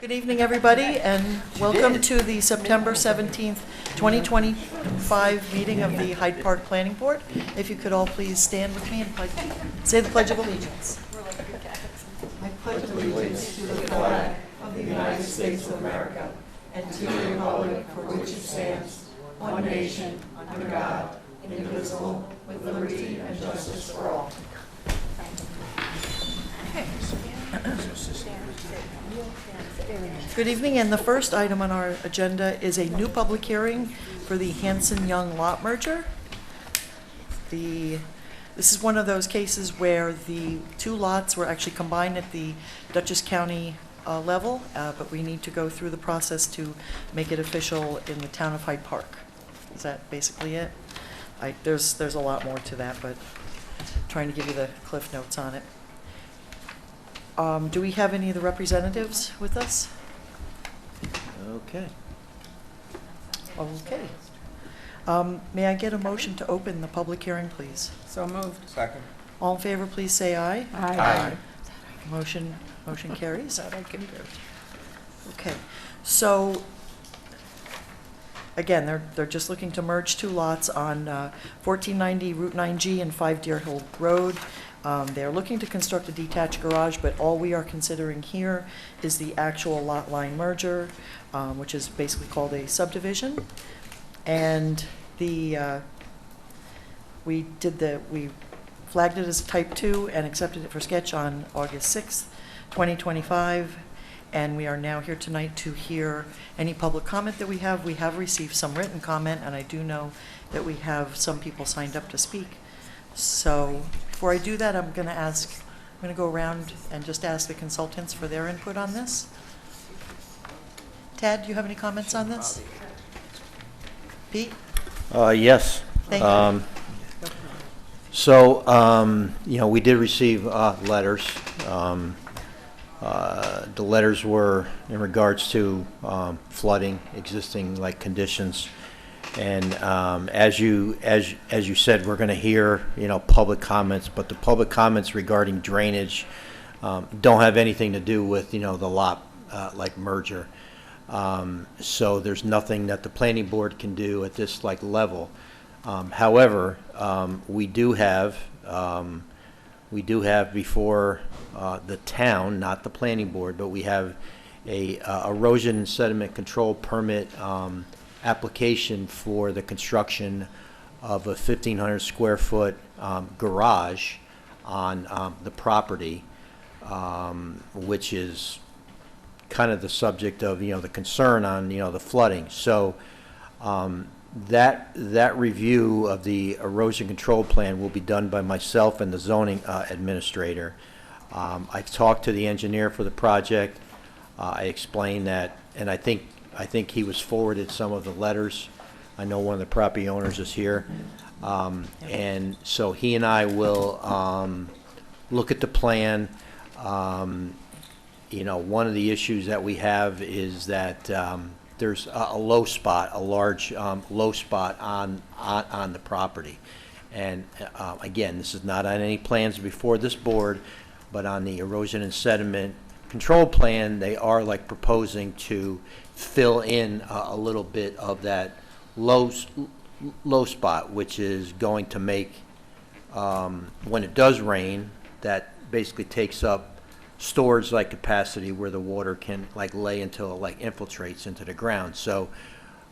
Good evening, everybody, and welcome to the September 17th, 2025 meeting of the Hyde Park Planning Board. If you could all please stand with me and say the Pledge of Allegiance. I pledge allegiance to the flag of the United States of America and to the republic for which it stands, one nation, under God, indivisible, with liberty and justice for all. Good evening, and the first item on our agenda is a new public hearing for the Hanson-Young lot merger. This is one of those cases where the two lots were actually combined at the Dutchess County level, but we need to go through the process to make it official in the town of Hyde Park. Is that basically it? There's a lot more to that, but I'm trying to give you the cliff notes on it. Do we have any of the representatives with us? Okay. Okay. May I get a motion to open the public hearing, please? So moved. Second. All in favor, please say aye. Aye. Motion carries. Okay. So, again, they're just looking to merge two lots on 1490 Route 9G and 5 Deer Hill Road. They're looking to construct a detached garage, but all we are considering here is the actual lot line merger, which is basically called a subdivision. And we flagged it as type 2 and accepted it for sketch on August 6th, 2025. And we are now here tonight to hear any public comment that we have. We have received some written comment, and I do know that we have some people signed up to speak. So before I do that, I'm going to go around and just ask the consultants for their input on this. Tad, do you have any comments on this? Pete? Yes. Thank you. We did receive letters. The letters were in regards to flooding, existing conditions. And as you said, we're going to hear public comments, but the public comments regarding drainage don't have anything to do with the lot merger. So there's nothing that the planning board can do at this level. However, we do have before the town, not the planning board, but we have a erosion and sediment control permit application for the construction of a 1,500 square foot garage on the property, which is kind of the subject of the concern on the flooding. So that review of the erosion control plan will be done by myself and the zoning administrator. I've talked to the engineer for the project. I explained that, and I think he was forwarded some of the letters. I know one of the property owners is here. And so he and I will look at the plan. One of the issues that we have is that there's a low spot, a large low spot on the property. And again, this is not on any plans before this board, but on the erosion and sediment control plan, they are proposing to fill in a little bit of that low spot, which is going to make, when it does rain, that basically takes up storage capacity where the water can lay until it infiltrates into the ground. So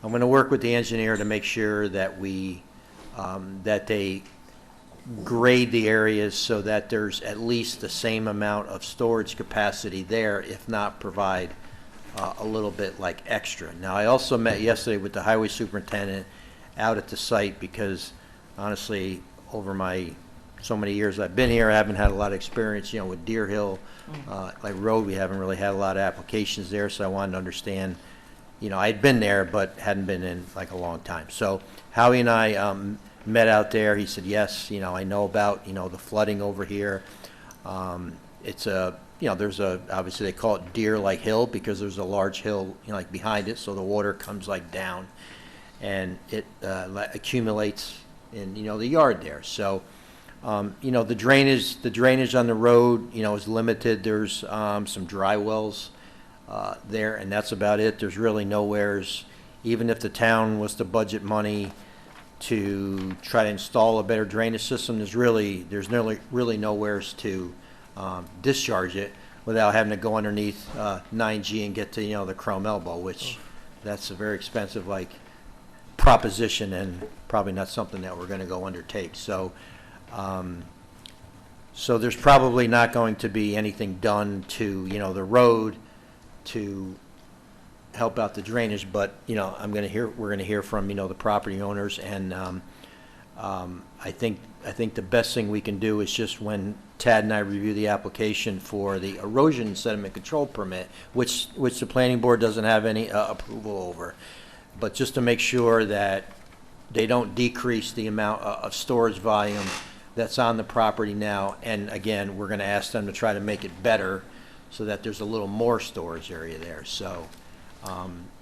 I'm going to work with the engineer to make sure that that they grade the areas so that there's at least the same amount of storage capacity there, if not provide a little bit extra. Now, I also met yesterday with the highway superintendent out at the site because honestly, over so many years I've been here, I haven't had a lot of experience, with Deer Hill, road, we haven't really had a lot of applications there, so I wanted to understand, I'd been there, but hadn't been in a long time. So Howie and I met out there. He said, yes, I know about, the flooding over here. It's there's obviously they call it Deer Hill because there's a large hill, behind it, so the water comes down and it accumulates in, the yard there. So, the drainage on the road, is limited. There's some dry wells there, and that's about it. There's really nowheres, even if the town was to budget money to try to install a better drainage system, there's really nowheres to discharge it without having to go underneath 9G and get to, the chrome elbow, which that's a very expensive, proposition, and probably not something that we're going to go undertake. So, so there's probably not going to be anything done to, the road to help out the drainage, but, we're going to hear from, the property owners, and I think the best thing we can do is just when Tad and I review the application for the erosion sediment control permit, which the planning board doesn't have any approval over, but just to make sure that they don't decrease the amount of storage volume that's on the property now. And again, we're going to ask them to try to make it better so that there's a little more storage area there. So,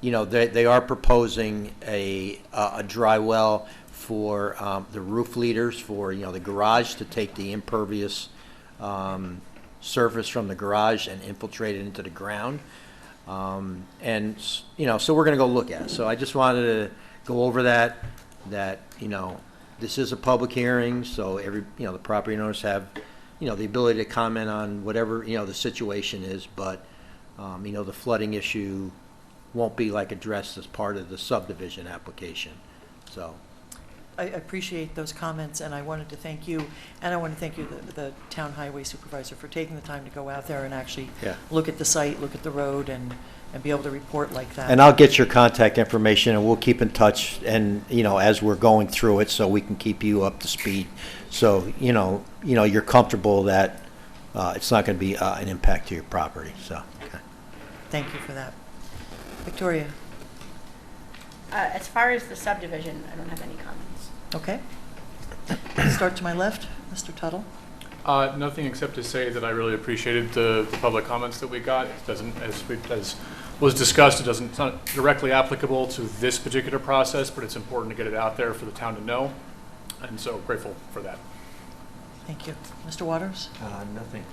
they are proposing a dry well for the roof leaders for, the garage, to take the impervious surface from the garage and infiltrate it into the ground. And, so we're going to go look at it. So I just wanted to go over that, this is a public hearing, so the property owners have, the ability to comment on whatever, the situation is, but, the flooding issue won't be addressed as part of the subdivision application. So I appreciate those comments, and I wanted to thank you, and I want to thank you, the town highway supervisor, for taking the time to go out there and actually look at the site, look at the road, and be able to report like that. And I'll get your contact information, and we'll keep in touch, and, as we're going through it, so we can keep you up to speed. So, you're comfortable that it's not going to be an impact to your property, so. Okay. Thank you for that. Victoria? As far as the subdivision, I don't have any comments. Okay. Start to my left, Mr. Tuttle. Nothing except to say that I really appreciated the public comments that we got. It doesn't, as was discussed, it's not directly applicable to this particular process, but it's important to get it out there for the town to know, and so grateful for that. Thank you. Mr. Waters? Nothing.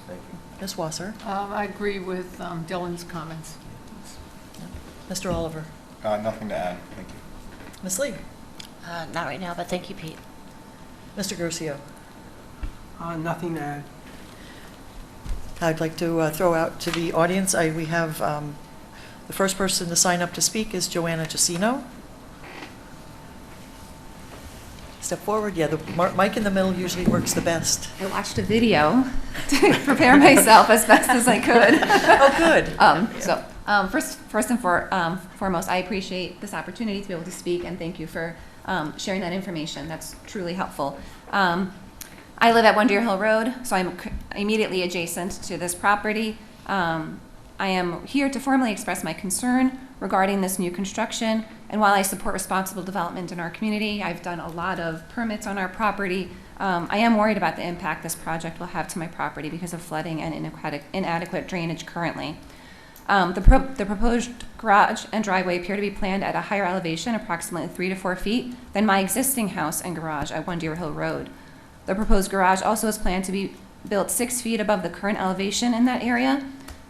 Thank you. Ms. Wasser? I agree with Dylan's comments. Mr. Oliver? Nothing to add. Thank you. Ms. Lee? Not right now, but thank you, Pete. Mr. Garcia? Nothing to add. I'd like to throw out to the audience, we have the first person to sign up to speak is Joanna Jacino. Step forward. Yeah, the mic in the middle usually works the best. I watched a video to prepare myself as best as I could. Oh, good. First and foremost, I appreciate this opportunity to be able to speak, and thank you for sharing that information. That's truly helpful. I live at One Deer Hill Road, so I'm immediately adjacent to this property. I am here to formally express my concern regarding this new construction, and while I support responsible development in our community, I've done a lot of permits on our property. I am worried about the impact this project will have to my property because of flooding and inadequate drainage currently. The proposed garage and driveway appear to be planned at a higher elevation, approximately 3 to 4 feet, than my existing house and garage at One Deer Hill Road. The proposed garage also is planned to be built 6 feet above the current elevation in that area.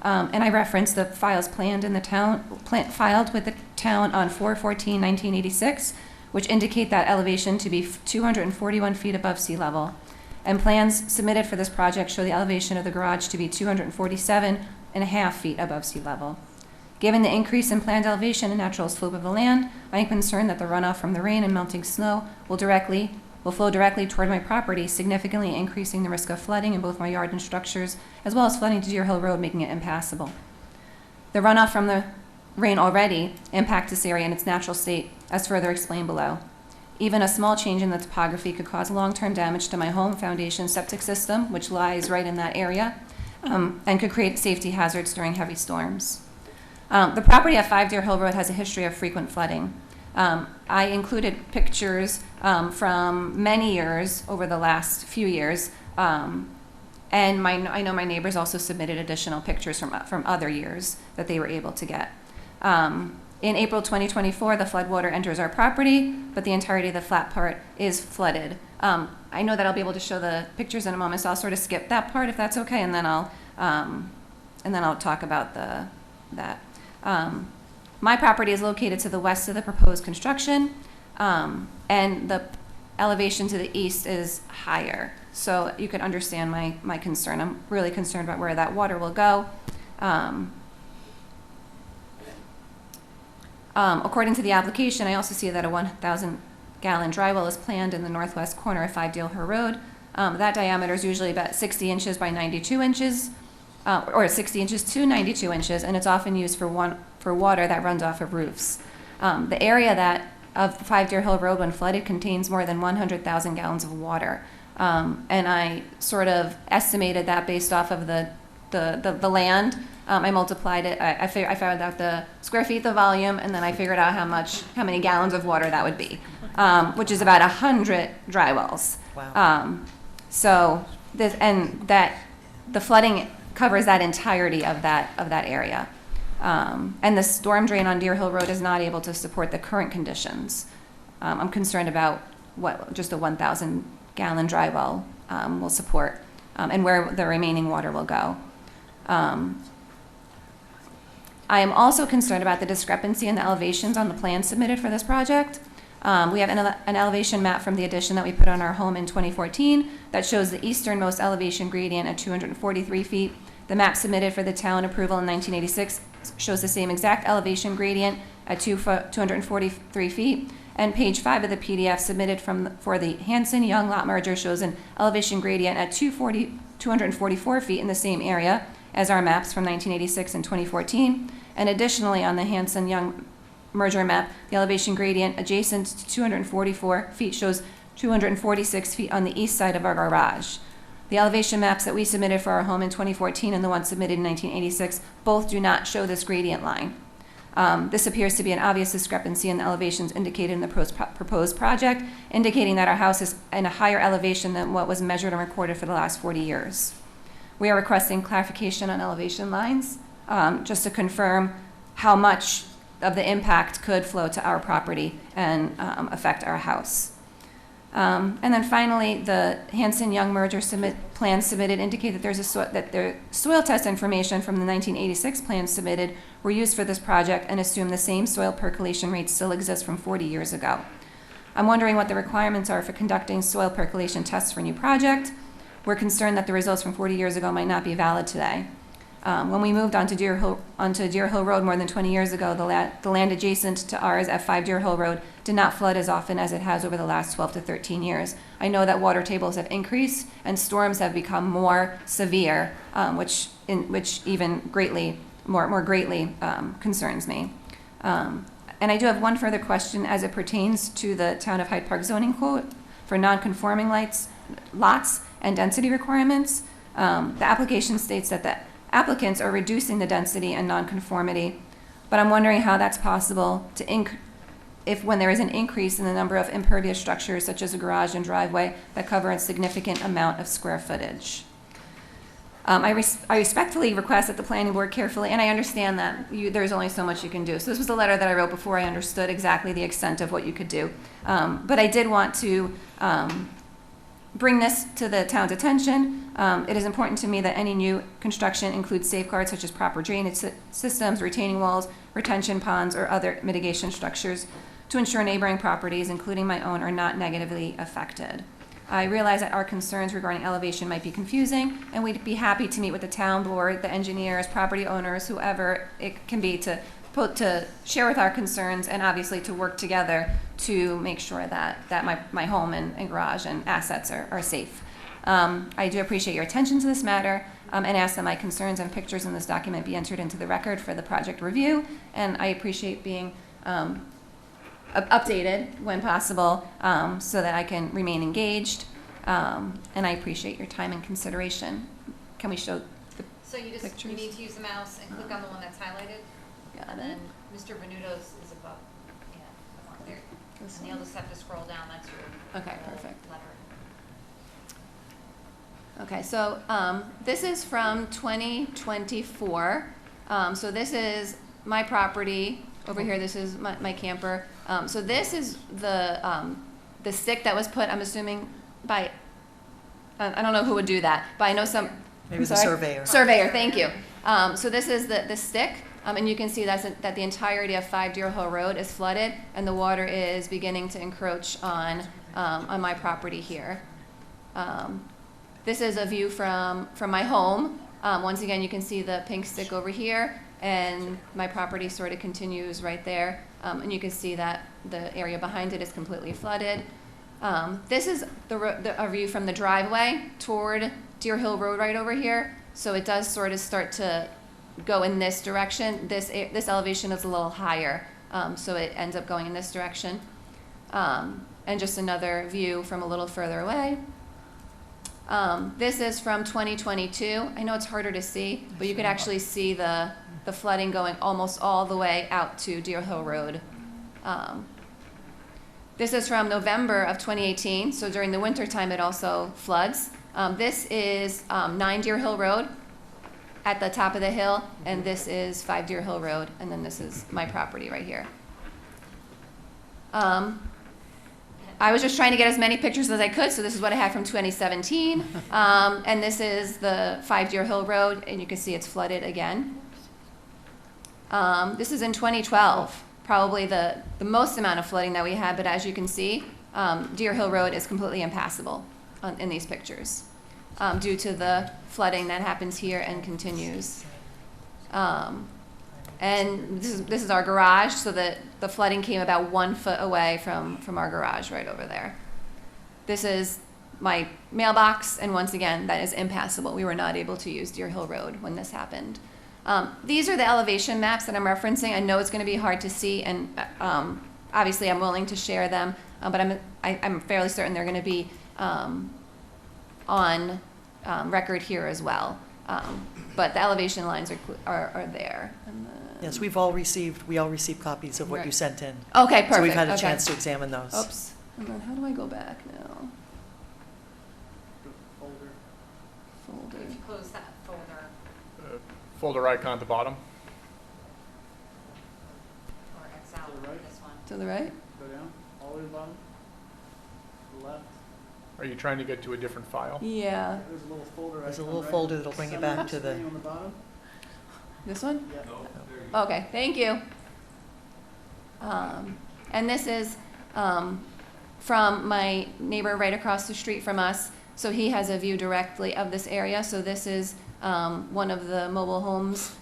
And I referenced the files filed with the town on 4/14/1986, which indicate that elevation to be 241 feet above sea level. And plans submitted for this project show the elevation of the garage to be 247.5 feet above sea level. Given the increase in planned elevation and natural slope of the land, I am concerned that the runoff from the rain and melting snow will flow directly toward my property, significantly increasing the risk of flooding in both my yard and structures, as well as flooding to Deer Hill Road, making it impassable. The runoff from the rain already impacts this area in its natural state, as further explained below. Even a small change in the topography could cause long-term damage to my home, foundation, septic system, which lies right in that area, and could create safety hazards during heavy storms. The property at 5 Deer Hill Road has a history of frequent flooding. I included pictures from many years over the last few years, and I know my neighbors also submitted additional pictures from other years that they were able to get. In April 2024, the floodwater enters our property, but the entirety of the flat part is flooded. I know that I'll be able to show the pictures in a moment, so I'll sort of skip that part if that's okay, and then I'll talk about that. My property is located to the west of the proposed construction, and the elevation to the east is higher. So you can understand my concern. I'm really concerned about where that water will go. According to the application, I also see that a 1,000-gallon dry well is planned in the northwest corner of 5 Deal Hill Road. That diameter is usually about 60 inches by 92 inches, or 60 inches to 92 inches, and it's often used for water that runs off of roofs. The area of 5 Deer Hill Road, when flooded, contains more than 100,000 gallons of water. And I sort of estimated that based off of the land. I multiplied it. I found out the square feet, the volume, and then I figured out how many gallons of water that would be, which is about 100 dry wells. Wow. The flooding covers that entirety of that area. And the storm drain on Deer Hill Road is not able to support the current conditions. I'm concerned about what just a 1,000-gallon dry well will support, and where the remaining water will go. I am also concerned about the discrepancy in the elevations on the plan submitted for this project. We have an elevation map from the addition that we put on our home in 2014 that shows the easternmost elevation gradient at 243 feet. The map submitted for the town approval in 1986 shows the same exact elevation gradient at 243 feet. And page 5 of the PDF submitted for the Hanson-Young lot merger shows an elevation gradient at 244 feet in the same area as our maps from 1986 and 2014. And additionally, on the Hanson-Young merger map, the elevation gradient adjacent to 244 feet shows 246 feet on the east side of our garage. The elevation maps that we submitted for our home in 2014 and the one submitted in 1986 both do not show this gradient line. This appears to be an obvious discrepancy in the elevations indicated in the proposed project, indicating that our house is in a higher elevation than what was measured and recorded for the last 40 years. We are requesting clarification on elevation lines, just to confirm how much of the impact could flow to our property and affect our house. And then finally, the Hanson-Young merger plans submitted indicate that the soil test information from the 1986 plans submitted were used for this project and assume the same soil percolation rates still exist from 40 years ago. I'm wondering what the requirements are for conducting soil percolation tests for a new project. We're concerned that the results from 40 years ago might not be valid today. When we moved onto Deer Hill Road more than 20 years ago, the land adjacent to ours at 5 Deer Hill Road did not flood as often as it has over the last 12 to 13 years. I know that water tables have increased and storms have become more severe, which even more greatly concerns me. And I do have one further question as it pertains to the Town of Hyde Park zoning code for non-conforming lots and density requirements. The application states that the applicants are reducing the density and nonconformity, but I'm wondering how that's possible when there is an increase in the number of impervious structures such as a garage and driveway that cover a significant amount of square footage. I respectfully request that the planning board carefully, and I understand that there's only so much you can do. So this was a letter that I wrote before I understood exactly the extent of what you could do. But I did want to bring this to the town's attention. It is important to me that any new construction includes safeguards such as proper drainage systems, retaining walls, retention ponds, or other mitigation structures to ensure neighboring properties, including my own, are not negatively affected. I realize that our concerns regarding elevation might be confusing, and we'd be happy to meet with the town board, the engineers, property owners, whoever it can be to share with our concerns and obviously to work together to make sure that my home and garage and assets are safe. I do appreciate your attention to this matter and ask that my concerns and pictures in this document be entered into the record for the project review, and I appreciate being updated when possible so that I can remain engaged, and I appreciate your time and consideration. Can we show the So you pictures? need to use the mouse and click on the one that's highlighted, and then Mr. Venuto's is above, there. And you'll just have to scroll down, that's your Okay, perfect. letter. Okay, so this is from 2024. So this is my property over here. This is my camper. So this is the stick that was put, I'm assuming, by, I don't know who would do that, but I know some. Maybe the sorry? surveyor. Surveyor, thank you. So this is the stick And you can see that the entirety of 5 Deer Hill Road is flooded, and the water is beginning to encroach on my property here. This is a view from my home. Once again, you can see the pink stick over here, and my property sort of continues right there. And you can see that the area behind it is completely flooded. This is a view from the driveway toward Deer Hill Road right over here. So it does sort of start to go in this direction. This elevation is a little higher, so it ends up going in this direction. And just another view from a little further away. This is from 2022. I know it's harder to see, but you could actually see the flooding going almost all the way out to Deer Hill Road. This is from November of 2018, so during the winter time it also floods. This is 9 Deer Hill Road at the top of the hill, and this is 5 Deer Hill Road, and then this is my property right here. I was just trying to get as many pictures as I could, so this is what I had from 2017. And this is the 5 Deer Hill Road, and you can see it's flooded again. This is in 2012, probably the most amount of flooding that we had, but as you can see, Deer Hill Road is completely impassable in these pictures due to the flooding that happens here and continues. And this is our garage, so that the flooding came about 1 foot away from our garage right over there. This is my mailbox, and once again, that is impassable. We were not able to use Deer Hill Road when this happened. These are the elevation maps that I'm referencing. I know it's going to be hard to see, and obviously I'm willing to share them, but I'm fairly certain they're going to be on record here as well. But the elevation lines are there. And Yes, we all received copies of what you Right. sent in. okay, perfect. So we've had a okay. chance to examine those. Oops. And then how do I go back now? Folder. If you close that folder Folder icon at the bottom. or X out this one. To the right? Go down, all the way to the bottom, to the left. Are you trying to get to a different file? Yeah. There's a little folder. There's a icon little right folder that'll bring you center back to the, screen on the bottom. This one? Yeah. Okay, thank you. And this is from my neighbor right across the street from us. So he has a view directly of this area. So this is one of the mobile homes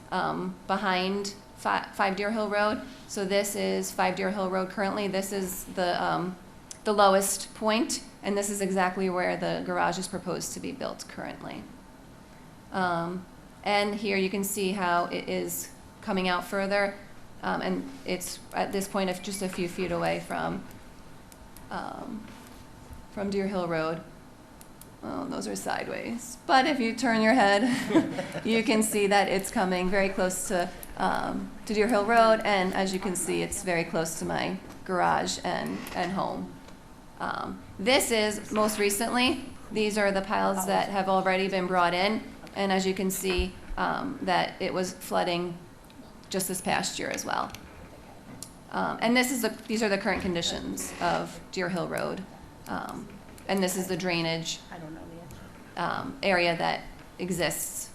behind 5 Deer Hill Road. So this is 5 Deer Hill Road currently. This is the lowest point, and this is exactly where the garage is proposed to be built currently. And here you can see how it is coming out further, and it's at this point just a few feet away from Deer Hill Road. Oh, those are sideways. But if you turn your head, you can see that it's coming very close to Deer Hill Road, and as you can see, it's very close to my garage and home. This is most recently. These are the piles that have already been brought in. And as you can see, that it was flooding just this past year as well. And these are the current conditions of Deer Hill Road. And this is the drainage I don't know the answer. area that exists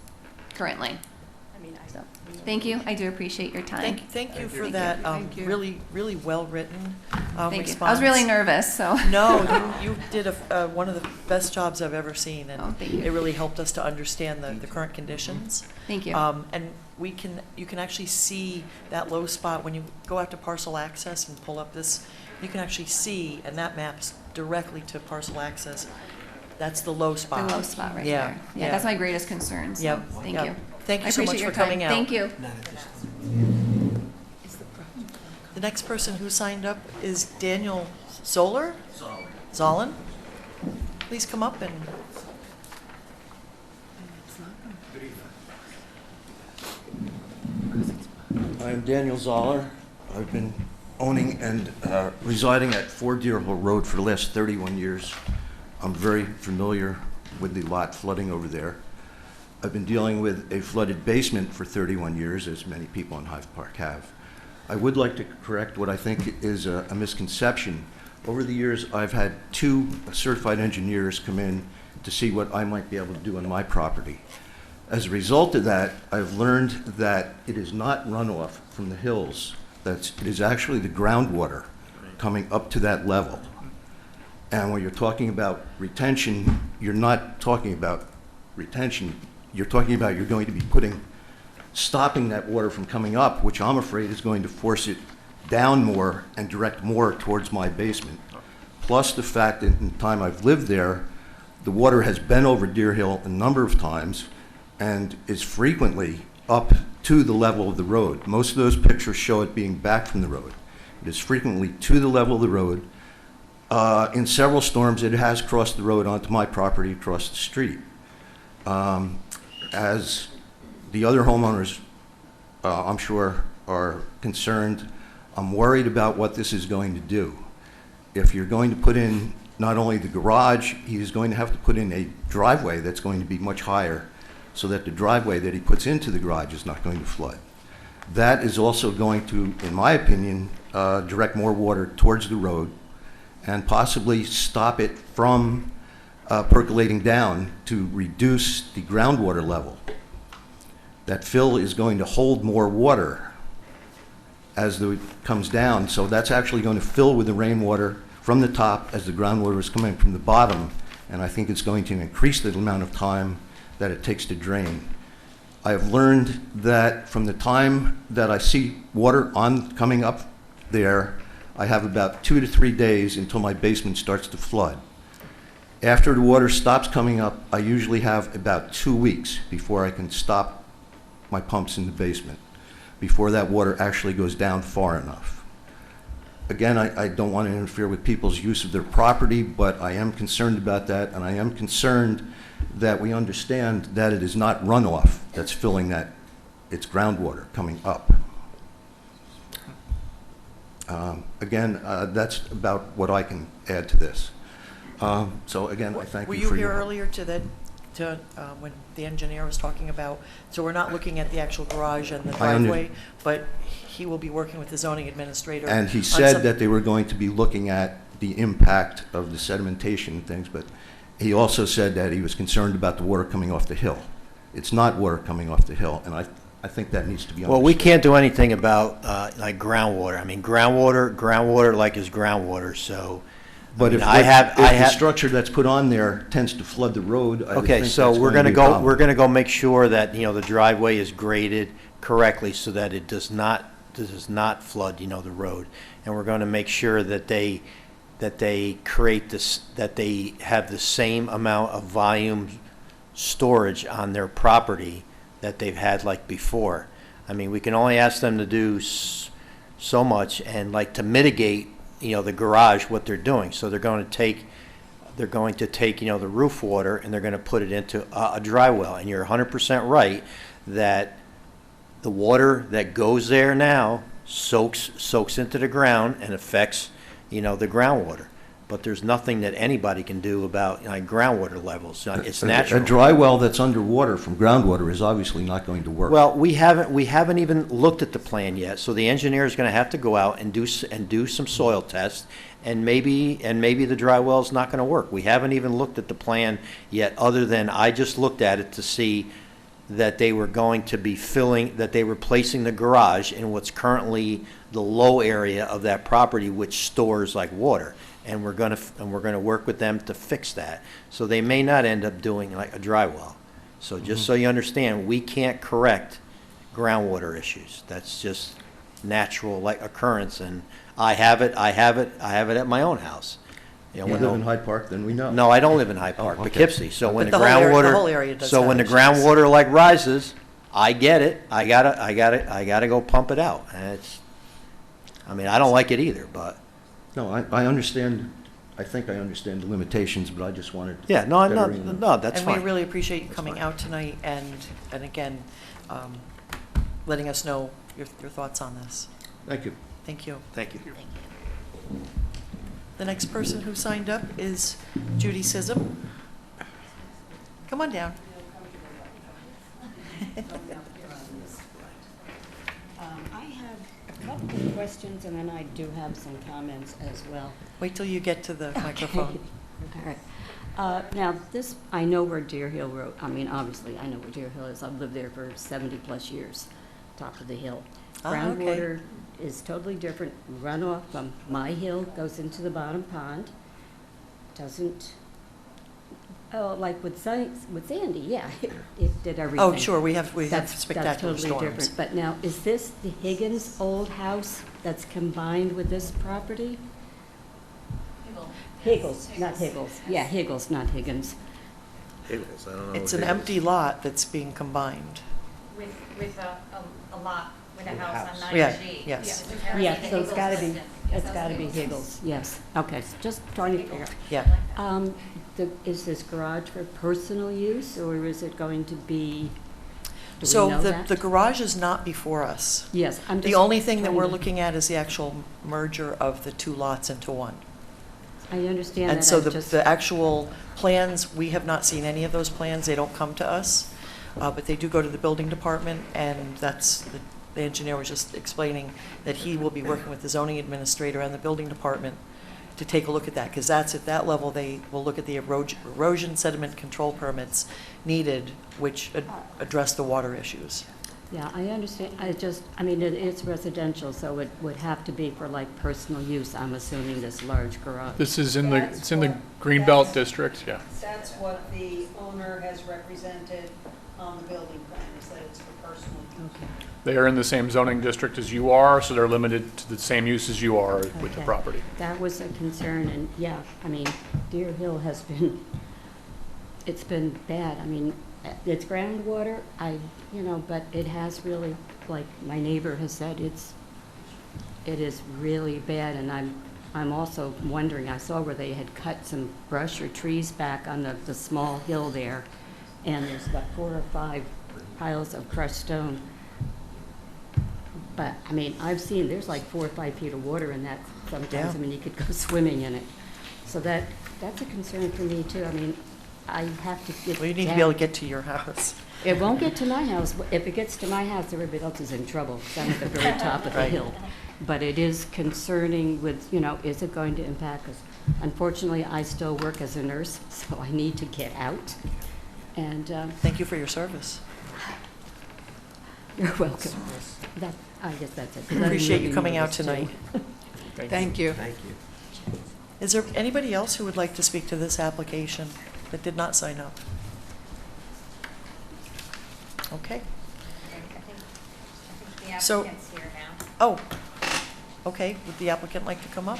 currently. I mean, So, thank you. I do appreciate your time. thank you for that Thank you. really well-written Thank you. response. I was really nervous, so. No, you did one of the best jobs I've ever seen, and Oh, thank you. it really helped us to understand the current conditions. Thank you. And you can actually see that low spot when you go out to parcel access and pull up this. You can actually see, and that maps directly to parcel access. That's the low The spot. low spot right Yeah, there. yeah. Yeah, that's my greatest concern, so Yep, thank yep. you. Thank you I so much appreciate your for time. coming out. Thank you. The next person who signed up is Daniel Zoller? Zollin. Please come up and. I'm Daniel Zoller. I've been owning and residing at 4 Deer Hill Road for the last 31 years. I'm very familiar with the lot flooding over there. I've been dealing with a flooded basement for 31 years, as many people in Hyde Park have. I would like to correct what I think is a misconception. Over the years, I've had 2 certified engineers come in to see what I might be able to do on my property. As a result of that, I've learned that it is not runoff from the hills. It is actually the groundwater coming up to that level. And when you're talking about retention, you're not talking about retention. You're talking about you're going to be stopping that water from coming up, which I'm afraid is going to force it down more and direct more towards my basement. Plus the fact that in the time I've lived there, the water has been over Deer Hill a number of times and is frequently up to the level of the road. Most of those pictures show it being back from the road. It is frequently to the level of the road. In several storms, it has crossed the road onto my property across the street. As the other homeowners, I'm sure, are concerned, I'm worried about what this is going to do. If you're going to put in not only the garage, he's going to have to put in a driveway that's going to be much higher so that the driveway that he puts into the garage is not going to flood. That is also going to, in my opinion, direct more water towards the road and possibly stop it from percolating down to reduce the groundwater level. That fill is going to hold more water as it comes down, so that's actually going to fill with the rainwater from the top as the groundwater is coming from the bottom, and I think it's going to increase the amount of time that it takes to drain. I have learned that from the time that I see water coming up there, I have about 2 to 3 days until my basement starts to flood. After the water stops coming up, I usually have about 2 weeks before I can stop my pumps in the basement, before that water actually goes down far enough. Again, I don't want to interfere with people's use of their property, but I am concerned about that, and I am concerned that we understand that it is not runoff that's filling that, it's groundwater coming up. Again, that's about what I can add to this. So again, I thank Were you you for here your help. earlier when the engineer was talking about, so we're not looking at the actual garage and the I under- driveway, but he will be working with the zoning administrator. And he on said some- that they were going to be looking at the impact of the sedimentation and things, but he also said that he was concerned about the water coming off the hill. It's not water coming off the hill, and I think that needs to be understood. Well, we can't do anything about, like groundwater. I mean, groundwater like is groundwater, so. But if if the structure that's put on there tends to flood the road, I would Okay, think so that's we're going to gonna be a go, problem. we're gonna go make sure that, the driveway is graded correctly so that it does not flood, the road. And we're gonna make sure that they create this, that they have the same amount of volume storage on their property that they've had like before. I mean, we can only ask them to do so much, and like to mitigate, the garage, what they're doing. So they're going to take, the roof water and they're going to put it into a dry well. And you're 100% right that the water that goes there now soaks into the ground and affects, the groundwater. But there's nothing that anybody can do about groundwater levels. It's natural. A dry well that's underwater from groundwater is obviously not going to work. Well, we haven't even looked at the plan yet, so the engineer is going to have to go out and do some soil tests, and maybe the dry well is not going to work. We haven't even looked at the plan yet, other than I just looked at it to see that they were going to be that they were placing the garage in what's currently the low area of that property, which stores like water. And we're gonna work with them to fix that. So they may not end up doing like a dry well. So just so you understand, we can't correct groundwater issues. That's just natural like occurrence, and I have it at my own house. You live in Hyde Park, then we know. No, I don't live in Hyde Park, okay. Poughkeepsie. So when But the the whole area groundwater, does so have when the issues. groundwater like rises, I get it. I gotta go pump it out. And I don't like it either, but. No, I understand. I think I understand the limitations, but I just wanted. Yeah, no, that's And we fine. really appreciate you coming out tonight and again, letting us know your thoughts on this. Thank you. Thank you. Thank you. The next person who signed up is Judy Sism. Come on down. I have a couple of questions, and then I do have some comments as well. Wait till you get to the microphone. All right. Now, this, I know where Deer Hill Road, I mean, obviously, I know where Deer Hill is. I've lived there for 70-plus years, top of the hill. Ah, okay. Groundwater is totally different. Runoff from my hill goes into the bottom pond. Doesn't, oh, like with Sandy, yeah, it did everything. Oh, sure, we have That's spectacular totally storms. different. But now, is this the Higgins old house that's combined with this property? Higgles, not Higgles. Yeah, Higgles, not Higgins. Higgles, I don't know. It's an empty lot that's being combined. With a lot, with a house on 9G. Yeah, yes. Yeah, so it's gotta be, it's gotta be Higgles, yes. Okay, so just trying to figure out. Yeah. Is this garage for personal use, or is it going to be, do we So know the that? garage is not before us. Yes, I'm just. The only thing that trying we're to- looking at is the actual merger of the two lots into one. I understand that, And so I just. the actual plans, we have not seen any of those plans, they don't come to us, but they do go to the building department, and the engineer was just explaining that he will be working with the zoning administrator and the building department to take a look at that, because that's, at that level, they will look at the erosion sediment control permits needed, which address the water issues. Yeah, I understand, I mean, it's residential, so it would have to be for like personal use, I'm assuming, this large garage. This is in the, it's in the Greenbelt District, yeah. That's what the owner has represented on the building plan, is that it's for personal use. Okay. They are in the same zoning district as you are, so they're limited to the same use as you are with the Okay. property. That was a concern, and yeah, I mean, Deer Hill has been, it's been bad. I mean, it's groundwater, but it has really, like my neighbor has said, it is really bad, and I'm also wondering, I saw where they had cut some brush or trees back on the small hill there, and there's about 4 or 5 piles of crushed stone. But, I mean, I've seen, there's like 4 or 5 feet of water in that sometimes. Yeah. I mean, you could go swimming in it. So that's a concern for me, too. I mean, I have to get Well, you need to down. be able to get to your house. It won't get to my house. If it gets to my house, everybody else is in trouble, 'cause I'm at the very top of the Right. hill. But it is concerning with, is it going to impact us? Unfortunately, I still work as a nurse, so I need to get out. And Thank you for your service. you're welcome. I guess that's it. 'cause I'm Appreciate you really coming out nervous, too. tonight. Thank you. Thank you. Is there anybody else who would like to speak to this application that did not sign up? Okay. I think the So- applicant's here now. Oh, okay. Would the applicant like to come up?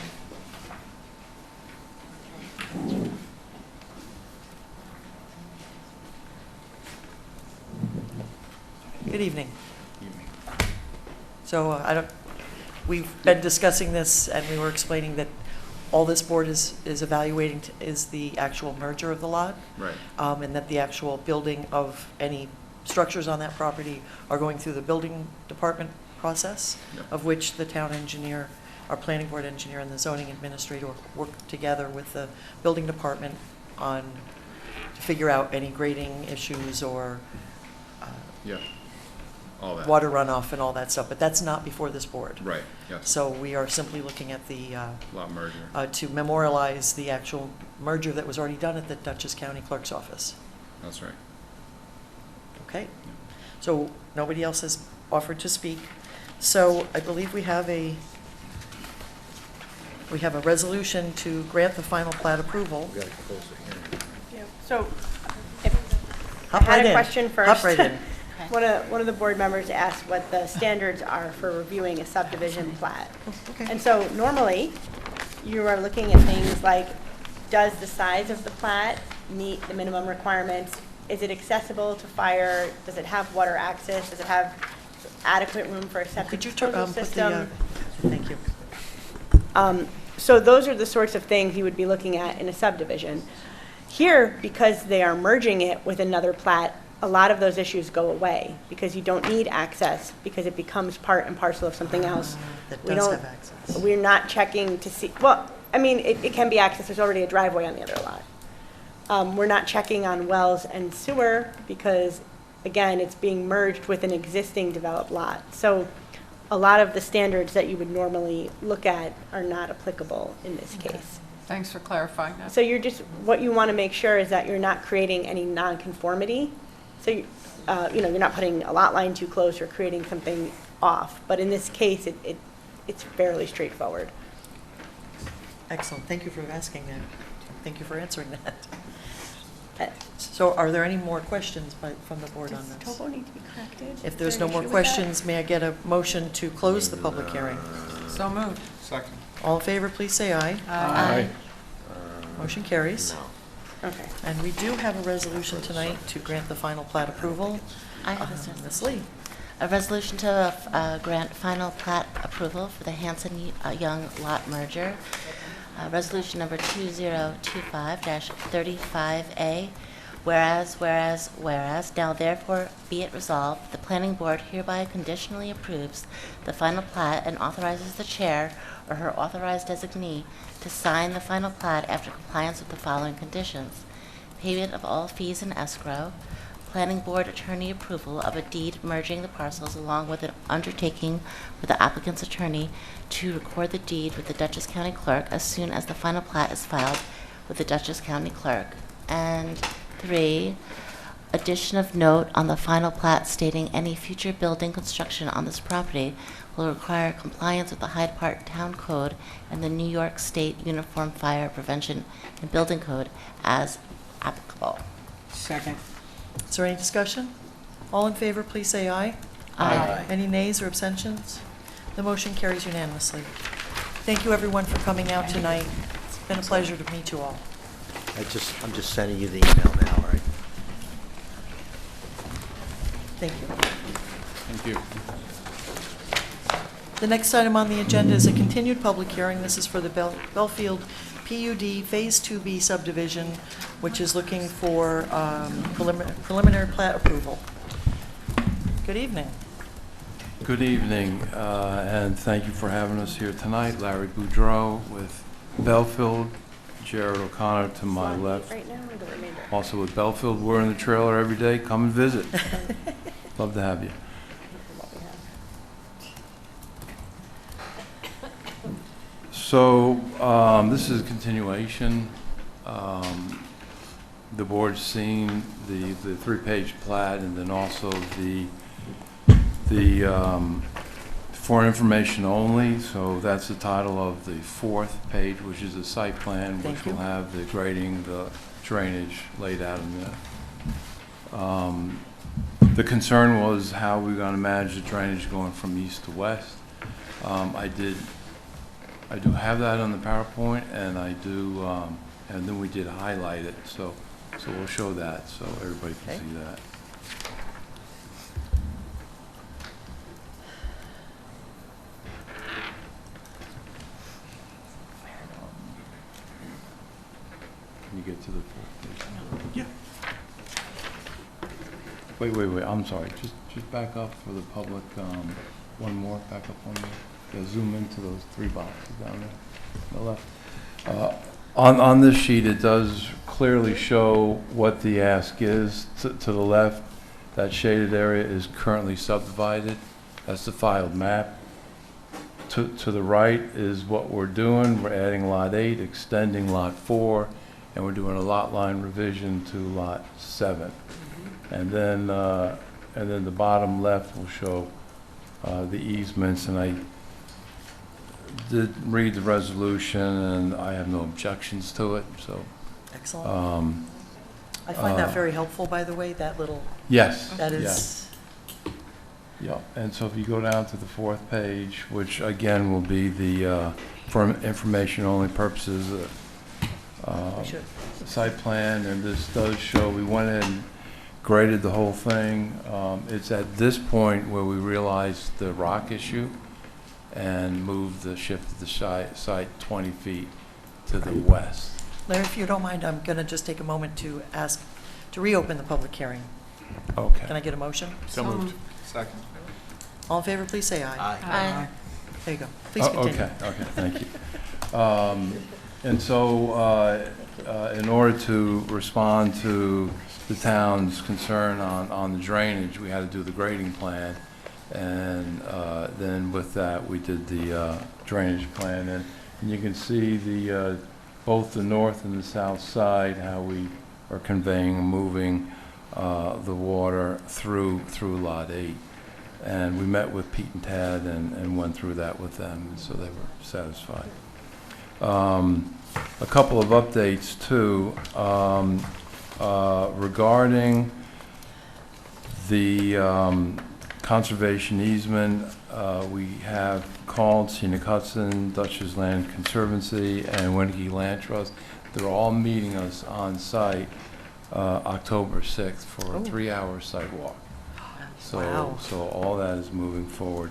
Good evening. So we've been discussing this, and we were explaining that all this board is evaluating is the actual merger of the lot. Right. And that the actual building of any structures on that property are going through the building department process, Yep. of which the town engineer, our planning board engineer, and the zoning administrator work together with the building department to figure out any grading issues or Yeah. All that. water runoff and all that stuff, but that's not before this board. Right, yes. So we are simply looking at the, Lot merger. to memorialize the actual merger that was already done at the Dutchess County Clerk's office. That's right. Okay? So nobody else has offered to speak. So I believe we have a resolution to grant the final plat approval. We gotta close the hearing. So, Hop I had right a in. question Hop first. right in. One of the board members asked what the standards are for reviewing a subdivision plat. Okay. And so normally, you are looking at things like, does the size of the plat meet the minimum requirements? Is it accessible to fire? Does it have water access? Does it have adequate room for a septic Could you disposal put the, system? thank you. So those are the sorts of things you would be looking at in a subdivision. Here, because they are merging it with another plat, a lot of those issues go away because you don't need access because it becomes part and parcel of something else. That We does don't- have access. We're not checking to see, well, I mean, it can be access, there's already a driveway on the other lot. We're not checking on wells and sewer because, again, it's being merged with an existing developed lot. So a lot of the standards that you would normally look at are not applicable in this case. Thanks for clarifying that. So you're just, what you want to make sure is that you're not creating any nonconformity. So, you're not putting a lot line too close or creating something off. But in this case, it's fairly straightforward. Excellent. Thank you for asking that. Thank you for answering that. So are there any more questions from the board on Does this? Topo need to be corrected? If Is there's there no an more issue with that? questions, may I get a motion to close the public hearing? So moved. Second. All in favor, please say aye. Aye. Motion carries. Okay. And we do have a resolution tonight to grant the final plat approval. I have a Ms. Lee. A resolution to grant final plat approval for the Hanson Young lot merger. Resolution number 2025-35A. Whereas, now therefore be it resolved, the planning board hereby conditionally approves the final plat and authorizes the chair or her authorized designee to sign the final plat after compliance with the following conditions: payment of all fees in escrow, planning board attorney approval of a deed merging the parcels along with an undertaking with the applicant's attorney to record the deed with the Dutchess County Clerk as soon as the final plat is filed with the Dutchess County Clerk. And 3, addition of note on the final plat stating any future building construction on this property will require compliance with the Hyde Park Town Code and the New York State Uniform Fire Prevention and Building Code as applicable. Second. Is there any discussion? All in favor, please say aye. Aye. Any nays or abstentions? The motion carries unanimously. Thank you, everyone, for coming out tonight. It's been a pleasure to meet you all. I'm just sending you the email now, all right? Thank you. Thank you. The next item on the agenda is a continued public hearing. This is for the Belfield PUD Phase 2B subdivision, which is looking for preliminary plat approval. Good evening. Good evening, and thank you for having us here tonight. Larry Boudreau with Belfield, Jared O'Connor to my left. Right now or the remainder? Also with Belfield, we're in the trailer every day. Come and visit. Love to have you. So this is a continuation. The board's seen the 3-page plat and then also the for information only. So that's the title of the 4th page, which is a site plan, which will have the grading, the drainage laid out in there. The concern was how we're going to manage the drainage going from east to west. I do have that on the PowerPoint, and and then we did highlight it, so we'll show that so everybody can see that. Can you get to the 4th page? Yeah. Wait, I'm sorry, just back up for the public, one more, back up one more. Yeah, zoom into those 3 boxes down there on the left. On this sheet, it does clearly show what the ask is. To the left, that shaded area is currently subdivided. That's the filed map. To the right is what we're doing. We're adding lot 8, extending lot 4, and we're doing a lot line revision to lot 7. And then the bottom left will show the easements, and I did read the resolution, and I have no objections to it, so. Excellent. I find that very helpful, by the way, that little. Yes. That is. Yes. Yeah, and so if you go down to the 4th page, which again will be the, for information only purposes, site plan, and this does show, we went ahead and graded the whole thing. It's at this point where we realized the rock issue and shifted the site 20 feet to the west. Larry, if you don't mind, I'm going to just take a moment to ask to reopen the public hearing. Okay. Can I get a motion? So moved. Second. All in favor, please say aye. Aye. There you go. Please continue. Okay, thank you. And so in order to respond to the town's concern on the drainage, we had to do the grading plan. And then with that, we did the drainage plan. And you can see the both the north and the south side, how we are conveying and moving the water through Lot 8. And we met with Pete and Tad and went through that with them, and so they were satisfied. A couple of updates too, regarding the conservation easement. We have called Scenic Hudson, Dutchess Land Conservancy, and Winnicke Land Trust. They're all meeting us on site October 6th for a 3-hour site walk. So, Wow. so all that is moving forward.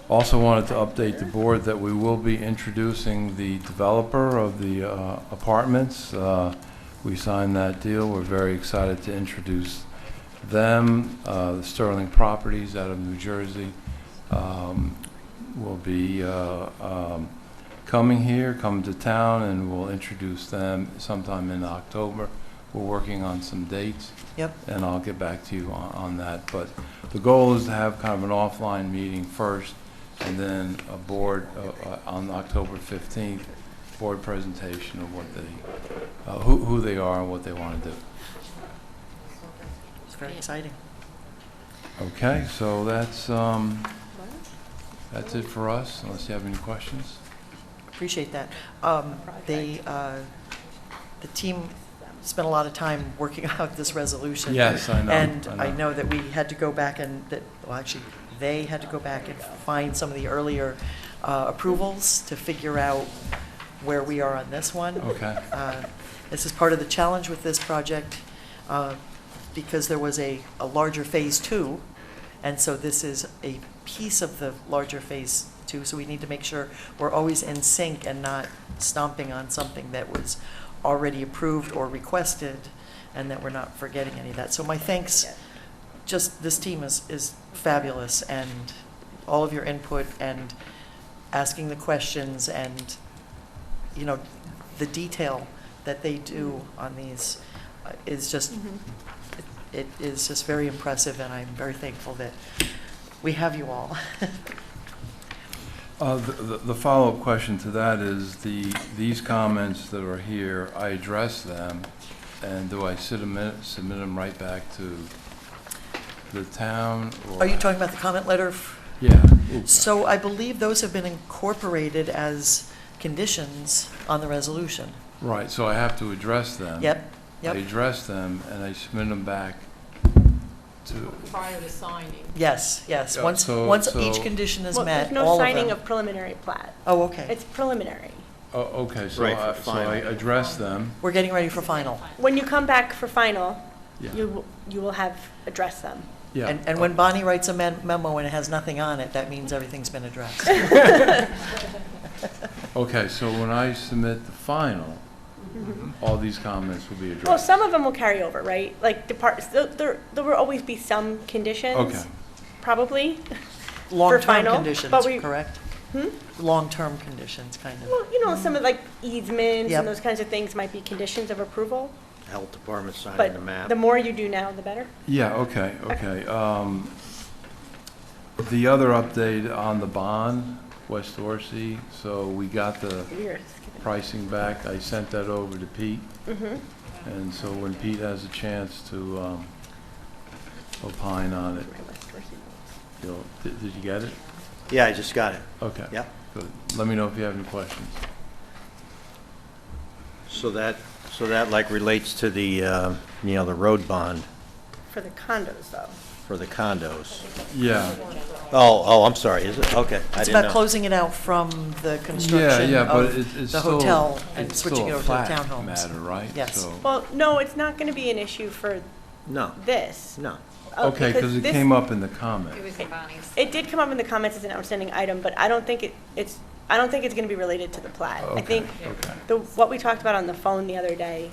Also wanted to update the board that we will be introducing the developer of the apartments. We signed that deal. We're very excited to introduce them. The Sterling Properties out of New Jersey will be coming to town, and we'll introduce them sometime in October. We're working on some dates. Yep. And I'll get back to you on that. But the goal is to have kind of an offline meeting first, and then a board on October 15th, board presentation of what they, who they are and what they want to do. It's very exciting. Okay, so that's it for us, unless you have any questions. Appreciate that. The team spent a lot of time working out this resolution. Yes, I know. And I know that we had to go back actually, they had to go back and find some of the earlier approvals to figure out where we are on this one. Okay. This is part of the challenge with this project, because there was a larger phase 2, and so this is a piece of the larger phase 2, so we need to make sure we're always in sync and not stomping on something that was already approved or requested, and that we're not forgetting any of that. So my thanks, just this team is fabulous, and all of your input and asking the questions, and the detail that they do on these is just, it is just very impressive, and I'm very thankful that we have you all. The follow-up question to that is these comments that are here, I address them, and do I submit them right back to the town? Or? Are you talking about the comment letter? Yeah. So I believe those have been incorporated as conditions on the resolution. Right, so I have to address them. Yep. I address them, and I submit them back to... Prior to signing. Yes. Yeah, Once so- each condition is Well, met, there's no all of signing them. of preliminary plat. Oh, okay. It's preliminary. Oh, okay, so Right, for so I final. address them. We're getting ready for final. When you come back for final, Yeah. you will have addressed them. Yeah. And when Bonnie writes a memo and it has nothing on it, that means everything's been addressed. Okay, so when I submit the final, all these comments will be addressed. Well, some of them will carry over, right? Like there will always be some conditions. Okay. Probably. Long-term final, conditions, but we- correct? Hmm? Long-term conditions, kind of. Well, some of like easements Yep. and those kinds of things might be conditions of approval. Health Department signing But the map. the more you do now, the better. Yeah, okay. The other update on the bond, West Dorsey, so we got the Weird. pricing back. I sent that over to Pete, Mm-hmm. and so when Pete has a chance to opine on it, did you get it? Yeah, I just got it. Okay. Yep. Good. Let me know if you have any questions. So that like relates to the, the road bond For the condos, though. for the condos. Yeah. Oh, I'm sorry, is it? Okay, I It's didn't about know. closing it out from the Yeah, construction yeah, but of it's the still... hotel and it's switching it still a over to the plat townhomes. matter, right? Yes. So- Well, no, it's not going to be an issue for No, this. no. Okay, because it this- came up in the comment. It was in Bonnie's. It did come up in the comments as an outstanding item, but I don't think it's going to be related to the plat. I Okay, think okay. what we talked about on the phone the other day,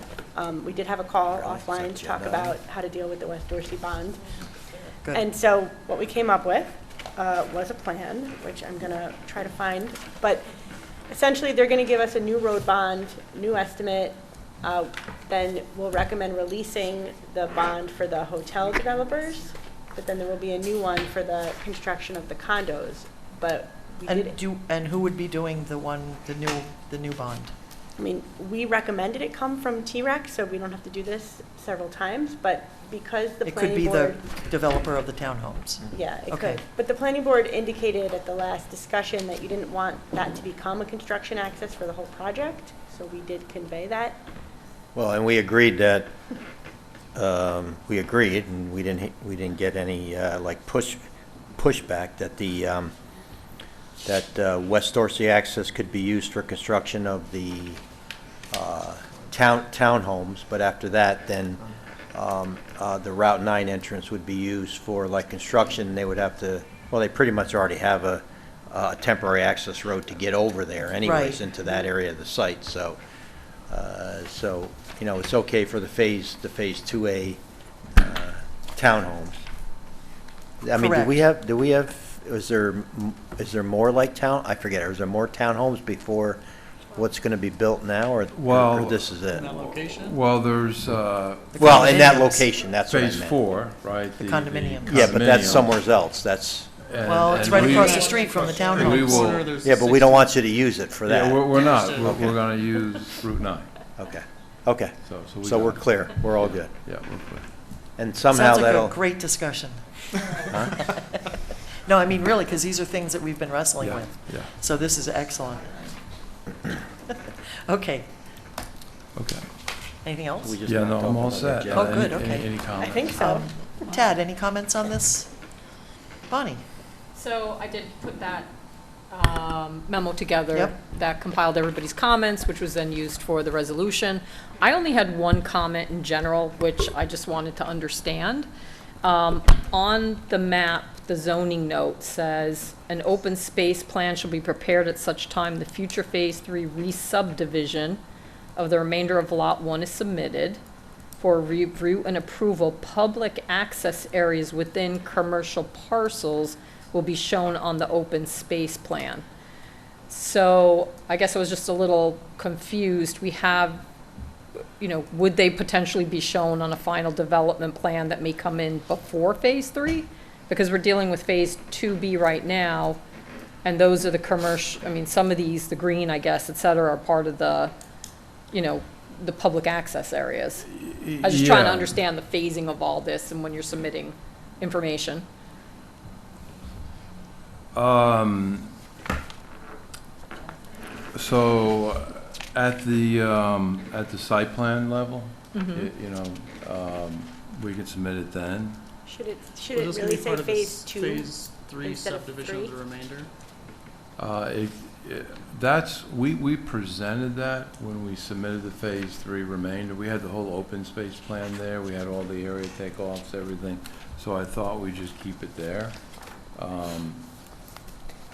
we did have a call offline to talk agenda. about how to deal with the West Dorsey bond. Good. And so what we came up with was a plan, which I'm going to try to find. But essentially, they're going to give us a new road bond, new estimate. Then we'll recommend releasing the bond for the hotel developers. But then there will be a new one for the construction of the condos. But We did And who would be doing the new bond? I mean, we recommended it come from T-Rex, so we don't have to do this several times, but because the It could planning be the board. developer of the townhomes. Yeah, it Okay. could. But the planning board indicated at the last discussion that you didn't want that to become a construction access for the whole project, so we did convey that. Well, and we agreed that, and we didn't get any, like, pushback that West Dorsey access could be used for construction of the townhomes, but after that, then the Route 9 entrance would be used for, like, construction. They would have to, well, they pretty much already have a temporary access road to get over there anyways, Right. into that area of the site, so, you know, it's okay for the Phase 2A townhomes. I mean, do we have, is there more like I forget, is there more townhomes before what's going to be built now, or this is it? In that location? Well, there's, Well, in that location, that's what I meant. Phase 4, right? The condominiums. Yeah, but that's condominiums. somewhere else, that's, Well, it's And right we- across the street from the We townhomes. will, yeah, but we don't want you to use it for yeah, that. we're not, Understood. we're going to use Route 9. Okay, we so got we're it. clear, we're all good. Yeah, we're clear. And somehow Sounds like that'll, a great discussion. No, I mean, really, because these are things that we've been wrestling Yeah, with. yeah, So this is excellent. Okay, okay. anything else? we just Yeah, not no, talk I'm all about set. that. Oh, good, Any- okay. Any I comments? think so. Tad, any comments on this? Bonnie? So I did put that memo together Yep. that compiled everybody's comments, which was then used for the resolution. I only had one comment in general, which I just wanted to understand. On the map, the zoning note says, "An open space plan shall be prepared at such time the future Phase 3 re-subdivision of the remainder of Lot 1 is submitted. For review and approval, public access areas within commercial parcels will be shown on the open space plan." So I guess I was just a little confused. We have, you know, would they potentially be shown on a final development plan that may come in before Phase 3? Because we're dealing with Phase 2B right now, and those are the commercial, I mean, some of these, the green, I guess, et cetera, are part of the, you know, the public access areas. I was just trying to Yeah. understand the phasing of all this and when you're submitting information. So at the site plan level, you know, we can submit it then. Should it Was this gonna really be say part of Phase this 2? Phase 3 instead of subdivision of the 3? remainder? We presented that when we submitted the Phase 3 remainder. We had the whole open space plan there, we had all the area takeoffs, everything. So I thought we'd just keep it there.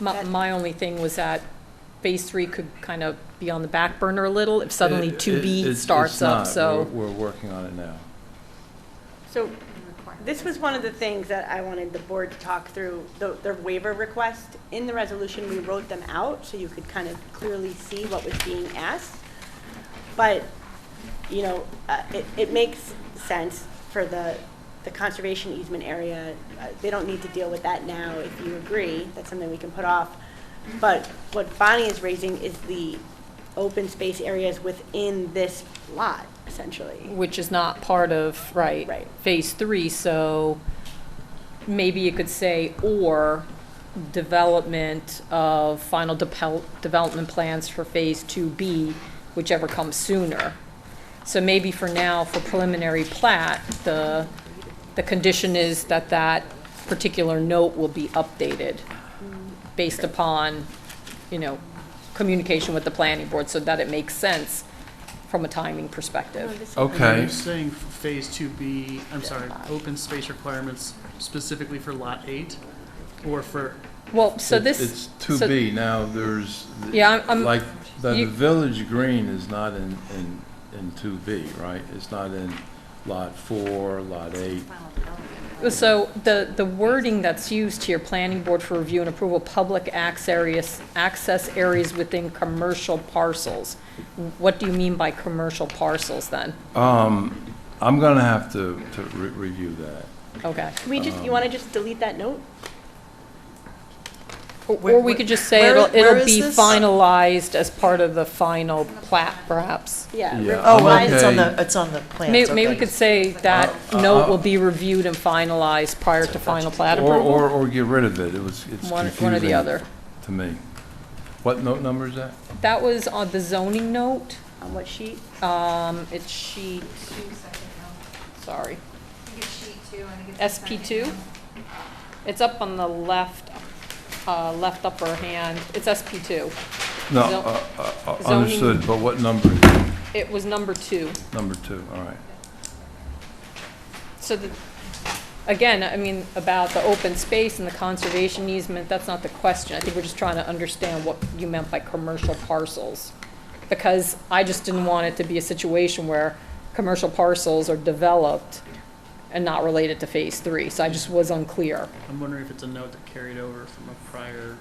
My only thing was that Phase 3 could kind of be on the back burner a little if suddenly 2B It's starts up, not. so. We're working on it now. So this was one of the things that I wanted the board to talk through, the waiver request. In the resolution, we wrote them out so you could kind of clearly see what was being asked. But, you know, it makes sense for the conservation easement area. They don't need to deal with that now if you agree. That's something we can put off. But what Bonnie is raising is the open space areas within this lot, essentially. Which is not part of, right, Phase 3, so maybe you could say, or development of final development plans for Phase 2B, whichever comes sooner. So maybe for now, for preliminary plat, the condition is that that particular note will be updated based upon, you know, communication with the planning board so that it makes sense from a timing perspective. And are Okay. you saying Phase 2B, I'm sorry, open space requirements specifically for Lot 8? Or for, Well, so this. It's so- 2B, now there's. Yeah, I'm. Like, the you- village green is not in 2B, right? It's not in Lot 4, Lot 8. So the wording that's used here, planning board for review and approval, public access areas within commercial parcels. What do you mean by commercial parcels then? I'm gonna have to review that. Okay. Can we just, you want to just delete that note? Or we could just say Where it'll is be this? finalized as part of the final plat, perhaps. Yeah. Yeah, Oh, I'm well, okay. it's on the plans, Maybe we okay. could say that note will be reviewed and finalized prior to final plat approval. Or get rid of it. It's One or the confusing other. to me. What note number is that? That was on the zoning note. On what sheet? It's sheet, sorry, I think it's sheet 2, I think it's. the second SP2. one. It's up on the left, left upper hand. It's SP2. No, Zoning- understood, but what number? It was number 2. Number 2, all right. So the, again, I mean, about the open space and the conservation easement, that's not the question. I think we're just trying to understand what you meant by commercial parcels. Because I just didn't want it to be a situation where commercial parcels are developed and not related to phase 3. So I just was unclear. I'm wondering if it's a note that carried over from a prior,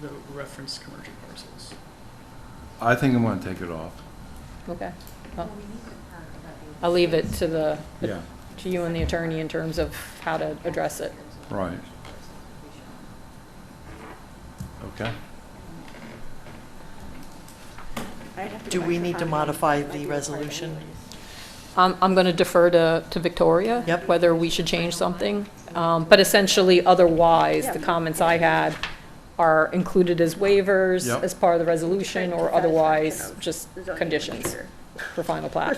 that referenced commercial parcels. I think I'm going to take it off. Okay. Well, I'll leave it to the, Yeah. to you and the attorney in terms of how to address it. Right. Okay. I'd have to Do go we back need to find it. modify Might the be required resolution? anyways. I'm going to defer to Victoria. Yep. Whether we should change something. But essentially, otherwise, the comments I had are included as waivers, Yep. as part of the resolution, or Satisfaction otherwise, of just the zoning conditions administrator. for final plat.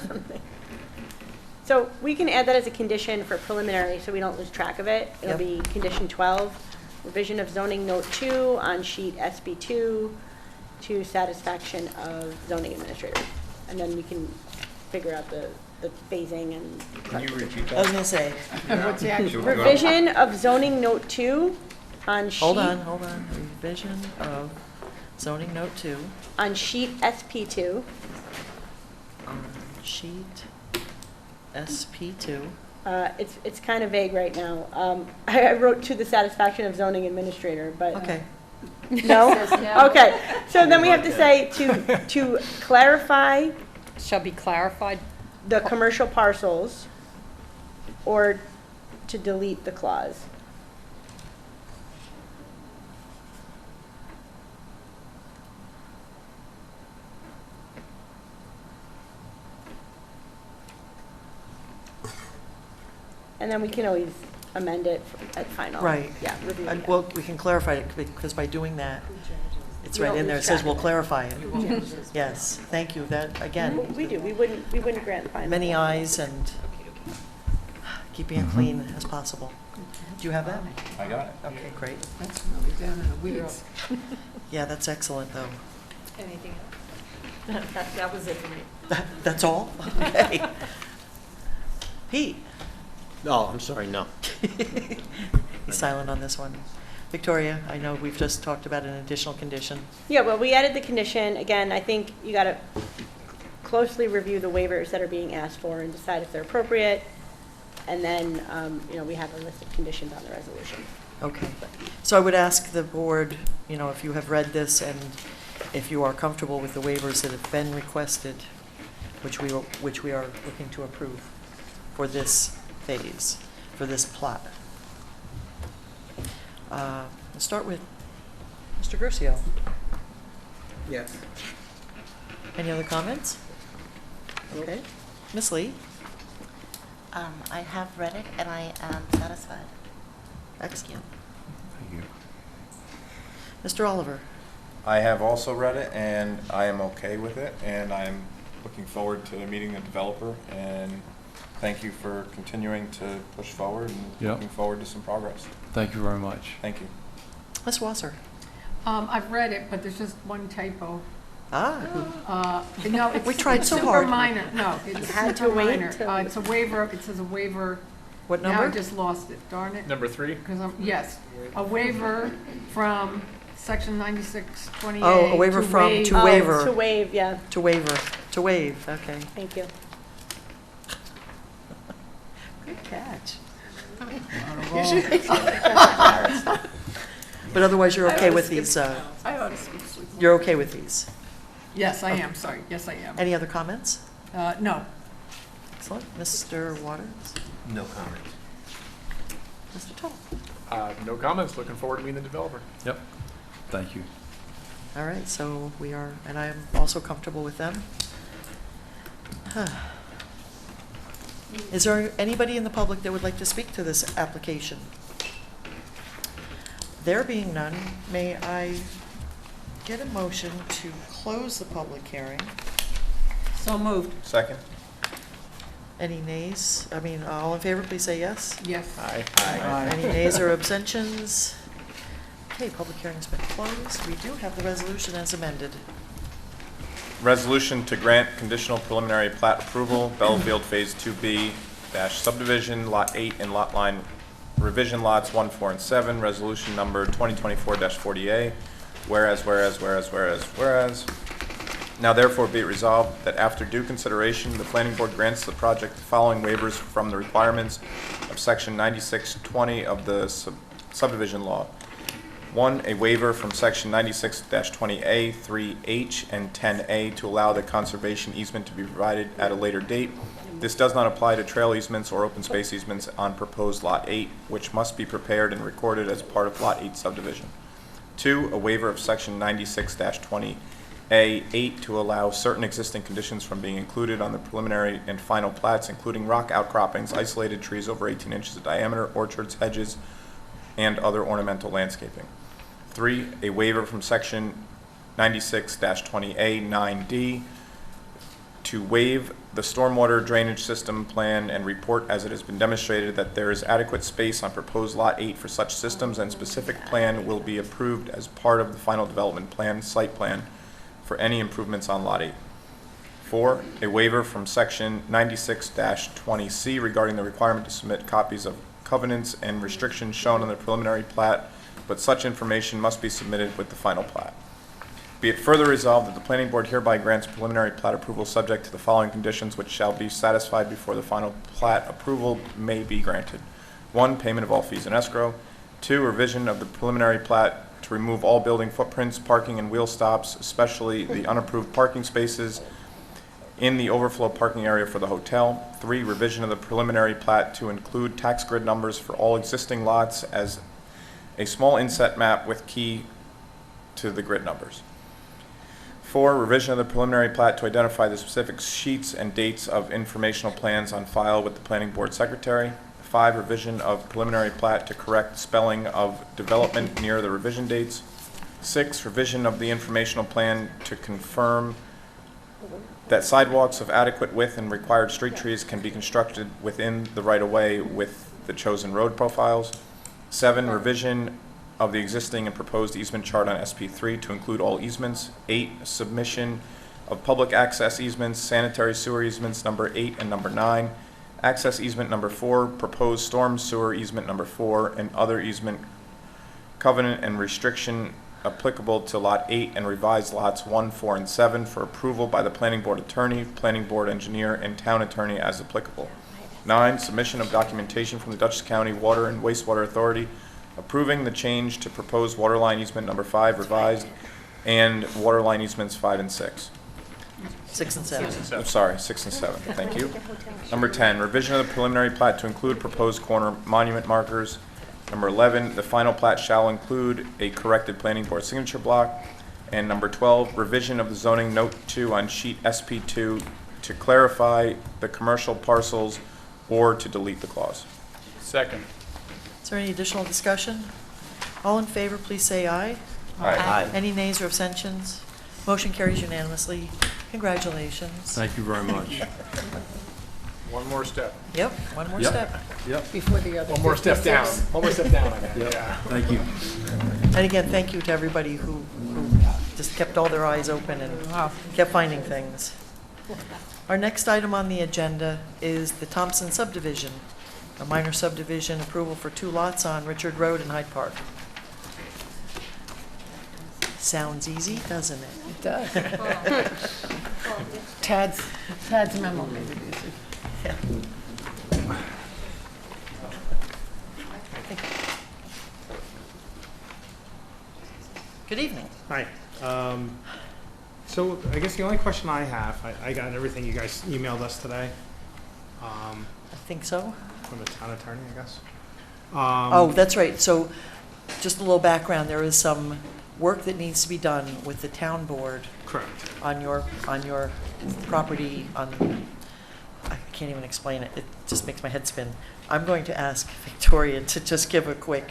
So we can add that as a condition for preliminary, so we don't lose track of it. It'll Yep. be condition 12, revision of zoning note 2 on sheet SB2 to satisfaction of zoning administrator. And then we can figure out the phasing and. Can you repeat I was that? gonna say, What's the actual? Revision of zoning note 2 on sheet. hold on. Revision of zoning note 2 On sheet SP2 on sheet SP2. It's kind of vague right now. I wrote to the satisfaction of zoning administrator, but. Okay, No? Okay, so then we have to say to clarify Shall be clarified. the commercial parcels or to delete the clause. And then we can always amend it at final. right. Yeah, review And, again. well, we can clarify it because by doing that, it's You right don't in there. It lose says track we'll of it. clarify it. Yes, thank you. That, again, We do, we wouldn't grant final. many eyes and keeping it clean as possible. Do you have that? I got it. Okay, great. That's really down in the weeds. Yeah, that's excellent, though. Anything else? That was it for me. That's all? Okay. Pete? Oh, I'm sorry, no. He's silent on this one. Victoria, I know we've just talked about an additional condition. Yeah, well, we added the condition. Again, I think you got to closely review the waivers that are being asked for and decide if they're appropriate. And then, we have a list of conditions on the resolution. Okay. So I would ask the board, if you have read this and if you are comfortable with the waivers that have been requested, which we are looking to approve for this phase, for this plot. We'll start with Mr. Gercio. Yes. Any other comments? Okay. Ms. Lee? I have read it and I am satisfied. Excellent. Thank you. Mr. Oliver? I have also read it and I am okay with it, and I'm looking forward to meeting the developer, and thank you for continuing to push forward and Yep. looking forward to some progress. Thank you very much. Thank you. Ms. Wasser? I've read it, but there's just one typo. Ah, No, it's We tried so super hard. minor. No, it's had super to wait minor. till- It's a waiver, it says a waiver. what Now I number? just lost it, darn it. Number 3? Because yes, a waiver from section 9628. Oh, a waiver from, waive- to waiver. To waive, yeah, To waiver, to waive, okay. thank you. Good catch. Not at all. But otherwise, you're I okay oughta with skip- these, I ought to skip sleep. you're okay with these? Yes, I am, sorry. Yes, I am. Any other comments? No. Excellent. Mr. Waters? No comment. Mr. Tuttle? No comments. Looking forward to meeting the developer. Yep. Thank you. All right, so we are, and I am also comfortable with them. Is there anybody in the public that would like to speak to this application? There being none, may I get a motion to close the public hearing? So moved. Second? Any nays? I mean, all in favor, please say yes. Yes. Aye. Any nays or abstentions? Okay, public hearing's been closed. We do have the resolution as amended. Resolution to grant conditional preliminary plat approval, Bellafield Phase 2B dash subdivision, Lot 8 and lot line revision lots 1, 4, and 7, resolution number 2024-40A. Whereas. Now therefore be it resolved that after due consideration, the planning board grants the project the following waivers from the requirements of section 9620 of the subdivision law. 1, a waiver from section 96-20A, 3H, and 10A to allow the conservation easement to be provided at a later date. This does not apply to trail easements or open space easements on proposed Lot 8, which must be prepared and recorded as part of Lot 8 subdivision. 2, a waiver of section 96-20A, 8 to allow certain existing conditions from being included on the preliminary and final plats, including rock outcroppings, isolated trees over 18 inches in diameter, orchards, hedges, and other ornamental landscaping. 3, a waiver from section 96-20A 9D to waive the stormwater drainage system plan and report as it has been demonstrated that there is adequate space on proposed Lot 8 for such systems, and specific plan will be approved as part of the final development plan, site plan, for any improvements on Lot 8. 4, a waiver from section 96-20C regarding the requirement to submit copies of covenants and restrictions shown on the preliminary plat, but such information must be submitted with the final plat. Be it further resolved that the planning board hereby grants preliminary plat approval subject to the following conditions, which shall be satisfied before the final plat approval may be granted. 1, payment of all fees in escrow. 2, revision of the preliminary plat to remove all building footprints, parking, and wheel stops, especially the unapproved parking spaces in the overflow parking area for the hotel. 3, revision of the preliminary plat to include tax grid numbers for all existing lots as a small inset map with key to the grid numbers. 4, revision of the preliminary plat to identify the specific sheets and dates of informational plans on file with the planning board secretary. 5, revision of preliminary plat to correct spelling of development near the revision dates. 6, revision of the informational plan to confirm that sidewalks of adequate width and required street trees can be constructed within the right-of-way with the chosen road profiles. 7, revision of the existing and proposed easement chart on SP3 to include all easements. 8, submission of public access easements, sanitary sewer easements number 8 and number 9, access easement number 4, proposed storm sewer easement number 4, and other easement covenant and restriction applicable to Lot 8 and revised lots 1, 4, and 7 for approval by the planning board attorney, planning board engineer, and town attorney as applicable. 9, submission of documentation from the Dutchess County Water and Wastewater Authority approving the change to proposed waterline easement number 5 revised and waterline easements 5 and 6. 6 and 7. I'm sorry, 6 and 7, thank you. Number 10, revision of the preliminary plat to include proposed corner monument markers. Number 11, the final plat shall include a corrected planning board signature block. And number 12, revision of the zoning note 2 on sheet SP2 to clarify the commercial parcels or to delete the clause. Second. Is there any additional discussion? All in favor, please say aye. Aye. Any nays or abstentions? Motion carries unanimously. Congratulations. Thank you very much. One more step. Yep, one more Yep. step. Yep. Before the other. One more step down. 56. One more step down, I meant. Yep. Yeah. Thank you. And again, thank you to everybody who just kept all their eyes open and kept finding things. Our next item on the agenda is the Thompson subdivision, a minor subdivision approval for 2 lots on Richard Road in Hyde Park. Sounds easy, doesn't it? It does. Tad's memo made it easy. Yeah. Good evening. Hi. So I guess the only question I have, I got everything you guys emailed us today I think so. from the town attorney, I guess. Oh, that's right. So just a little background, there is some work that needs to be done with the town board Correct. on your property on, I can't even explain it. It just makes my head spin. I'm going to ask Victoria to just give a quick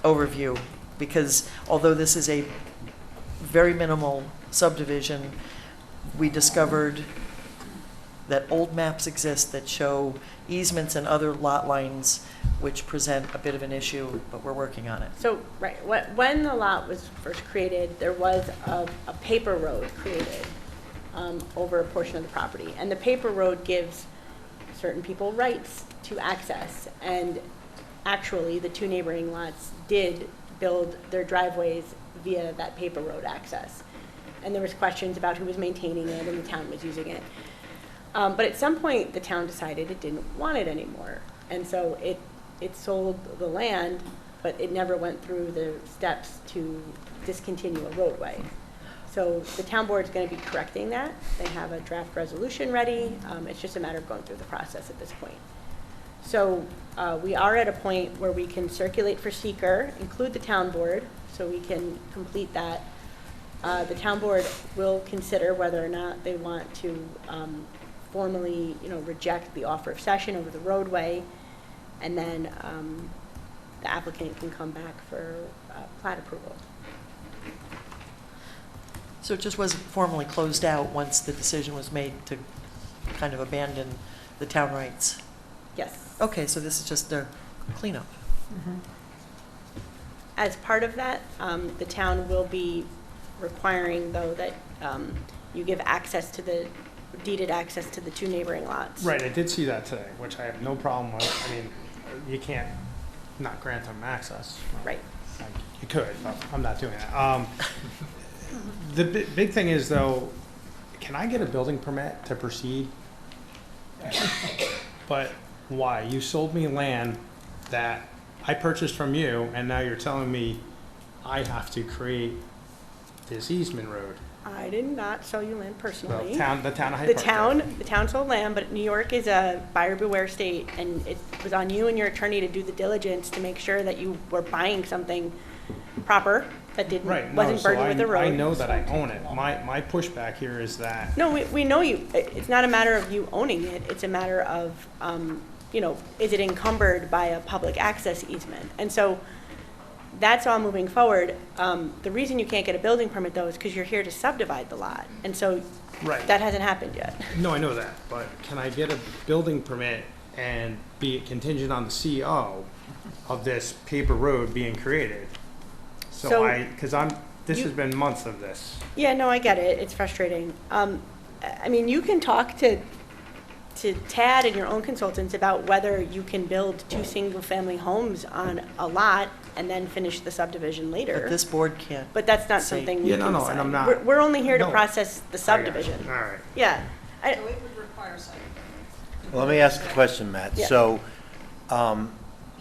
overview, because although this is a very minimal subdivision, we discovered that old maps exist that show easements and other lot lines which present a bit of an issue, but we're working on it. So, right, when the lot was first created, there was a paper road created over a portion of the property. And the paper road gives certain people rights to access. And actually, the two neighboring lots did build their driveways via that paper road access. And there was questions about who was maintaining it, and the town was using it. But at some point, the town decided it didn't want it anymore. And so it sold the land, but it never went through the steps to discontinue a roadway. So the town board's going to be correcting that. They have a draft resolution ready. It's just a matter of going through the process at this point. So we are at a point where we can circulate for seeker, include the town board, so we can complete that. The town board will consider whether or not they want to formally, reject the offer of cession over the roadway, and then the applicant can come back for plat approval. So it just wasn't formally closed out once the decision was made to kind of abandon the town rights? Yes. Okay, so this is just a cleanup. As part of that, the town will be requiring, though, that you give access to the, deeded access to the two neighboring lots. Right, I did see that today, which I have no problem with. I mean, you can't not grant them access. Right. You could, but I'm not doing that. The big thing is, though, can I get a building permit to proceed? But why? You sold me land that I purchased from you, and now you're telling me I have to create this easement road. I did not sell you land personally. The town of Hyde The Park. the town sold land, but New York is a buyer beware state, and it was on you and your attorney to do the diligence to make sure that you were buying something proper that didn't, Right, no, wasn't so burdened with the road. I know that I own it. My pushback here is that, No, we know you. It's not a matter of you owning it. It's a matter of, is it encumbered by a public access easement? And so that's all moving forward. The reason you can't get a building permit, though, is because you're here to subdivide the lot. And so right. that hasn't happened yet. No, I know that, but can I get a building permit and be contingent on the CO of this paper road being created? So because this has been months of this. Yeah, no, I get it. It's frustrating. I mean, you can talk to Tad and your own consultants about whether you can build two single-family homes on a lot and then finish the subdivision later. But this board can't. But that's not say- something we Yeah, can no, decide. and I'm not. We're only here to No. process the subdivision. All right. Yeah. So it would require site. Well, let me ask a question, Matt. Yeah. So,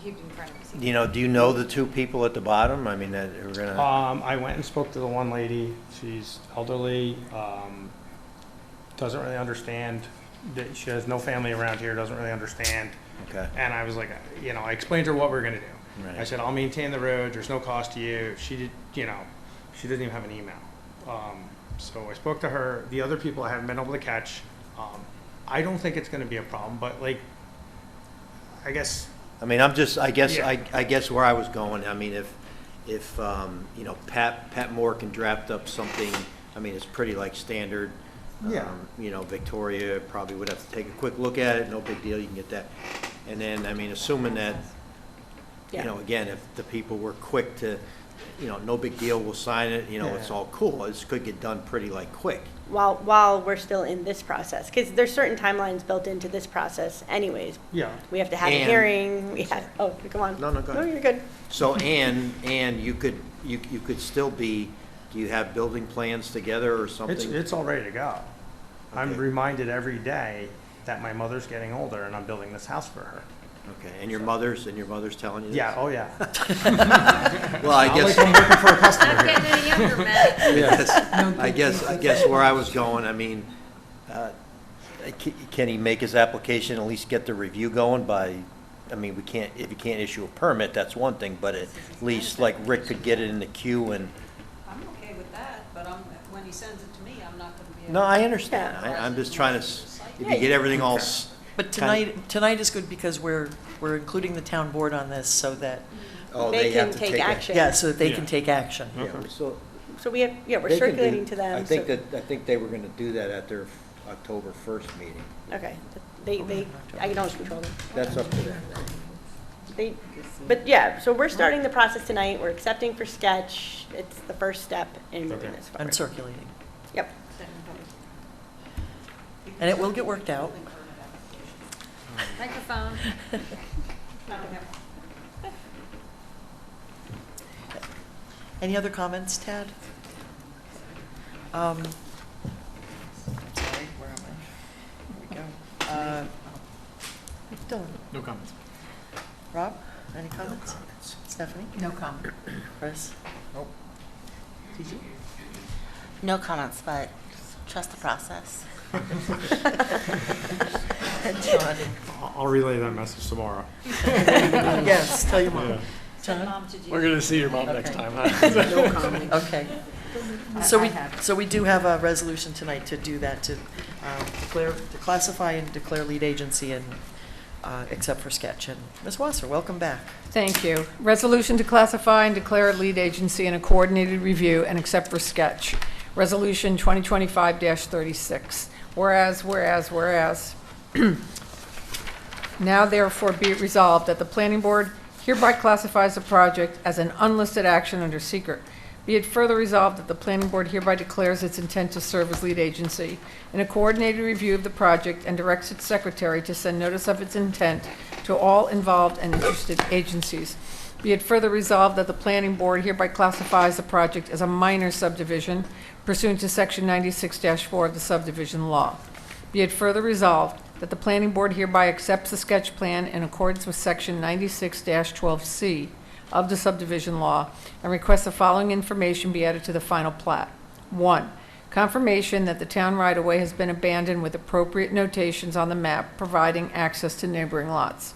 He'd been trying to see. do you know the two people at the bottom? I mean, that are gonna, I went and spoke to the one lady. She's elderly, doesn't really understand, that she has no family around here, doesn't really understand. okay, And I was like, I explained to her what we we're gonna do. Right. I said, I'll maintain the road, there's no cost to you. She did, she doesn't even have an email. So I spoke to her. The other people I haven't been able to catch. I don't think it's gonna be a problem, but I guess, I mean, I guess, Yeah. I guess where I was going, I mean, if Pat Moore can draft up something, I mean, it's pretty like standard. Yeah. Victoria probably would have to take a quick look at it, no big deal, you can get that. And then, I mean, assuming that, Yeah. again, if the people were quick to, no big deal, we'll sign it, it's Yeah. all cool, this could get done pretty quick. While we're still in this process, because there's certain timelines built into this process anyways. yeah. We have to have a And- hearing, we have, oh, come on. No, go ahead. No, you're good. So, and you could still be, do you have building plans together or something? It's all ready to go. I'm Okay. reminded every day that my mother's getting older and I'm building this house for her. Okay, and your mother's telling you this? Yeah, oh yeah. Well, I Not guess. like I'm working for a customer Not here. getting any younger, Matt. I guess where I was going, I mean, can he make his application, at least get the review going by I mean, we can't, if you can't issue a permit, that's one thing, but at least like Rick could get it in the queue and, I'm okay with that, but when he sends it to me, I'm not gonna be able. no, I understand. I'm just trying to, if you get everything all. But tonight is good because we're including the town board on this so that, Oh, They have can to take it. action. yeah, so that they can Yeah. take action. Yeah, so So we have, yeah, we're they can do- circulating to them. I think so- that, I think they were gonna do that at their October 1st meeting. Okay, I don't control them. That's up to them. But yeah, so we're starting the process tonight, we're accepting for sketch, it's the first step in moving Okay. this forward. And circulating. Yep. And it will get worked out. Microphone. Any other comments, Tad? Sorry, where am I? Here we go. Dylan, No comments. Rob, any comments? Stephanie? No comment. Chris? Nope. Gigi? No comments, but trust the process. And John? I'll relay that message tomorrow. Yes, tell your mom. Yeah. John? We're gonna see your mom next Okay. time, huh? No comment. Okay. So we do have a resolution tonight to do that, to classify and declare lead agency and, except for sketch. And Ms. Wasser, welcome back. Thank you. Resolution to classify and declare lead agency in a coordinated review and accept for sketch. Resolution 2025-36. Whereas, now therefore be it resolved that the planning board hereby classifies the project as an unlisted action under secret. Be it further resolved that the planning board hereby declares its intent to serve as lead agency in a coordinated review of the project and directs its secretary to send notice of its intent to all involved and interested agencies. Be it further resolved that the planning board hereby classifies the project as a minor subdivision pursuant to section 96-4 of the subdivision law. Be it further resolved that the planning board hereby accepts the sketch plan in accordance with section 96-12C of the subdivision law and requests the following information be added to the final plat. 1, confirmation that the town right-of-way has been abandoned with appropriate notations on the map providing access to neighboring lots.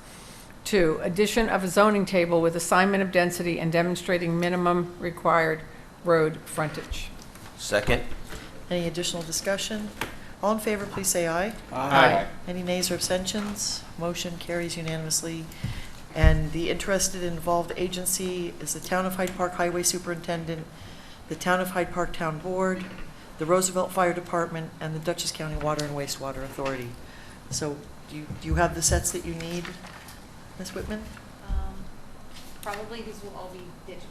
2, addition of a zoning table with assignment of density and demonstrating minimum required road frontage. Second? Any additional discussion? All in favor, please say aye. Aye. Any nays or abstentions? Motion carries unanimously. And the interested and involved agency is the Town of Hyde Park Highway Superintendent, the Town of Hyde Park Town Board, the Roosevelt Fire Department, and the Dutchess County Water and Wastewater Authority. So do you have the sets that you need, Ms. Whitman? Probably these will all be digital.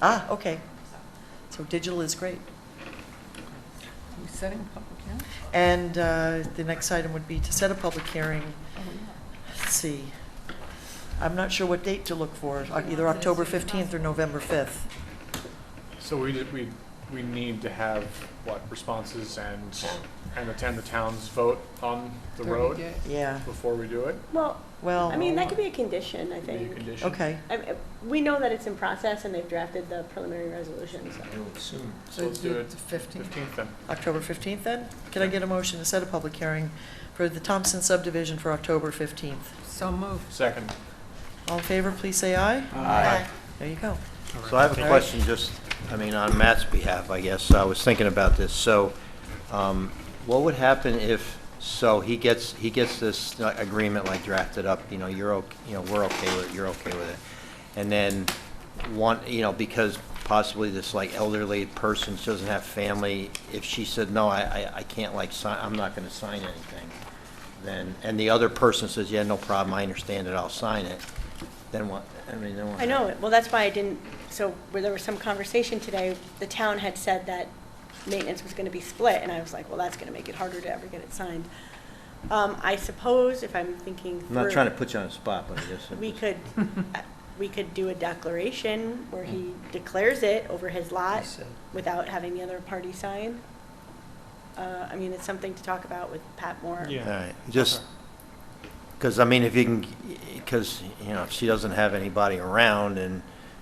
Ah, okay. So digital is great. Are we setting a public hearing? And the next item would be to set a public hearing. Let's see. I'm not sure what date to look for, either October 15th or November 5th. So we need to have, what, responses and attend the town's vote on the 30 road days. Yeah, before we do it? well, I mean, that could be a condition, I Be a think. condition? okay. We know that it's in process and they've drafted the preliminary resolution, so. So let's do it The 15th. 15th then. October 15th then? Can I get a motion to set a public hearing for the Thompson subdivision for October 15th? So moved. Second. All in favor, please say aye. Aye. There you go. So I have a question, just, I mean, on Matt's behalf, I guess. I was thinking about this. So, what would happen if, so he gets this agreement like drafted up, we're okay with it, you're okay with it. And then because possibly this like elderly person, she doesn't have family, if she said, no, I can't sign, I'm not gonna sign anything, then, and the other person says, yeah, no problem, I understand it, I'll sign it, then what? I know it. Well, that's why I didn't, so where there was some conversation today, the town had said that maintenance was gonna be split, and I was like, well, that's gonna make it harder to ever get it signed. I suppose, if I'm thinking I'm not through, trying to put you on the spot, but I guess. we could do a declaration where he declares it over his lot without having the other party sign. I mean, it's something to talk about with Pat Moore. Yeah. All right, just, because, I mean, if you can, because, if she doesn't have anybody around and,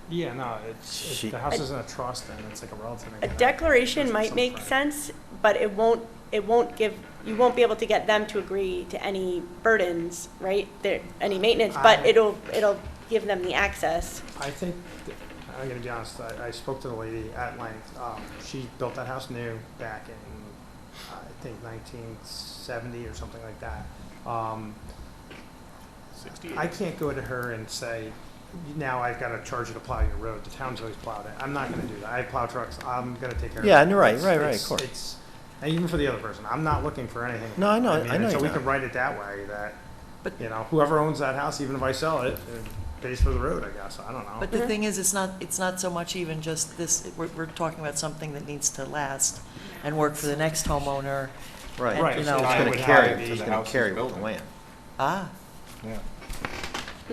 Yeah, no, She- the house isn't a trust and it's like a relative. A declaration might make sense, but it won't it won't give, you won't be able to get them to agree to any burdens, right? There, any maintenance, but it'll give them the access. I think, I'm gonna be honest, I spoke to the lady at length. She built that house new back in, I think 1970 or something like that. 68. I can't go to her and say, now I've got to charge you to plow your road. The town's always plowed it. I'm not going to do that. I plow trucks. I'm going to take care of it. Yeah, right, It's- right, it's- of course. It's, and even for the other person, I'm not looking for anything. No, I know- I know And so you're we not. can write it that way that, But- you know, whoever owns that house, even if I sell it, pays for the road, I guess. I don't know. But the thing is, it's not so much even just this, we're talking about something that needs to last and work for the next homeowner. Right. And, Right, you so know, I It's would gonna tie carry, the it's gonna house carry he's with the building. land. Ah, Yeah.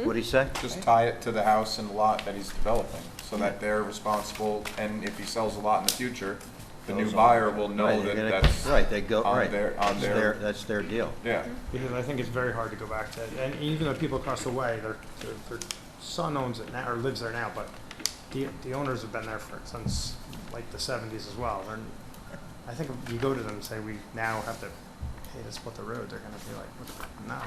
What'd he say? Just tie it to the house and lot that he's developing, so that they're responsible, and if he sells a lot in the future, the new buyer will know Right, they're that gonna- that's Right, they go, on right. on their, That's their deal. yeah. Because I think it's very hard to go back to, and even the people across the way, their son owns it now, or lives there now, but the owners have been there since like the 70s as well. And I think if you go to them and say, we now have to pay to split the road, they're gonna be like, no.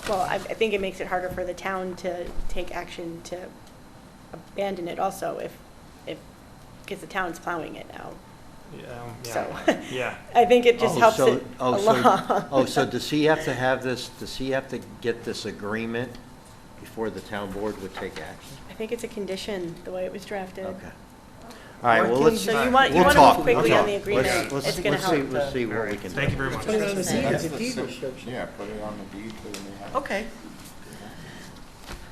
Well, I think it makes it harder for the town to take action to abandon it also because the town's plowing it now. So, Yeah. I think it just helps so- it oh, so- along. Oh, so does he have to have this, does he have to get this agreement before the town board would take action? I think it's a condition, the way it was drafted. Okay. All right, well, let's, So you want we'll to talk. move quickly We'll on the talk. agreement. Let's- It's gonna let's see- help. Let's see what we can do. Thank you very much. Yeah, That's put it on the the deed to the new house. okay.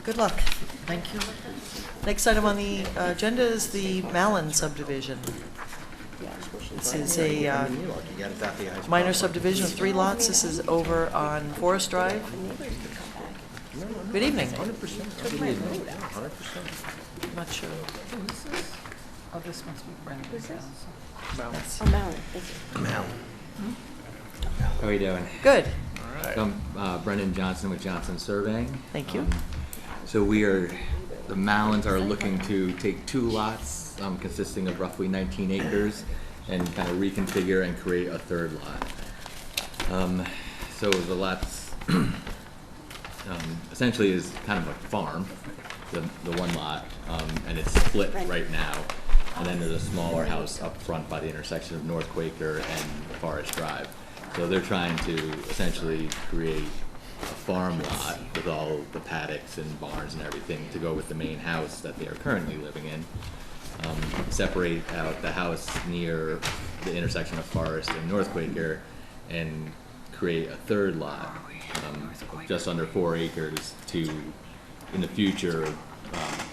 Good luck. Thank you. Next item on the agenda is the Mallon subdivision. This is a minor subdivision of 3 lots. This is over on Forest Drive. Good evening. 100%. I'm not sure. Oh, this must be Brendan. Oh, Malin, thank you. How are you doing? Good. I'm Brendan Johnson with Johnson Surveying. Thank you. So the Mallons are looking to take 2 lots consisting of roughly 19 acres and kind of reconfigure and create a 3rd lot. So the lots essentially is kind of a farm, the 1 lot, and it's split right now. And then there's a smaller house up front by the intersection of North Quaker and Forest Drive. So they're trying to essentially create a farm lot with all the paddocks and barns and everything to go with the main house that they are currently living in. Separate out the house near the intersection of Forest and North Quaker and create a 3rd lot, just under 4 acres to, in the future,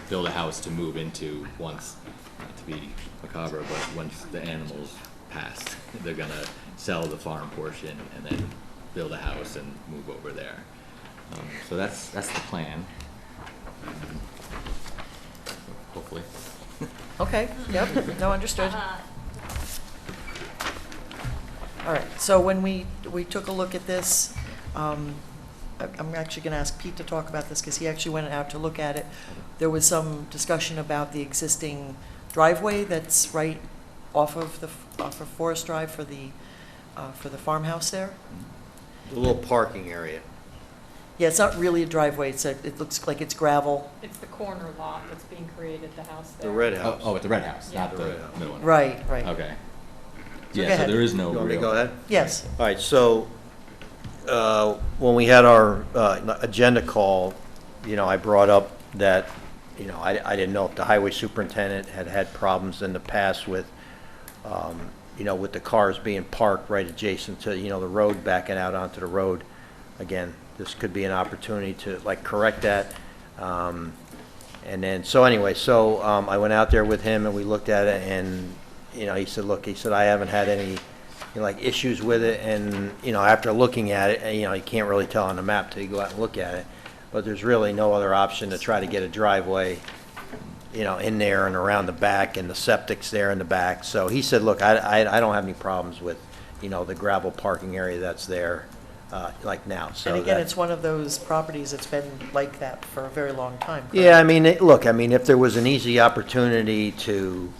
build a house to move into once, not to be macabre, but once the animals pass, they're gonna sell the farm portion and then build a house and move over there. So that's the plan. Hopefully. Okay, yep, no, understood. All right, so when we took a look at this, I'm actually going to ask Pete to talk about this because he actually went out to look at it. There was some discussion about the existing driveway that's right off of Forest Drive for the farmhouse there. A little parking area. Yeah, it's not really a driveway. It looks like it's gravel. It's the corner lot that's being created, the house there. The red house. Oh, it's the red house, Yeah. not the middle one. Right, right. Okay. go Yeah, so ahead. there is no You want me to real. go ahead? Yes. All right, so when we had our agenda call, I brought up that, I didn't know if the highway superintendent had problems in the past with, with the cars being parked right adjacent to, the road, backing out onto the road. Again, this could be an opportunity to correct that. And then, I went out there with him and we looked at it and, he said, I haven't had any, issues with it. And, after looking at it, you can't really tell on the map till you go out and look at it. But there's really no other option to try to get a driveway, in there and around the back, and the septic's there in the back. So he said, look, I don't have any problems with, the gravel parking area that's there, now. So And again, that- it's one of those properties that's been like that for a very long time. correct? Yeah, I mean, if there was an easy opportunity to,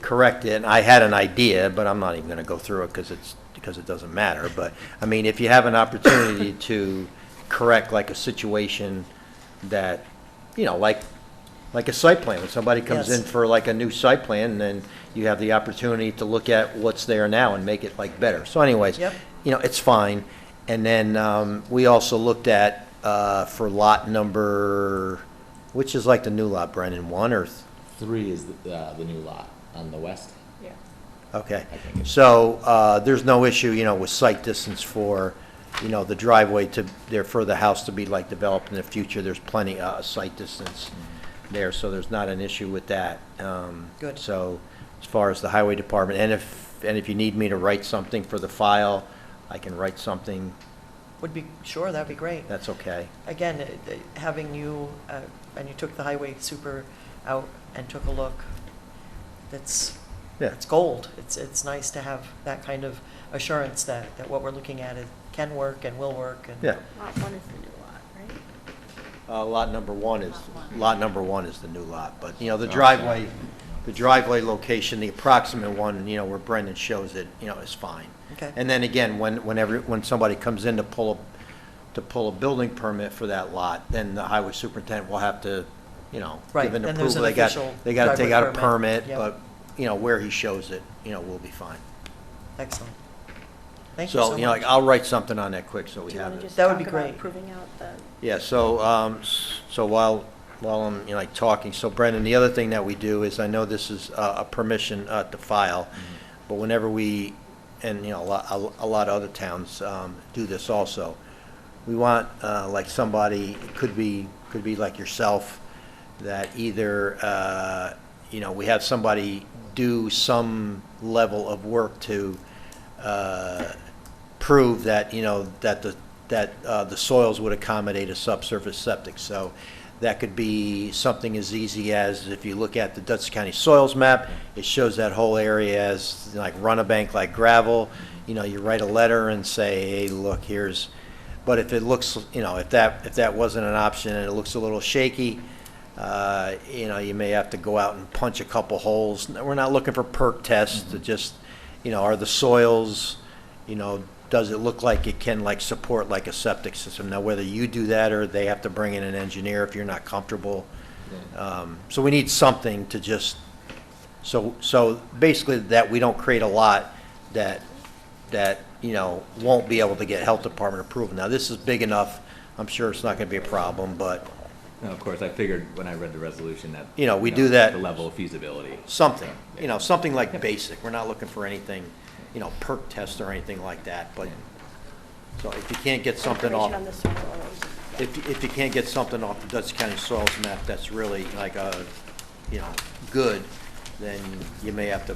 correct it. And I had an idea, but I'm not even gonna go through it because it doesn't matter. But, I mean, if you have an opportunity to correct like a situation that, you know, like a site plan, when somebody comes in Yes. for like a new site plan, then you have the opportunity to look at what's there now and make it like better. So anyways, Yep. you know, it's fine. And then, we also looked at, for lot number, which is like the new lot, Brennan, 1 or 3 is the new lot on the west. Yeah. Okay, I think it's- so, there's no issue, you know, with site distance for, you know, the driveway to, there for the house to be like developed in the future, there's plenty, site distance there, so there's not an issue with that. Good. So, as far as the highway department, and if you need me to write something for the file, I can write something, Would be, sure, that'd be great. that's okay. Again, having you, and you took the highway super out and took a look, it's gold. It's nice to have that kind of assurance that what we're looking at can work and will work. And Yeah. Lot 1 is the new lot, right? Lot number 1 is the new lot, but, you know, the driveway location, the approximate one, you know, where Brendan shows it, you know, is fine. Okay. And then again, when somebody comes in to pull a building permit for that lot, then the highway superintendent will have to, you know, Right, give an then there's approval. an official They gotta take out a driveway permit, permit. Yep. but, you know, where he shows it, you know, we'll be fine. Excellent. Thank you so So, much. you know, like, I'll write something on that quick so we Do you have want to it. just That would talk be about great. proving out the, Yeah, so while I'm, you know, like talking, so Brendan, the other thing that we do is, I know this is a permission to file, but whenever we, and, you know, a lot of other towns do this also, we want, like somebody, it could be like yourself, that either, you know, we have somebody do some level of work to prove that, you know, that the soils would accommodate a subsurface septic. So that could be something as easy as, if you look at the Dutchess County soils map, it shows that whole area as like run-a-bank like gravel. You know, you write a letter and say, hey, look, here's, but if it looks, you know, if that wasn't an option and it looks a little shaky, you know, you may have to go out and punch a couple holes. We're not looking for perk tests to just, you know, are the soils, you know, does it look like it can like support like a septic system? Now, whether you do that or they have to bring in an engineer if you're not comfortable. So we need something to just, so basically that we don't create a lot that, you know, won't be able to get health department approval. Now, this is big enough, I'm sure it's not gonna be a problem, but No, of course, I figured when I read the resolution that. You know, we do that- The level of feasibility. something, you know, something like basic. We're not looking for anything, you know, perk test or anything like that, but, so if you can't get something off, information on the soils? if you can't get something off the Dutchess County soils map that's really like you know, good, then you may have to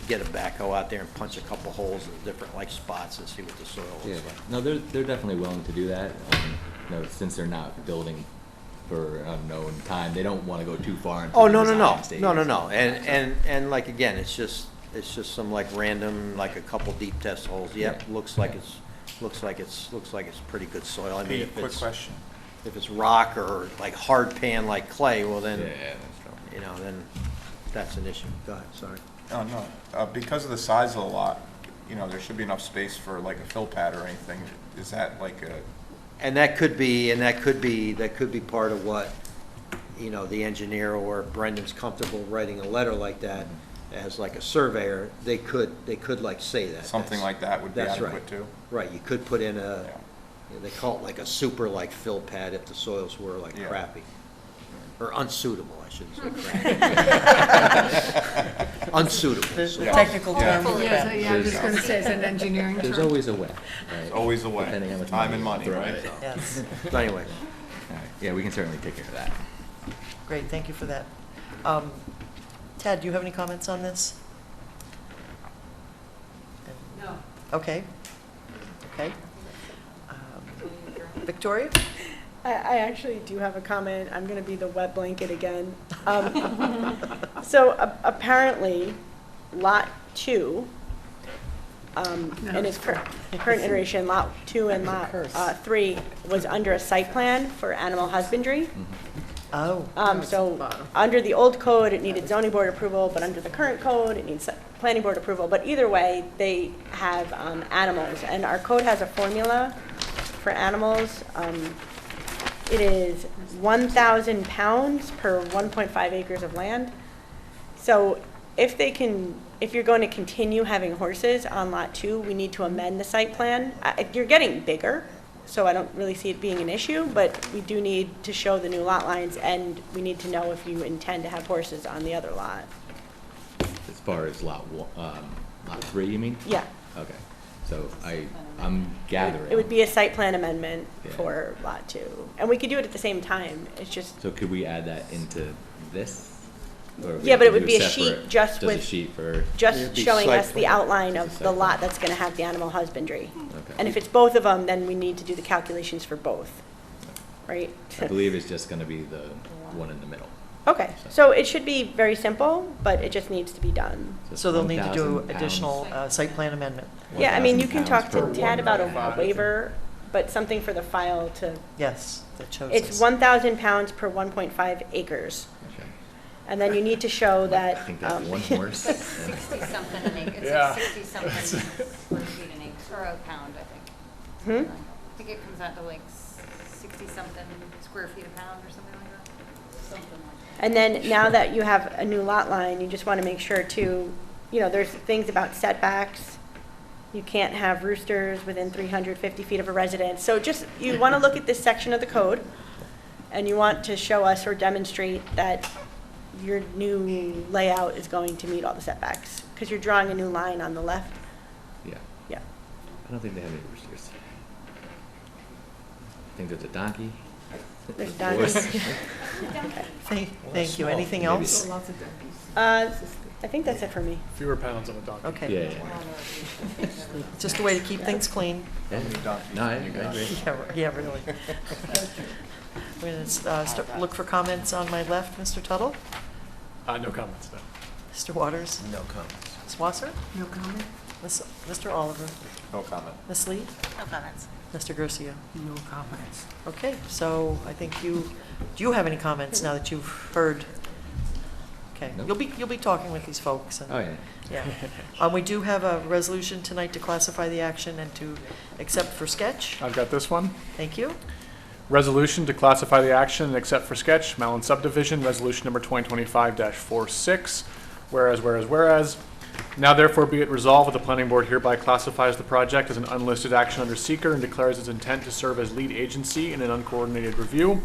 get a backhoe out there and punch a couple holes in different like spots and see what the soil Yeah, looks like. no, they're definitely willing to do that. You know, since they're not building for an unknown time, they don't want to go too far into Oh, the no, design stage. no. And like, again, it's just some like random, like a couple deep test holes. Yep, looks like it's pretty good soil. I mean, Hey, if quick it's, question. if it's rock or like hard pan like clay, well then, Yeah, that's true. you know, then that's an issue. Go ahead, sorry. Oh, no, because of the size of the lot, you know, there should be enough space for like a fill pad or anything. Is that like a, And that could be part of what, you know, the engineer or Brendan's comfortable writing a letter like that as like a surveyor, they could like say that. something like that would be That's right. adequate too? Right, you could put in a, they call it like a super like fill pad if the soils were like Yeah. crappy. Or unsuitable, I shouldn't say crappy. Unsuitable. The so- technical Yeah. term for Yeah, that. I was just gonna say, it's an engineering term. There's always a way, There's right? always a way. Depending how much Time money and you money, throw right? at it. Yes, So anyway, All right. Yeah, we can certainly take care of that. great, thank you for that. Ted, do you have any comments on this? No. Okay. Victoria? I actually do have a comment. I'm going to be the wet blanket again. So apparently, Lot 2, in its current iteration, Lot 2 and Lot 3 was under a site plan for animal husbandry. Oh. So, under the old code, it needed zoning board approval, but under the current code, it needs planning board approval. But either way, they have animals, and our code has a formula for animals. It is 1,000 pounds per 1.5 acres of land. So if you're going to continue having horses on Lot 2, we need to amend the site plan. You're getting bigger, so I don't really see it being an issue, but we do need to show the new lot lines, and we need to know if you intend to have horses on the other lot. As far as lot 3, you mean? Yeah. Okay, so I'm gathering. It would be a site plan amendment Yeah. for Lot 2. And we could do it at the same time. It's just, So could we add that into this? Or we yeah, have but to it would do be a separate- sheet just a with, sheet for, just showing us the outline It's of a the site lot plan. that's going to have the animal husbandry. Okay. And if it's both of them, then we need to do the calculations for both, right? I believe it's just gonna be the one in the middle. Okay, so it should be very simple, but it just needs to be done. So they'll need to do 1,000 additional site plan amendment. Yeah, I mean, you 1,000 can talk to pounds per Tad about a 1.5. waiver, but something for the file to, Yes, that shows it's us. 1,000 pounds per 1.5 acres. Okay. And then you need to show I that. think that's one horse. It's like 60-something an acre, it's Yeah. like 60-something square feet an acre, or a pound, I think. Hmm? I think it comes out to like 60-something square feet a pound or something like that. Something like that. And then now that you have a new lot line, you just want to make sure to, there's things about setbacks. You can't have roosters within 350 feet of a residence. So just, you want to look at this section of the code, and you want to show us or demonstrate that your new layout is going to meet all the setbacks, because you're drawing a new line on the left. Yeah, Yeah. I don't think they have any roosters. I think there's a donkey. There's a donkeys. horse. Thank you. Anything Maybe else? I think that's it for me. Fewer pounds on a donkey. Okay. Yeah, yeah. Just a way to keep things clean. Yeah. No, I agree. Yeah, really. We're going to look for comments on my left, Mr. Tuttle. No comments, no. Mr. Waters. No comments. Ms. Wasser. No comment? Mr. Oliver. No comment. Ms. Lee. No comments. Mr. Garcia. No comments. Okay, so I think do you have any comments now that you've heard? Okay, Nope. you'll be talking with these folks. And, Oh, yeah. yeah. We do have a resolution tonight to classify the action and to accept for sketch. I've got this one. Thank you. Resolution to classify the action and accept for sketch, Mallon subdivision, resolution number 2025-46. Whereas, now therefore be it resolved that the planning board hereby classifies the project as an unlisted action under seeker and declares its intent to serve as lead agency in an uncoordinated review.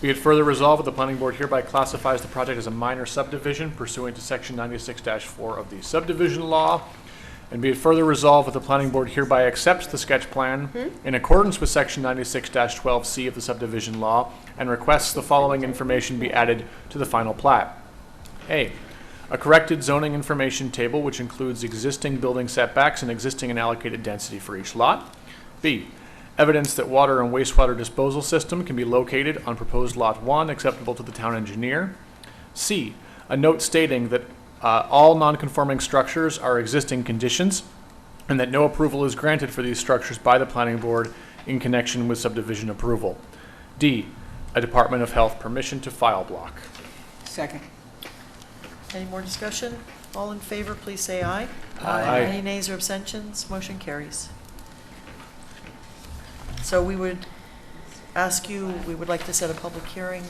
Be it further resolved that the planning board hereby classifies the project as a minor subdivision pursuant to section 96-4 of the subdivision law. And be it further resolved that the planning board hereby accepts the sketch plan in accordance with section 96-12C of the subdivision law and requests the following information be added to the final plat. A corrected zoning information table which includes existing building setbacks and existing and allocated density for each lot. B, evidence that water and wastewater disposal system can be located on proposed lot 1 acceptable to the town engineer. C, a note stating that all non-conforming structures are existing conditions and that no approval is granted for these structures by the planning board in connection with subdivision approval. D, a Department of Health permission to file block. Second. Any more discussion? All in favor, please say aye. Aye. Any nays or abstentions? Motion carries. So we would ask you, we would like to set a public hearing.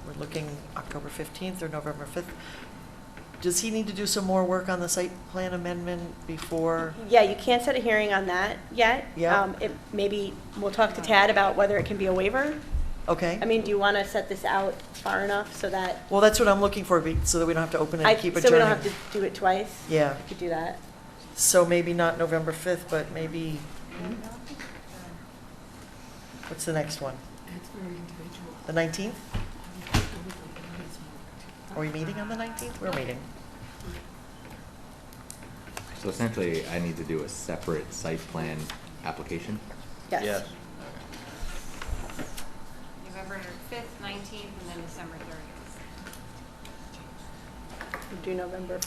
We're looking October 15th or November 5th. Does he need to do some more work on the site plan amendment before? Yeah, you can't set a hearing on that yet. Yeah. Maybe we'll talk to Tad about whether it can be a waiver. Okay. I mean, do you want to set this out far enough so that, Well, that's what I'm looking for, so that we don't have to open it and keep adjourning. so we don't have to do it twice? Yeah. We could do that. So maybe not November 5th, but maybe, what's the next one? The 19th? Are we meeting on the 19th? We're meeting. So essentially, I need to do a separate site plan application? Yes. November 5th, 19th, and then December 30th. Do November.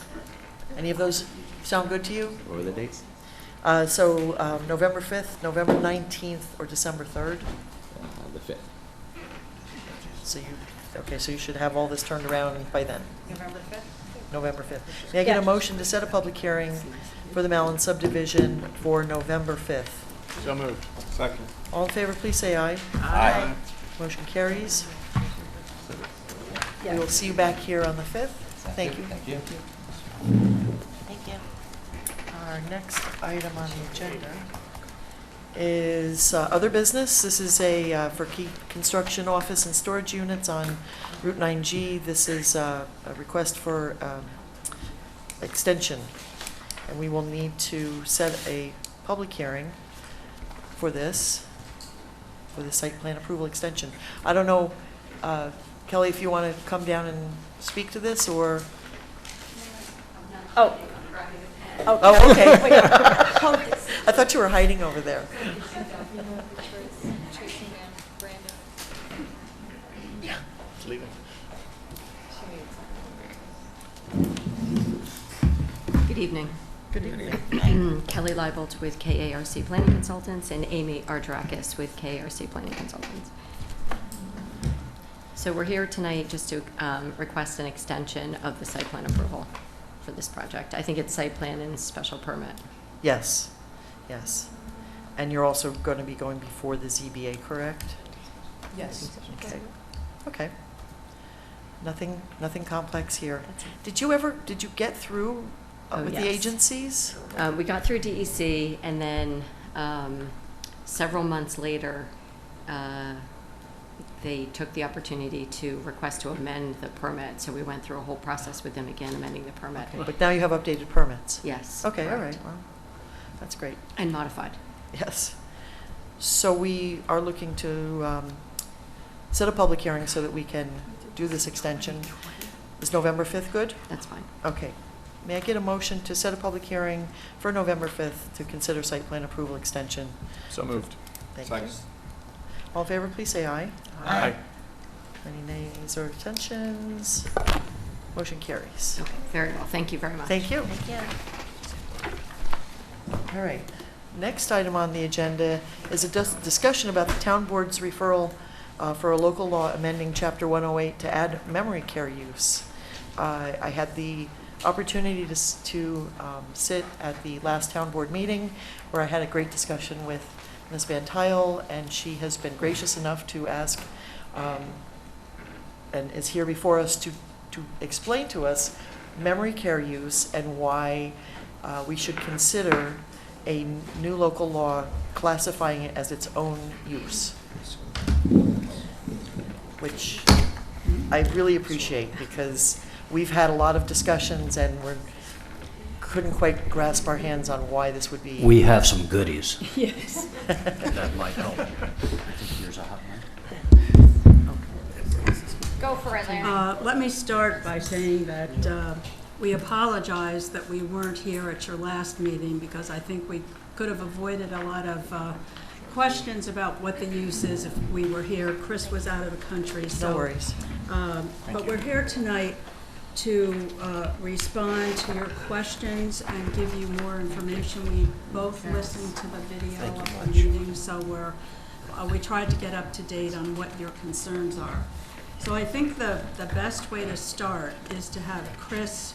Any of those sound good to you? What were the dates? So November 5th, November 19th, or December 3rd? So you should have all this turned around by then. November 5th? November 5th. May I get a Yeah. motion to set a public hearing for the Mallon subdivision for November 5th? So moved. Second. All in favor, please say aye. Aye. Motion carries. We Yes. will see you back here on the 5th. Thank you. Thank you. Thank you. Our next item on the agenda is other business. This is for key construction office and storage units on Route 9G. This is a request for extension, and we will need to set a public hearing for this, for the site plan approval extension. I don't know, Kelly, if you want to come down and speak to this, or? Oh. Oh, okay. I thought you were hiding over there. Good evening. Good evening. Kelly Leibold with KARC Planning Consultants and Amy Arterakis with KARC Planning Consultants. So we're here tonight just to request an extension of the site plan approval for this project. I think it's site plan and special permit. Yes, yes. And you're also going to be going before the ZBA, correct? Yes. Okay. Okay. Nothing complex here. That's it. Did you get through with the Yes. agencies? We got through DEC, and then several months later, they took the opportunity to request to amend the permit. So we went through a whole process with them again, amending the permit. But now you have updated permits? Yes. Okay, all correct. right, well, that's great. And modified. Yes. So we are looking to set a public hearing so that we can do this extension. Is November 5th good? That's fine. Okay. May I get a motion to set a public hearing for November 5th to consider site plan approval extension? So moved. Thank Second. you. All in favor, please say aye. Aye. Any nays or abstentions? Motion carries. Okay, very well. Thank you very much. Thank you. Thank you. All right. Next item on the agenda is a discussion about the town board's referral for a local law amending Chapter 108 to add memory care use. I had the opportunity to sit at the last town board meeting where I had a great discussion with Ms. Van Tile, and she has been gracious enough to ask and is here before us to explain to us memory care use and why we should consider a new local law classifying it as its own use, which I really appreciate because we've had a lot of discussions and couldn't quite grasp our hands on why this would be. We have some goodies. Yes. That might help. I think here's a hot mic. Go for it, Larry. Let me start by saying that we apologize that we weren't here at your last meeting because I think we could have avoided a lot of questions about what the use is if we were here. Chris was out of the country, so. No worries. But we're here tonight to respond to your questions and give you more information. We both listened to the video of the meeting, so we tried to get up to date on what your concerns are. So I think the best way to start is to have Chris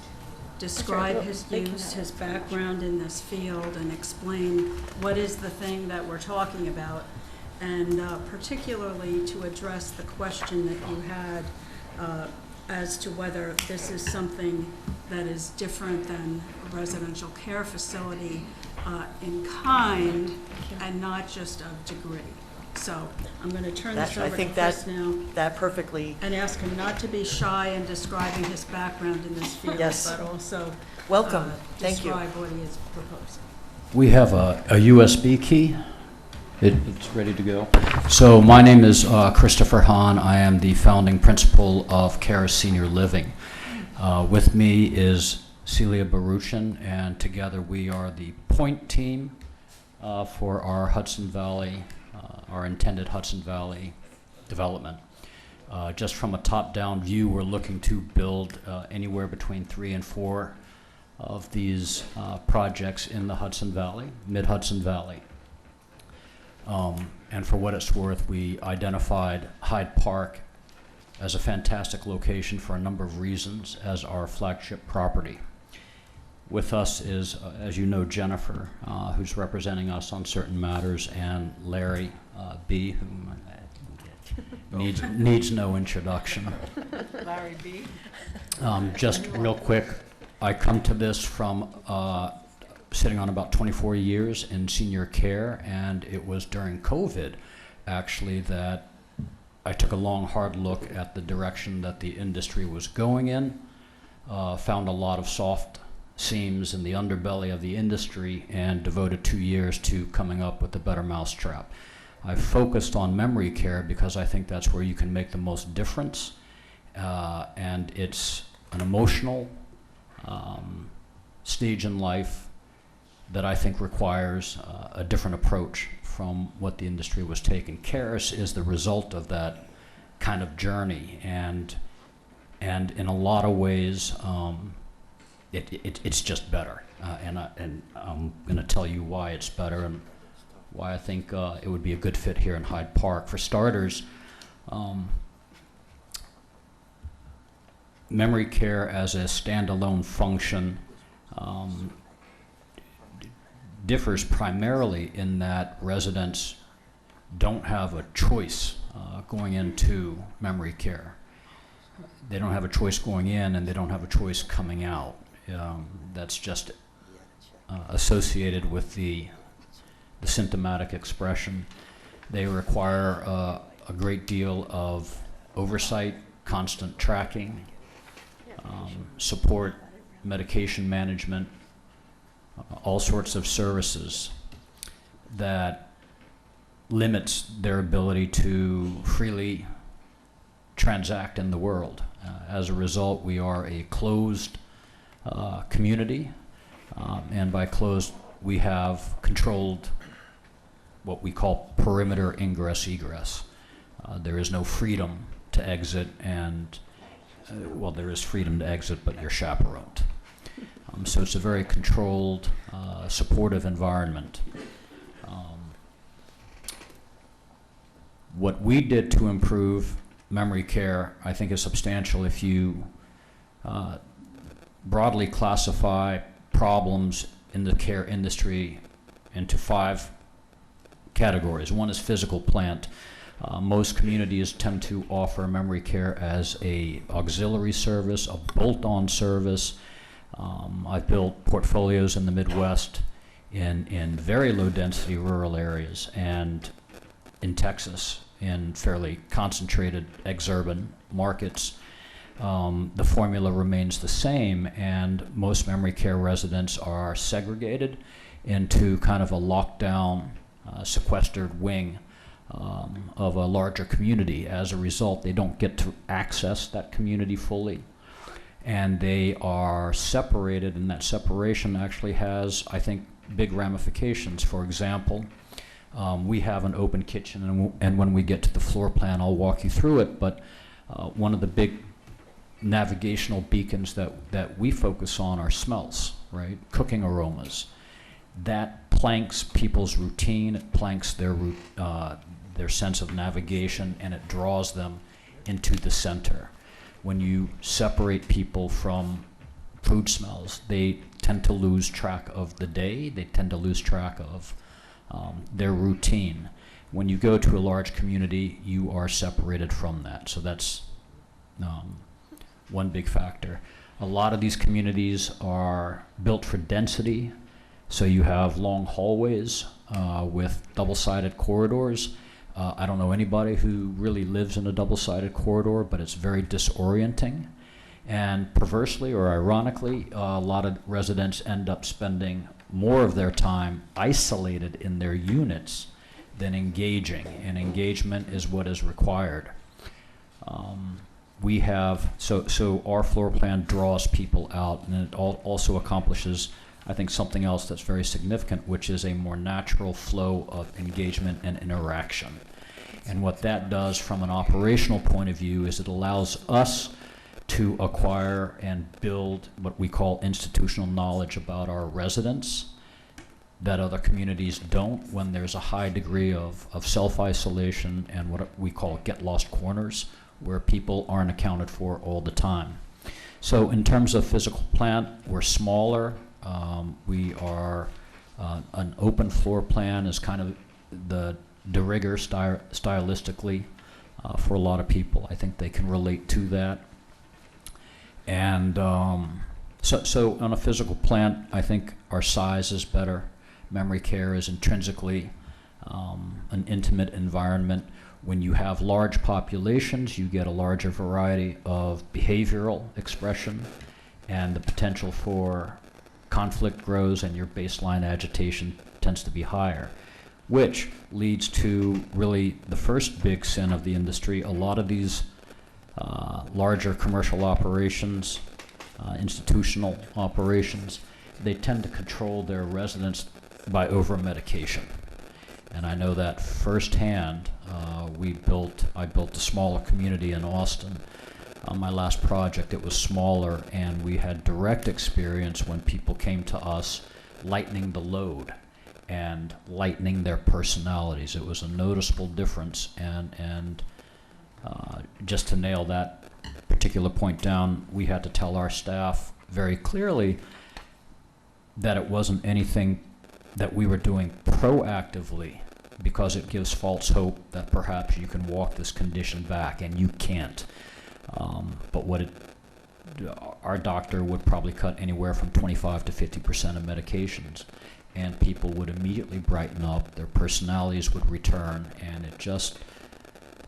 describe his use, his background in this field, and explain what is the thing that we're talking about, and particularly to address the question that you had as to whether this is something that is different than a residential care facility in kind and not just of degree. So I'm going to turn this over to Chris now. That perfectly. And ask him not to be shy in describing his background in this field, Yes. but also Welcome. Thank you. describe what he is proposing. We have a USB key. It's ready to go. So my name is Christopher Hahn. I am the founding principal of Care Senior Living. With me is Celia Baruchin, and together we are the point team for our Hudson Valley, our intended Hudson Valley development. Just from a top-down view, we're looking to build anywhere between 3 and 4 of these projects in the Hudson Valley, mid-Hudson Valley. And for what it's worth, we identified Hyde Park as a fantastic location for a number of reasons as our flagship property. With us is, as you know, Jennifer, who's representing us on certain matters, and Larry B., whom needs no introduction. Larry B. Just real quick, I come to this from sitting on about 24 years in senior care, and it was during COVID, actually, that I took a long, hard look at the direction that the industry was going in, found a lot of soft seams in the underbelly of the industry, and devoted 2 years to coming up with a better mousetrap. I focused on memory care because I think that's where you can make the most difference, and it's an emotional stage in life that I think requires a different approach from what the industry was taking. Caris is the result of that kind of journey, and in a lot of ways, it's just better. And I'm going to tell you why it's better and why I think it would be a good fit here in Hyde Park. For starters, memory care as a standalone function differs primarily in that residents don't have a choice going into memory care. They don't have a choice going in, and they don't have a choice coming out. That's just associated with the symptomatic expression. They require a great deal of oversight, constant tracking, support, medication management, all sorts of services that limits their ability to freely transact in the world. As a result, we are a closed community, and by closed, we have controlled what we call perimeter ingress-egress. There is no freedom to exit, and well, there is freedom to exit, but you're chaperoned. So it's a very controlled, supportive environment. What we did to improve memory care, I think, is substantial. If you broadly classify problems in the care industry into 5 categories. One is physical plant. Most communities tend to offer memory care as a auxiliary service, a bolt-on service. I've built portfolios in the Midwest in very low-density rural areas, and in Texas in fairly concentrated exurban markets. The formula remains the same, and most memory care residents are segregated into kind of a lockdown, sequestered wing of a larger community. As a result, they don't get to access that community fully, and they are separated, and that separation actually has, I think, big ramifications. For example, we have an open kitchen, and when we get to the floor plan, I'll walk you through it, but one of the big navigational beacons that we focus on are smells, right? Cooking aromas. That planks people's routine, it planks their sense of navigation, and it draws them into the center. When you separate people from food smells, they tend to lose track of the day, they tend to lose track of their routine. When you go to a large community, you are separated from that. So that's one big factor. A lot of these communities are built for density, so you have long hallways with double-sided corridors. I don't know anybody who really lives in a double-sided corridor, but it's very disorienting. And perversely or ironically, a lot of residents end up spending more of their time isolated in their units than engaging, and engagement is what is required. We have, so our floor plan draws people out, and it also accomplishes, I think, something else that's very significant, which is a more natural flow of engagement and interaction. And what that does from an operational point of view is it allows us to acquire and build what we call institutional knowledge about our residents that other communities don't, when there's a high degree of self-isolation and what we call get-lost corners, where people aren't accounted for all the time. So in terms of physical plant, we're smaller. We are, an open floor plan is kind of the de rigueur stylistically for a lot of people. I think they can relate to that. And so on a physical plant, I think our size is better. Memory care is intrinsically an intimate environment. When you have large populations, you get a larger variety of behavioral expression, and the potential for conflict grows and your baseline agitation tends to be higher, which leads to really the first big sin of the industry. A lot of these larger commercial operations, institutional operations, they tend to control their residents by over-medication. And I know that firsthand. I built a smaller community in Austin. On my last project, it was smaller, and we had direct experience when people came to us lightening the load and lightening their personalities. It was a noticeable difference, and just to nail that particular point down, we had to tell our staff very clearly that it wasn't anything that we were doing proactively, because it gives false hope that perhaps you can walk this condition back, and you can't. But our doctor would probably cut anywhere from 25 to 50% of medications, and people would immediately brighten up, their personalities would return, and it just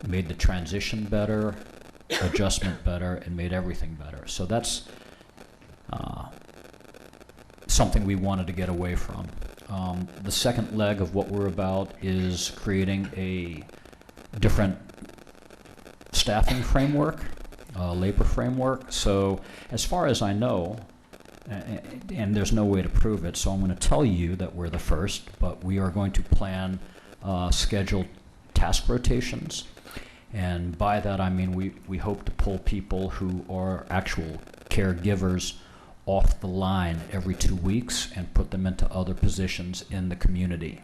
made the transition better, adjustment better, and made everything better. So that's something we wanted to get away from. The second leg of what we're about is creating a different staffing framework, labor framework. So as far as I know, and there's no way to prove it, so I'm going to tell you that we're the first, but we are going to plan scheduled task rotations. And by that I mean we hope to pull people who are actual caregivers off the line every 2 weeks and put them into other positions in the community.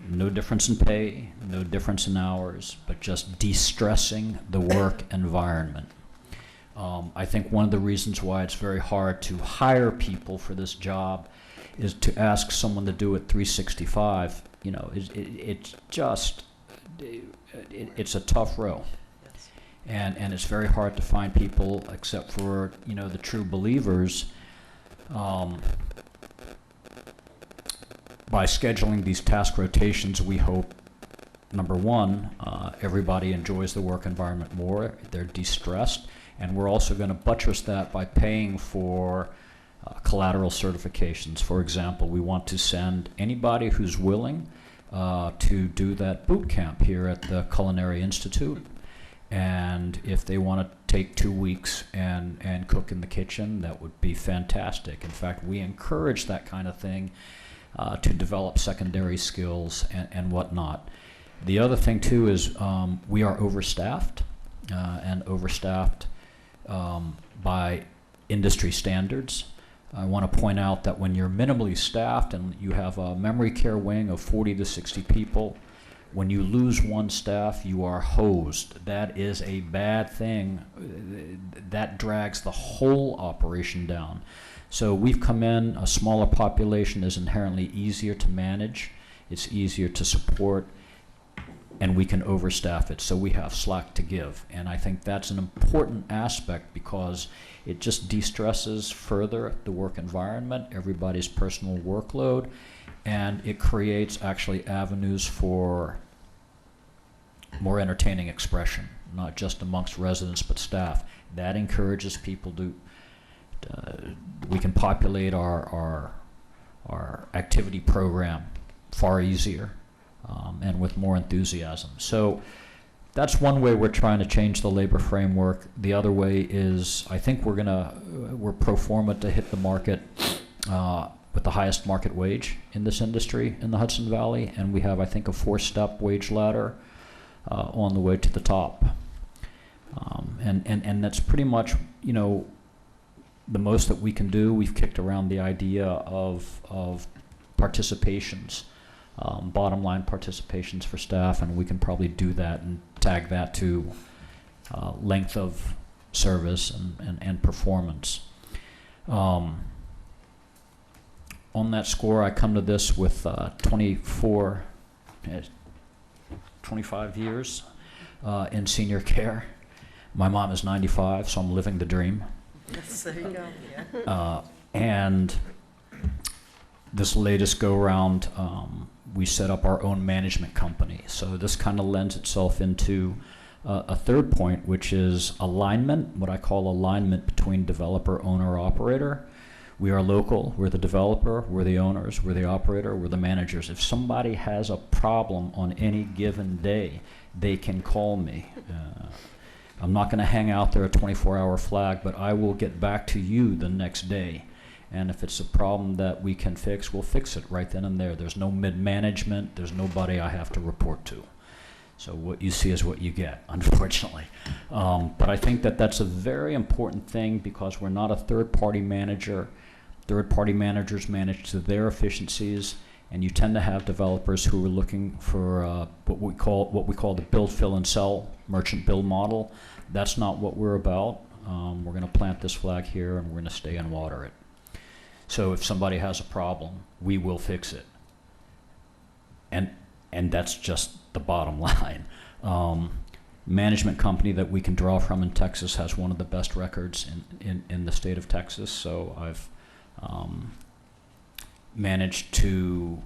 No difference in pay, no difference in hours, but just de-stressing the work environment. I think one of the reasons why it's very hard to hire people for this job is to ask someone to do it 365. You know, it's a tough row. And it's very hard to find people, except for, the true believers. By scheduling these task rotations, we hope, number one, everybody enjoys the work environment more, they're de-stressed, and we're also going to buttress that by paying for collateral certifications. For example, we want to send anybody who's willing to do that boot camp here at the Culinary Institute. And if they want to take 2 weeks and cook in the kitchen, that would be fantastic. In fact, we encourage that kind of thing to develop secondary skills and whatnot. The other thing, too, is we are overstaffed, and overstaffed by industry standards. I want to point out that when you're minimally staffed and you have a memory care wing of 40 to 60 people, when you lose one staff, you are hosed. That is a bad thing. That drags the whole operation down. So we've come in, a smaller population is inherently easier to manage, it's easier to support, and we can overstaff it, so we have slack to give. And I think that's an important aspect because it just de-stresses further the work environment, everybody's personal workload, and it creates actually avenues for more entertaining expression, not just amongst residents but staff. That encourages people to, we can populate our activity program far easier and with more enthusiasm. So that's one way we're trying to change the labor framework. The other way is, I think we're pro forma to hit the market with the highest market wage in this industry in the Hudson Valley, and we have, I think, a 4-step wage ladder on the way to the top. And that's pretty much, the most that we can do. We've kicked around the idea of participations bottom line participations for staff, and we can probably do that and tag that to length of service and performance. On that score, I come to this with 25 years in senior care. My mom is 95, so I'm living the dream. Yes, there you go. Yeah. And this latest go-round, we set up our own management company. So this kind of lends itself into a third point, which is alignment, what I call alignment between developer, owner, operator. We are local, we're the developer, we're the owners, we're the operator, we're the managers. If somebody has a problem on any given day, they can call me. I'm not going to hang out there a 24-hour flag, but I will get back to you the next day. And if it's a problem that we can fix, we'll fix it right then and there. There's no mid-management. There's nobody I have to report to. So what you see is what you get, unfortunately. But I think that that's a very important thing because we're not a third-party manager. Third-party managers manage to their efficiencies, and you tend to have developers who are looking for what we call the build, fill, and sell merchant build model. That's not what we're about. We're going to plant this flag here, and we're going to stay and water it. So if somebody has a problem, we will fix it. And that's just the bottom line. Management company that we can draw from in Texas has one of the best records in the state of Texas. So I've managed to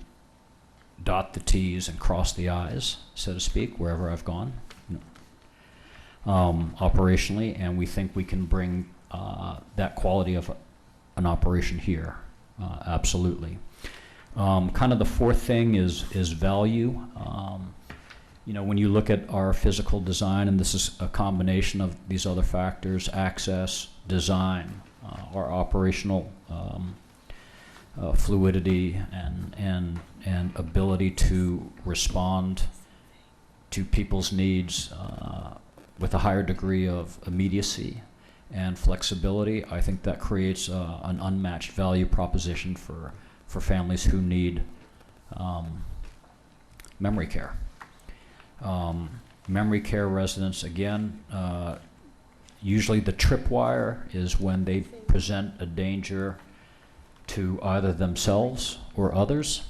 dot the T's and cross the I's, so to speak, wherever I've gone operationally, and we think we can bring that quality of an operation here, absolutely. Kind of the fourth thing is value. You know, when you look at our physical design, and this is a combination of these other factors, access, design, our operational fluidity and ability to respond to people's needs with a higher degree of immediacy and flexibility, I think that creates an unmatched value proposition for families who need memory care. Memory care residents, again, usually the tripwire is when they present a danger to either themselves or others.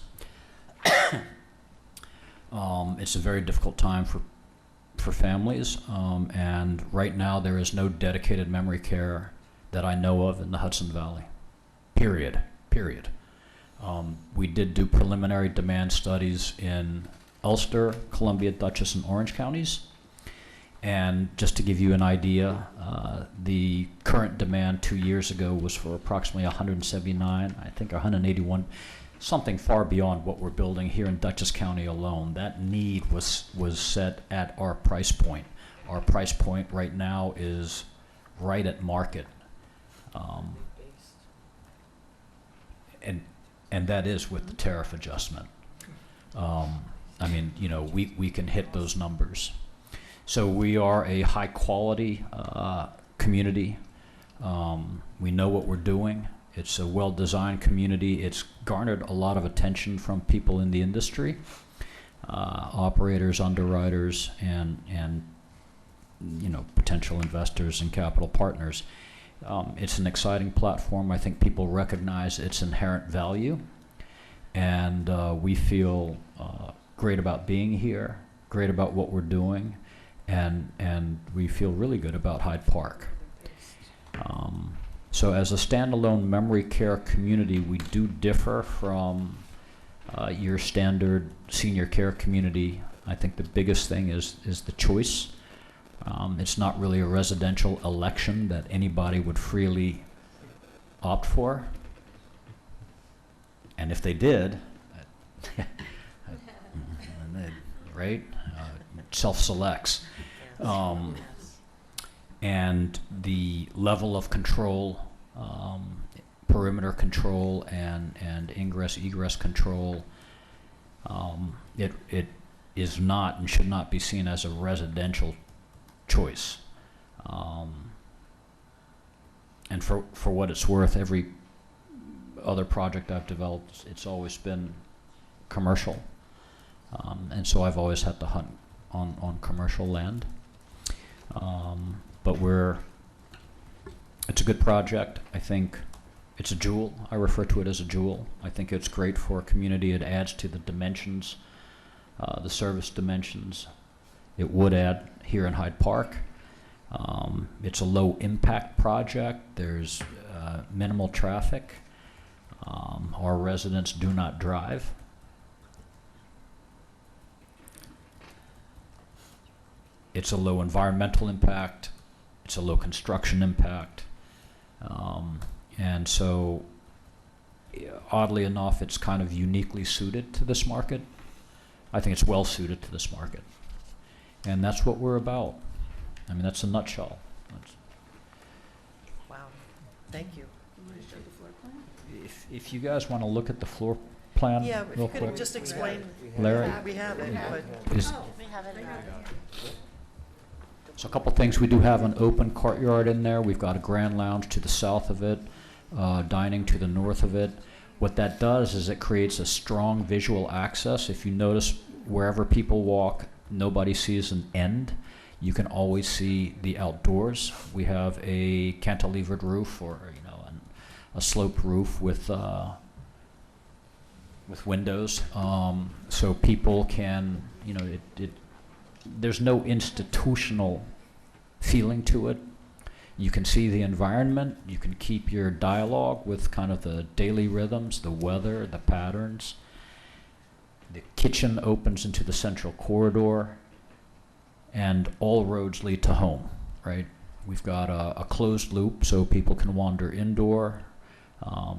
It's a very difficult time for families, and right now there is no dedicated memory care that I know of in the Hudson Valley, period. We did do preliminary demand studies in Ulster, Columbia, Dutchess, and Orange counties. And just to give you an idea, the current demand 2 years ago was for approximately 179, I think 181, something far beyond what we're building here in Dutchess County alone. That need was set at our price point. Our price point right now is right at market. And that is with the tariff adjustment. I mean, you know, we can hit those numbers. So we are a high quality community. We know what we're doing. It's a well-designed community. It's garnered a lot of attention from people in the industry, operators, underwriters, and you know, potential investors and capital partners. It's an exciting platform. I think people recognize its inherent value, and we feel great about being here, great about what we're doing, and we feel really good about Hyde Park. So as a standalone memory care community, we do differ from your standard senior care community. I think the biggest thing is the choice. It's not really a residential election that anybody would freely opt for. And if they did, right, it self-selects. And the level of control, perimeter control and ingress-egress control, it is not and should not be seen as a residential choice. And for what it's worth, every other project I've developed, it's always been commercial. And so I've always had to hunt on commercial land. But it's a good project. I think it's a jewel. I refer to it as a jewel. I think it's great for a community. It adds to the dimensions, the service dimensions. It would add here in Hyde Park. It's a low impact project. There's minimal traffic. Our residents do not drive. It's a low environmental impact. It's a low construction impact. And so, oddly enough, it's kind of uniquely suited to this market. I think it's well suited to this market. And that's what we're about. I mean, that's a nutshell. Wow, thank you. If you guys want to look at the floor plan Yeah, if real you quick. could just explain. Larry? We have it, but. We have it. So a couple things. We do have an open courtyard in there. We've got a grand lounge to the south of it, dining to the north of it. What that does is it creates a strong visual access. If you notice, wherever people walk, nobody sees an end. You can always see the outdoors. We have a cantilevered roof, or a sloped roof with windows, so people can, there's no institutional feeling to it. You can see the environment. You can keep your dialogue with kind of the daily rhythms, the weather, the patterns. The kitchen opens into the central corridor, and all roads lead to home, right? We've got a closed loop so people can wander indoor.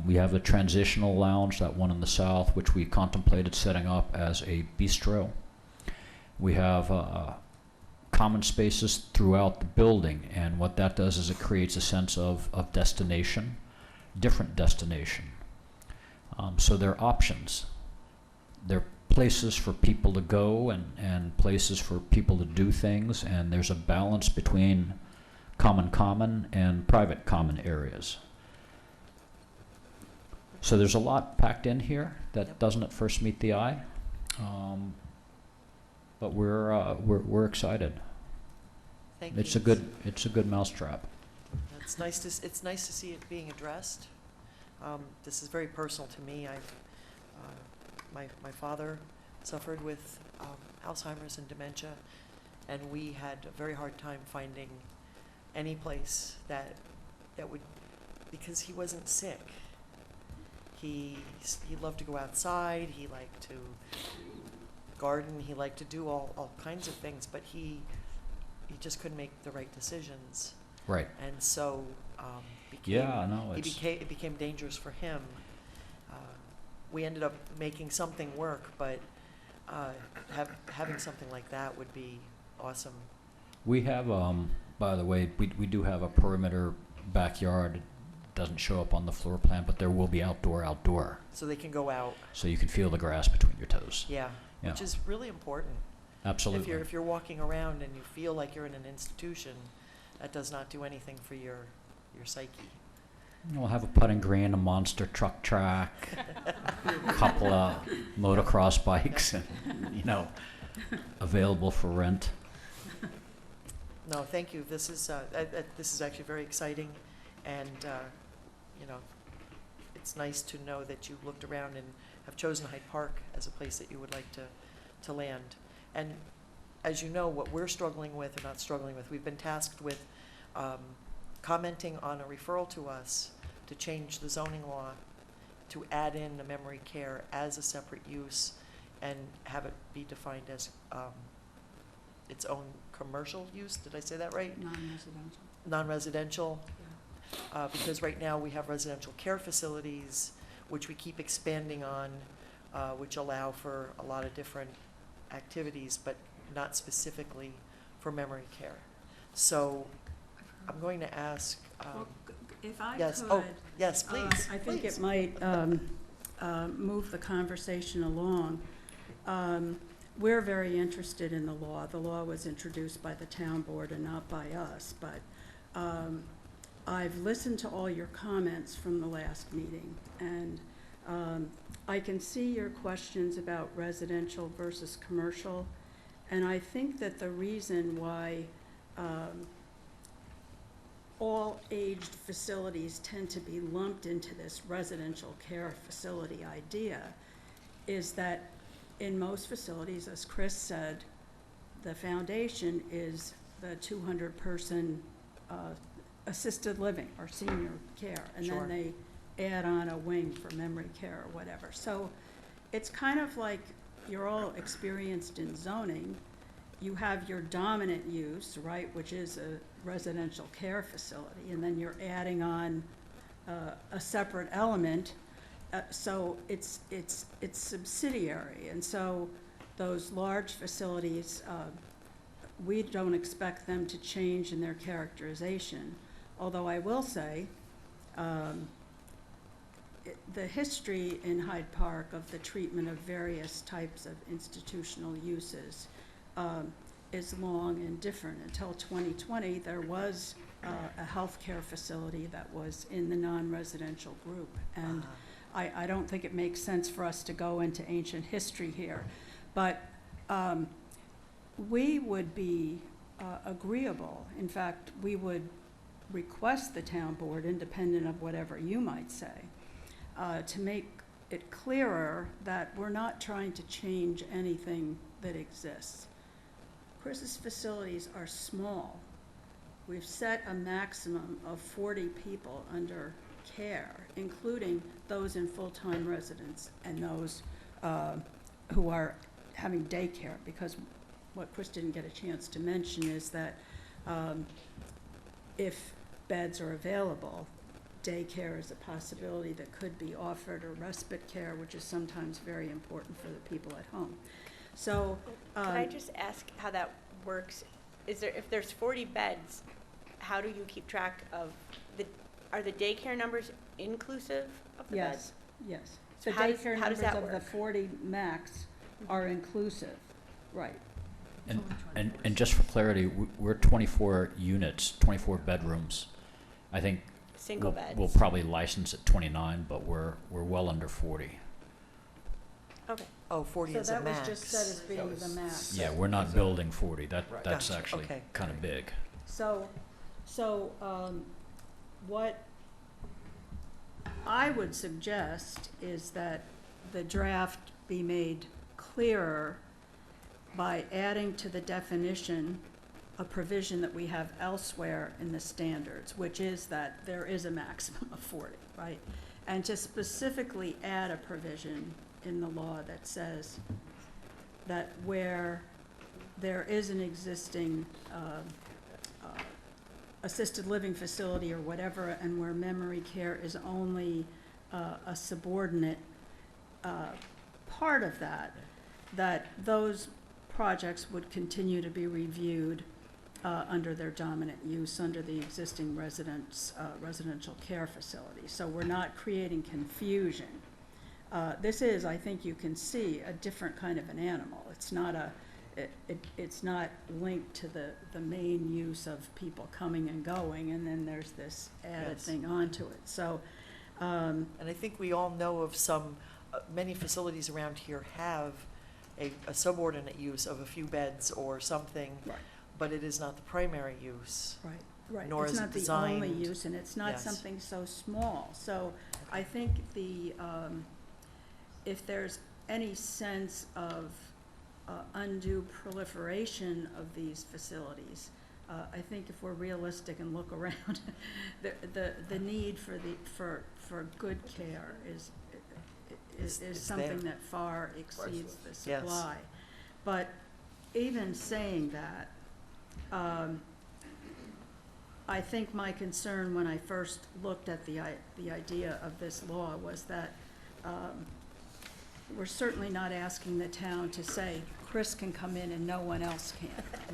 We have a transitional lounge, that one in the south, which we contemplated setting up as a bistro. We have common spaces throughout the building, and what that does is it creates a sense of destination, different destination. So there are options. There are places for people to go and places for people to do things, and there's a balance between common and private common areas. So there's a lot packed in here that doesn't at first meet the eye, but we're excited. Thank It's you. a good mousetrap. It's nice to see it being addressed. This is very personal to me. My father suffered with Alzheimer's and dementia, and we had a very hard time finding any place that would, because he wasn't sick. He loved to go outside. He liked to garden. He liked to do all kinds of things, but he just couldn't make the right decisions. Right. And so it became dangerous for him. We ended up making something work, but having something like that would be awesome. We have, by the way, we do have a perimeter backyard. It doesn't show up on the floor plan, but there will be outdoor. So they can go out. So you can feel the grass between your toes. Yeah, which is really important. Absolutely. If you're walking around and you feel like you're in an institution, that does not do anything for your psyche. We'll have a putting green, a monster truck track, a couple of motocross bikes, and available for rent. No, thank you. This is actually very exciting, and it's nice to know that you looked around and have chosen Hyde Park as a place that you would like to land. And as you know, what we're struggling with, or not struggling with, we've been tasked with commenting on a referral to us to change the zoning law to add in the memory care as a separate use and have it be defined as its own commercial use. Did I say that right? Non-residential. Non-residential. Yeah. Because right now we have residential care facilities, which we keep expanding on, which allow for a lot of different activities, but not specifically for memory care. So I'm going to ask. If I yes. could. Oh, yes, please. I think please. it might move the conversation along. We're very interested in the law. The law was introduced by the town board and not by us, but I've listened to all your comments from the last meeting, and I can see your questions about residential versus commercial, and I think that the reason why all aged facilities tend to be lumped into this residential care facility idea is that in most facilities, as Chris said, the foundation is the 200-person assisted living or senior care, and Sure. then they add on a wing for memory care or whatever. So it's kind of like you're all experienced in zoning. You have your dominant use, right, which is a residential care facility, and then you're adding on a separate element. So it's subsidiary, and so those large facilities, we don't expect them to change in their characterization. Although I will say, the history in Hyde Park of the treatment of various types of institutional uses is long and different. Until 2020, there was a healthcare facility that was in the non-residential group. And I don't think it makes sense for us to go into ancient history here. But we would be agreeable. In fact, we would request the town board, independent of whatever you might say, to make it clearer that we're not trying to change anything that exists. Chris's facilities are small. We've set a maximum of 40 people under care, including those in full-time residence and those who are having daycare, because what Chris didn't get a chance to mention is that if beds are available, daycare is a possibility that could be offered, or respite care, which is sometimes very important for the people at home. So, Can I just ask how that works? If there's 40 beds, how do you keep track of are the daycare numbers inclusive of the beds? Yes. So The how does daycare numbers that of the work? 40 max are inclusive, right. And just for clarity, we're 24 units, 24 bedrooms. I think Single we'll- beds. We'll probably license at 29, but we're well under 40. Okay. Oh, 40 is a So that max. was just said as being the max. Yeah, we're not building 40. That's Gotcha, actually okay. kind of big. So what I would suggest is that the draft be made clearer by adding to the definition a provision that we have elsewhere in the standards, which is that there is a maximum of 40, right? And to specifically add a provision in the law that says that where there is an existing assisted living facility or whatever, and where memory care is only a subordinate part of that, that those projects would continue to be reviewed under their dominant use under the existing residential care facility. So we're not creating confusion. This is, I think you can see, a different kind of an animal. It's not it's not linked to the main use of people coming and going, and then there's this added Yes. thing onto it. So, And I think we all know of some, many facilities around here have a subordinate use of a few beds or something. Right. But it is not the primary use. right, Nor it's is it not the designed. only use, and it's not Yes. something so small. So I think if there's any sense of undue proliferation of these facilities, I think if we're realistic and look around, the need for good care is It's something there. that far exceeds the Yes. supply. But even saying that, I think my concern when I first looked at the idea of this law was that we're certainly not asking the town to say, Chris can come in and no one else can.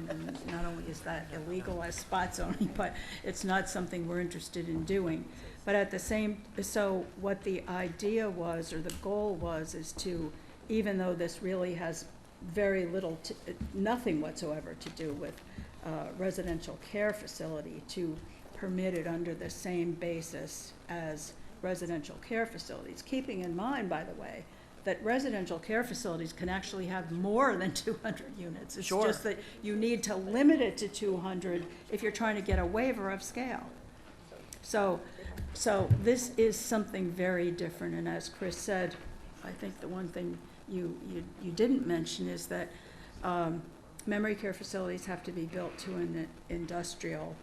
And not only is that illegal as spot zoning, but it's not something we're interested in doing. But at the same, so what the idea was, or the goal was, is to, even though this really has very little, nothing whatsoever to do with residential care facility, to permit it under the same basis as residential care facilities, keeping in mind, by the way, that residential care facilities can actually have more than 200 units. It's Sure. just that you need to limit it to 200 if you're trying to get a waiver of scale. So this is something very different, and as Chris said, I think the one thing you didn't mention is that memory care facilities have to be built to an industrial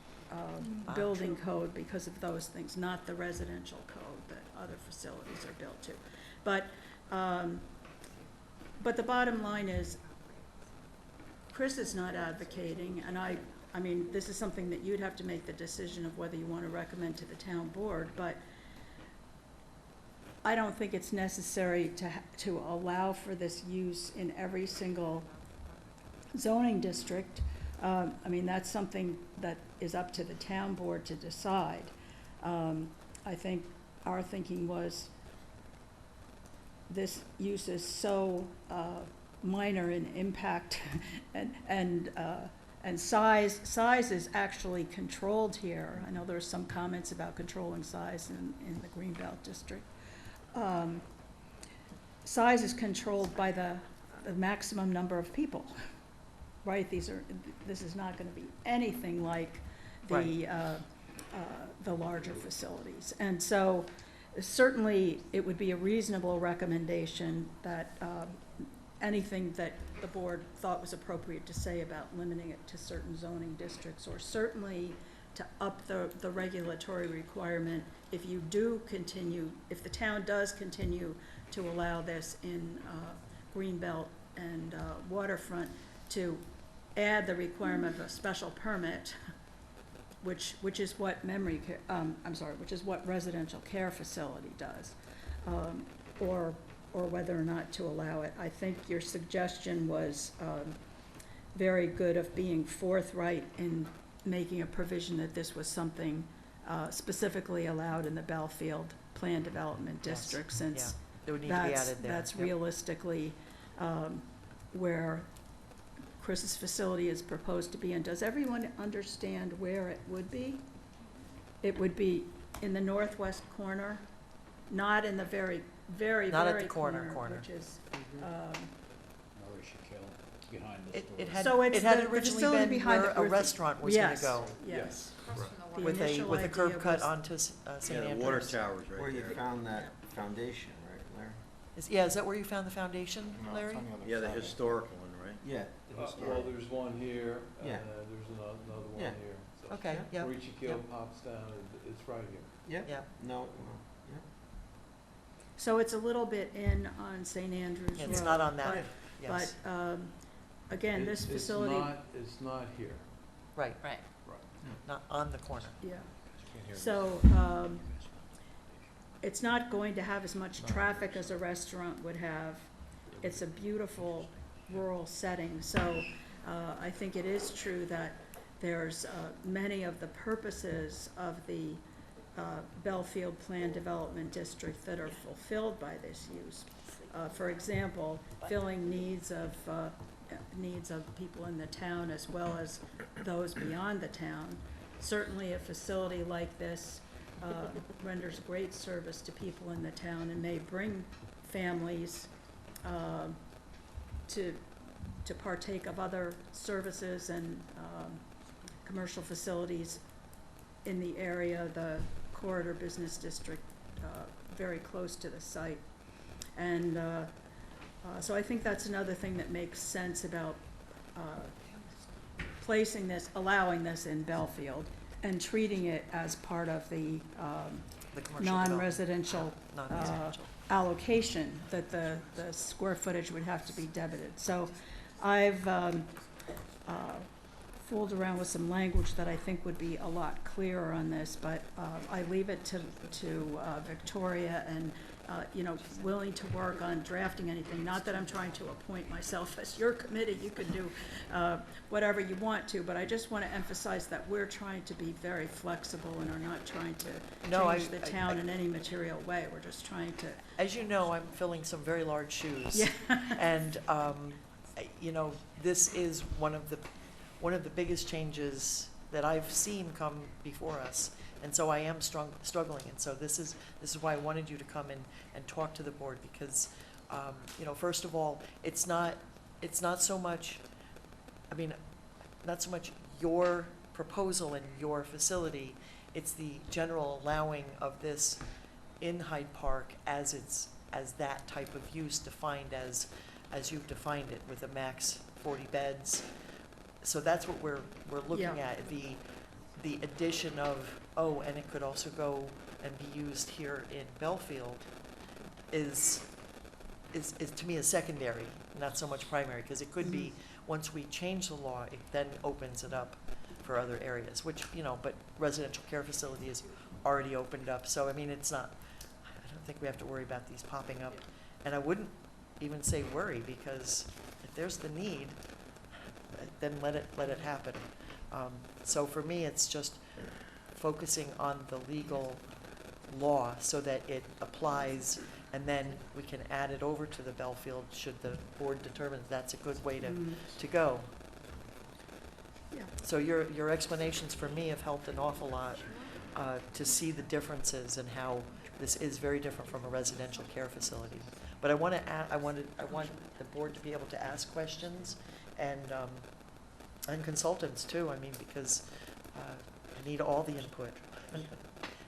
building code because of those things, not the residential code that other facilities are built to. But the bottom line is, Chris is not advocating, and I mean, this is something that you'd have to make the decision of whether you want to recommend to the town board, but I don't think it's necessary to allow for this use in every single zoning district. I mean, that's something that is up to the town board to decide. I think our thinking was this use is so minor in impact and size is actually controlled here. I know there's some comments about controlling size in the Greenbelt district. Size is controlled by the maximum number of people, right? This is not going to be anything like the larger facilities. And so certainly it would be a reasonable recommendation that anything that the board thought was appropriate to say about limiting it to certain zoning districts, or certainly to up the regulatory requirement if you do continue, if the town does continue to allow this in Greenbelt and waterfront, to add the requirement of a special permit, which is what which is what residential care facility does, or whether or not to allow it. I think your suggestion was very good of being forthright in making a provision that this was something specifically allowed in the Belfield Plan Development District, since it would need to be added there. That's realistically where Chris's facility is proposed to be. And does everyone understand where it would be? It would be in the northwest corner, not in the very Not at the corner, which is behind the store. It had So it's the originally facility been behind where the- a restaurant was going Yes, to go. yes. The With initial a curb idea cut was- onto St. Andrews. Yeah, the water tower's right Where you there. found that foundation, right, Larry? Is that where you found the foundation, No, it's Larry? on the other Yeah, the side. historical one, right? Yeah. Well, there's one here, and Yeah. there's another one Yeah. here. So Okay, yeah. Breachy Kill pops down, it's right here. Yep. Yeah. No, yeah. So it's a little bit in on St. Andrews Road. It's not on that, yes. But, again, this facility. It's not here. Right, Right. not on the corner. Yeah. So, it's not going to have as much traffic as a restaurant would have. It's a beautiful rural setting, so I think it is true that there's many of the purposes of the Belfield Plan Development District that are fulfilled by this use. For example, filling needs of people in the town as well as those beyond the town. Certainly a facility like this renders great service to people in the town and may bring families to partake of other services and commercial facilities in the area, the corridor business district, very close to the site. And so I think that's another thing that makes sense about placing this, allowing this in Belfield and treating it as part of the commercial non-residential Non-residential. allocation, that the square footage would have to be debited. So I've fooled around with some language that I think would be a lot clearer on this, but I leave it to Victoria and, willing to work on drafting anything. Not that I'm trying to appoint myself as your committee. You can do whatever you want to, but I just want to emphasize that we're trying to be very flexible and are not trying to change the town in any material way. We're just trying to. As you know, I'm filling some very large shoes. Yeah. And, this is one of the biggest changes that I've seen come before us. And so I am struggling, and so this is why I wanted you to come in and talk to the board, because, you know, first of all, it's not so much, I mean, not so much your proposal and your facility, it's the general allowing of this in Hyde Park as that type of use defined as you've defined it, with a max 40 beds. So that's what we're looking Yeah. at, the addition of, oh, and it could also go and be used here in Belfield is to me a secondary, not so much primary, because it could be, once we change the law, it then opens it up for other areas, which, you know, but residential care facility is already opened up, so I mean, it's not, I don't think we have to worry about these popping up. And I wouldn't even say worry, because if there's the need, then let it happen. So for me, it's just focusing on the legal law so that it applies, and then we can add it over to the Belfield should the board determine that's a good way to go. Yeah. So your explanations for me have helped an awful lot to see the differences and how this is very different from a residential care facility. But I want the board to be able to ask questions, and consultants too. I mean, because I need all the input.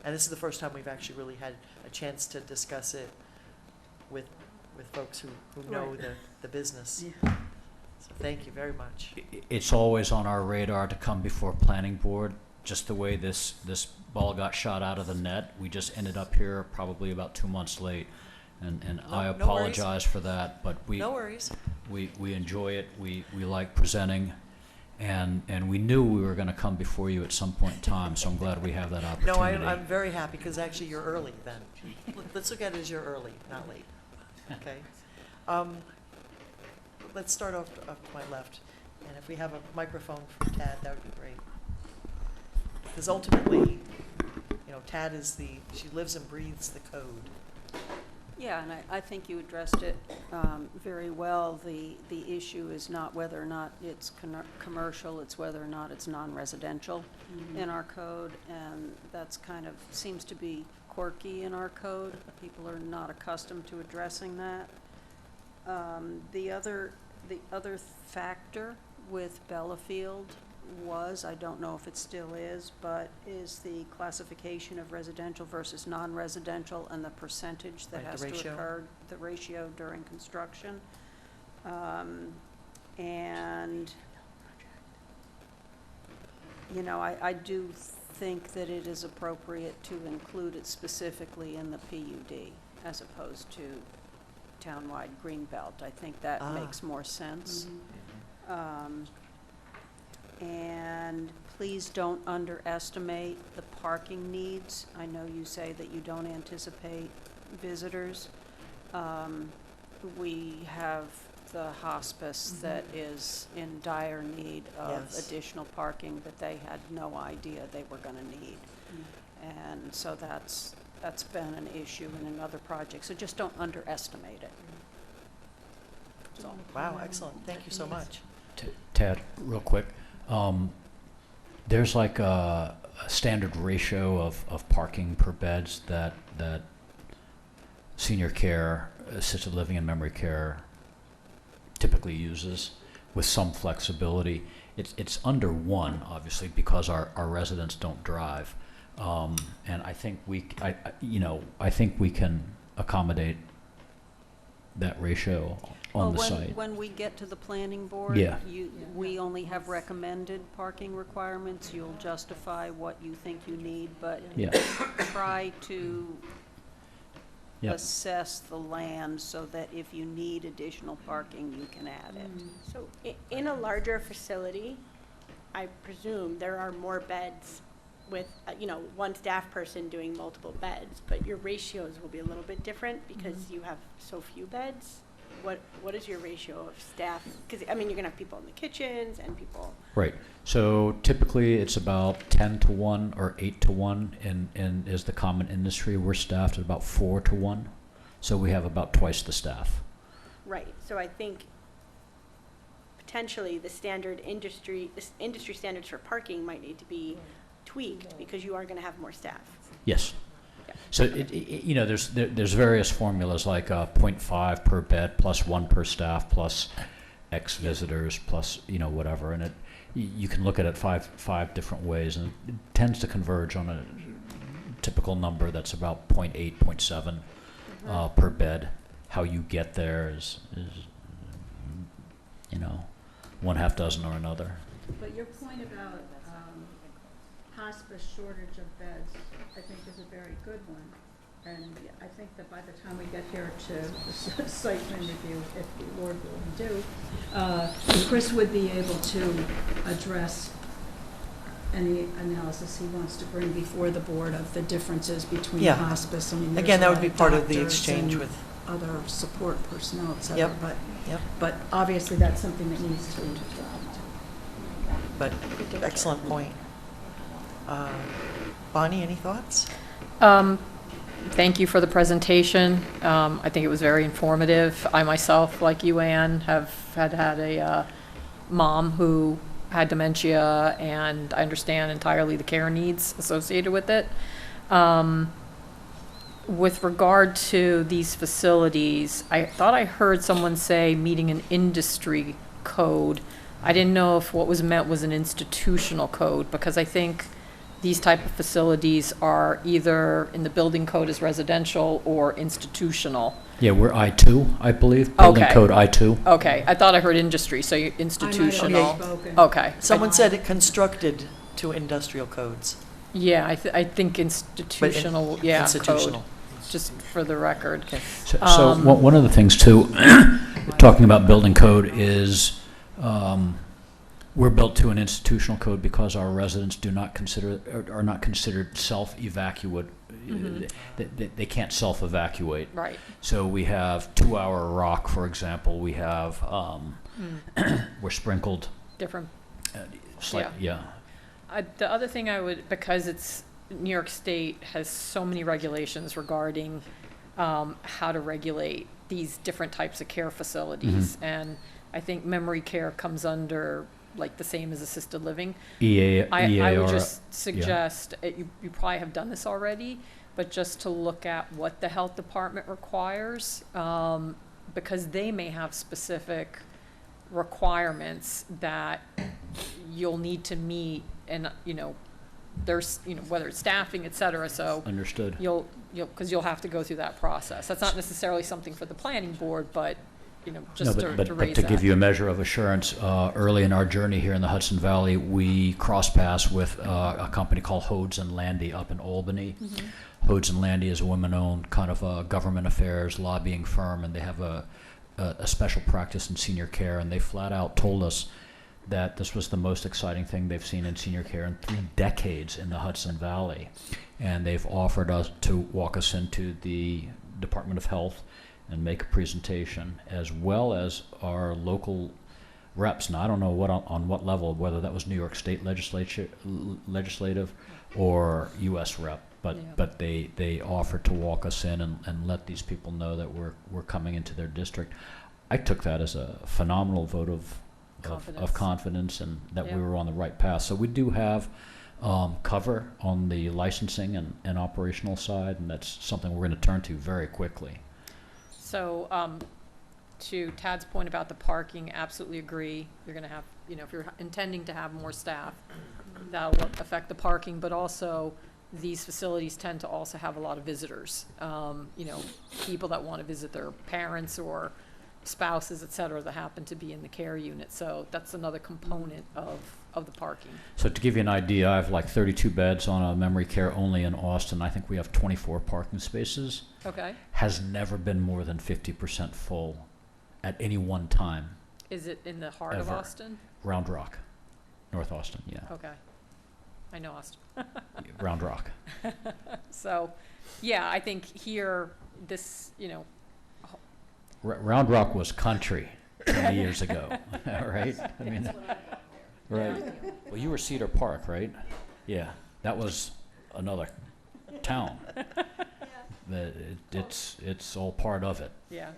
And this is the first time we've actually really had a chance to discuss it with folks who know Right. the business. Yeah. So thank you very much. It's always on our radar to come before planning board. Just the way this ball got shot out of the net, we just ended up here probably about 2 months late, and I No worries. apologize for that. But No worries. we enjoy it. We like presenting, and we knew we were going to come before you at some point in time. So I'm glad we have that No, opportunity. I'm very happy, because actually you're early then. Let's look at it as you're early, not late. Okay? Let's start off to my left. And if we have a microphone for Tad, that would be great. Because ultimately, you know, Tad is she lives and breathes the code. Yeah, and I think you addressed it very well. The issue is not whether or not it's commercial, it's whether or not it's non-residential in our code, and that's kind of seems to be quirky in our code. People are not accustomed to addressing that. The other factor with Bellafield was, I don't know if it still is, but is the classification of residential versus non-residential and the percentage that Right, has the to ratio. occur, the ratio during construction. And, you know, I do think that it is appropriate to include it specifically in the PUD as opposed to townwide greenbelt. I think that makes more sense. And please don't underestimate the parking needs. I know you say that you don't anticipate visitors. We have the hospice that is in dire need of Yes. additional parking that they had no idea they were going to need. And so that's been an issue in another project. So just don't underestimate it. That's all. Wow, excellent. Thank you so much. Tad, real quick, there's like a standard ratio of parking per beds that senior care, assisted living and memory care typically uses, with some flexibility. It's under 1, obviously, because our residents don't drive. And I think I think we can accommodate that ratio on the site. When we get to the planning board, Yeah. we only have recommended parking requirements. You'll justify what you think you need, but Yeah. try to Yep. assess the land so that if you need additional parking, you can add it. So in a larger facility, I presume there are more beds with, one staff person doing multiple beds, but your ratios will be a little bit different because you have so few beds. What is your ratio of staff? Because, you're going to have people in the kitchens and people. Right. So typically it's about 10 to 1 or 8 to 1 in is the common industry. We're staffed at about 4 to 1. So we have about twice the staff. Right. So I think potentially the industry standards for parking might need to be tweaked because you are going to have more staff. Yes. So, you know, there's various formulas like 0.5 per bed plus 1 per staff plus X visitors plus, you know, whatever. And you can look at it five different ways, and it tends to converge on a typical number that's about 0.8, 0.7 per bed. How you get there is, you know, one half dozen or another. But your point about hospice shortage of beds, I think is a very good one. And I think that by the time we get here to the site plan review, if the Lord will do, Chris would be able to address any analysis he wants to bring before the board of the differences between Yeah. hospice. I mean, there's Again, a that lot would be of part of the doctors exchange and with. other support personnel, et cetera. Yep. Yep. But obviously, that's something that needs to be. But excellent point. Bonnie, any thoughts? Thank you for the presentation. I think it was very informative. I myself, like you, Ann, have had a mom who had dementia, and I understand entirely the care needs associated with it. With regard to these facilities, I thought I heard someone say meeting an industry code. I didn't know if what was meant was an institutional code, because I think these type of facilities are either in the building code as residential or institutional. Yeah, we're I2, I believe. Building Okay. code I2. Okay, I thought I heard industry, so you're institutional. misspoken. Okay. Someone said it constructed to industrial codes. Yeah, I think institutional, yeah, institutional. code, just for the record. So one of the things too, talking about building code is, we're built to an institutional code because our residents are not considered self-evacuate. They can't self-evacuate. Right. So we have 2-hour rock, for example. We have, we're sprinkled. Different. Yeah. The other thing because it's New York State has so many regulations regarding how to regulate these different types of care facilities. And I think memory care comes under like the same as assisted living. I would just suggest, you probably have done this already, but just to look at what the health department requires, because they may have specific requirements that you'll need to meet, and there's whether it's staffing, et cetera. So Understood. Because you'll have to go through that process. That's not necessarily something for the planning board, but just to raise that. But to give you a measure of assurance, early in our journey here in the Hudson Valley, we crossed paths with a company called Hyde and Landy up in Albany. Hyde and Landy is a women-owned kind of government affairs lobbying firm, and they have a special practice in senior care, and they flat out told us that this was the most exciting thing they've seen in senior care in 3 decades in the Hudson Valley. And they've offered us to walk us into the Department of Health and make a presentation, as well as our local reps. Now, I don't know on what level, whether that was New York State legislative or U.S. rep, but they offered to walk us in and let these people know that we're coming into their district. I took that as a phenomenal vote of confidence and that we were on the right path. So we do have cover on the licensing and operational side, and that's something we're going to turn to very quickly. So, to Tad's point about the parking, absolutely agree. You're going to have, if you're intending to have more staff, that'll affect the parking, but also these facilities tend to also have a lot of visitors. People that want to visit their parents or spouses, et cetera, that happen to be in the care unit. So that's another component of the parking. So to give you an idea, I have like 32 beds on a memory care only in Austin. I think we have 24 parking spaces. Okay. Has never been more than 50% full at any one time. Is it in the heart of Austin? Round Rock, North Austin, yeah. Okay. I know Austin. Round Rock. So, yeah, I think here, this, Round Rock was country 20 years ago, right? I mean, right. Well, you were Cedar Park, right? Yeah, that was another town. It's all part of it. Yeah.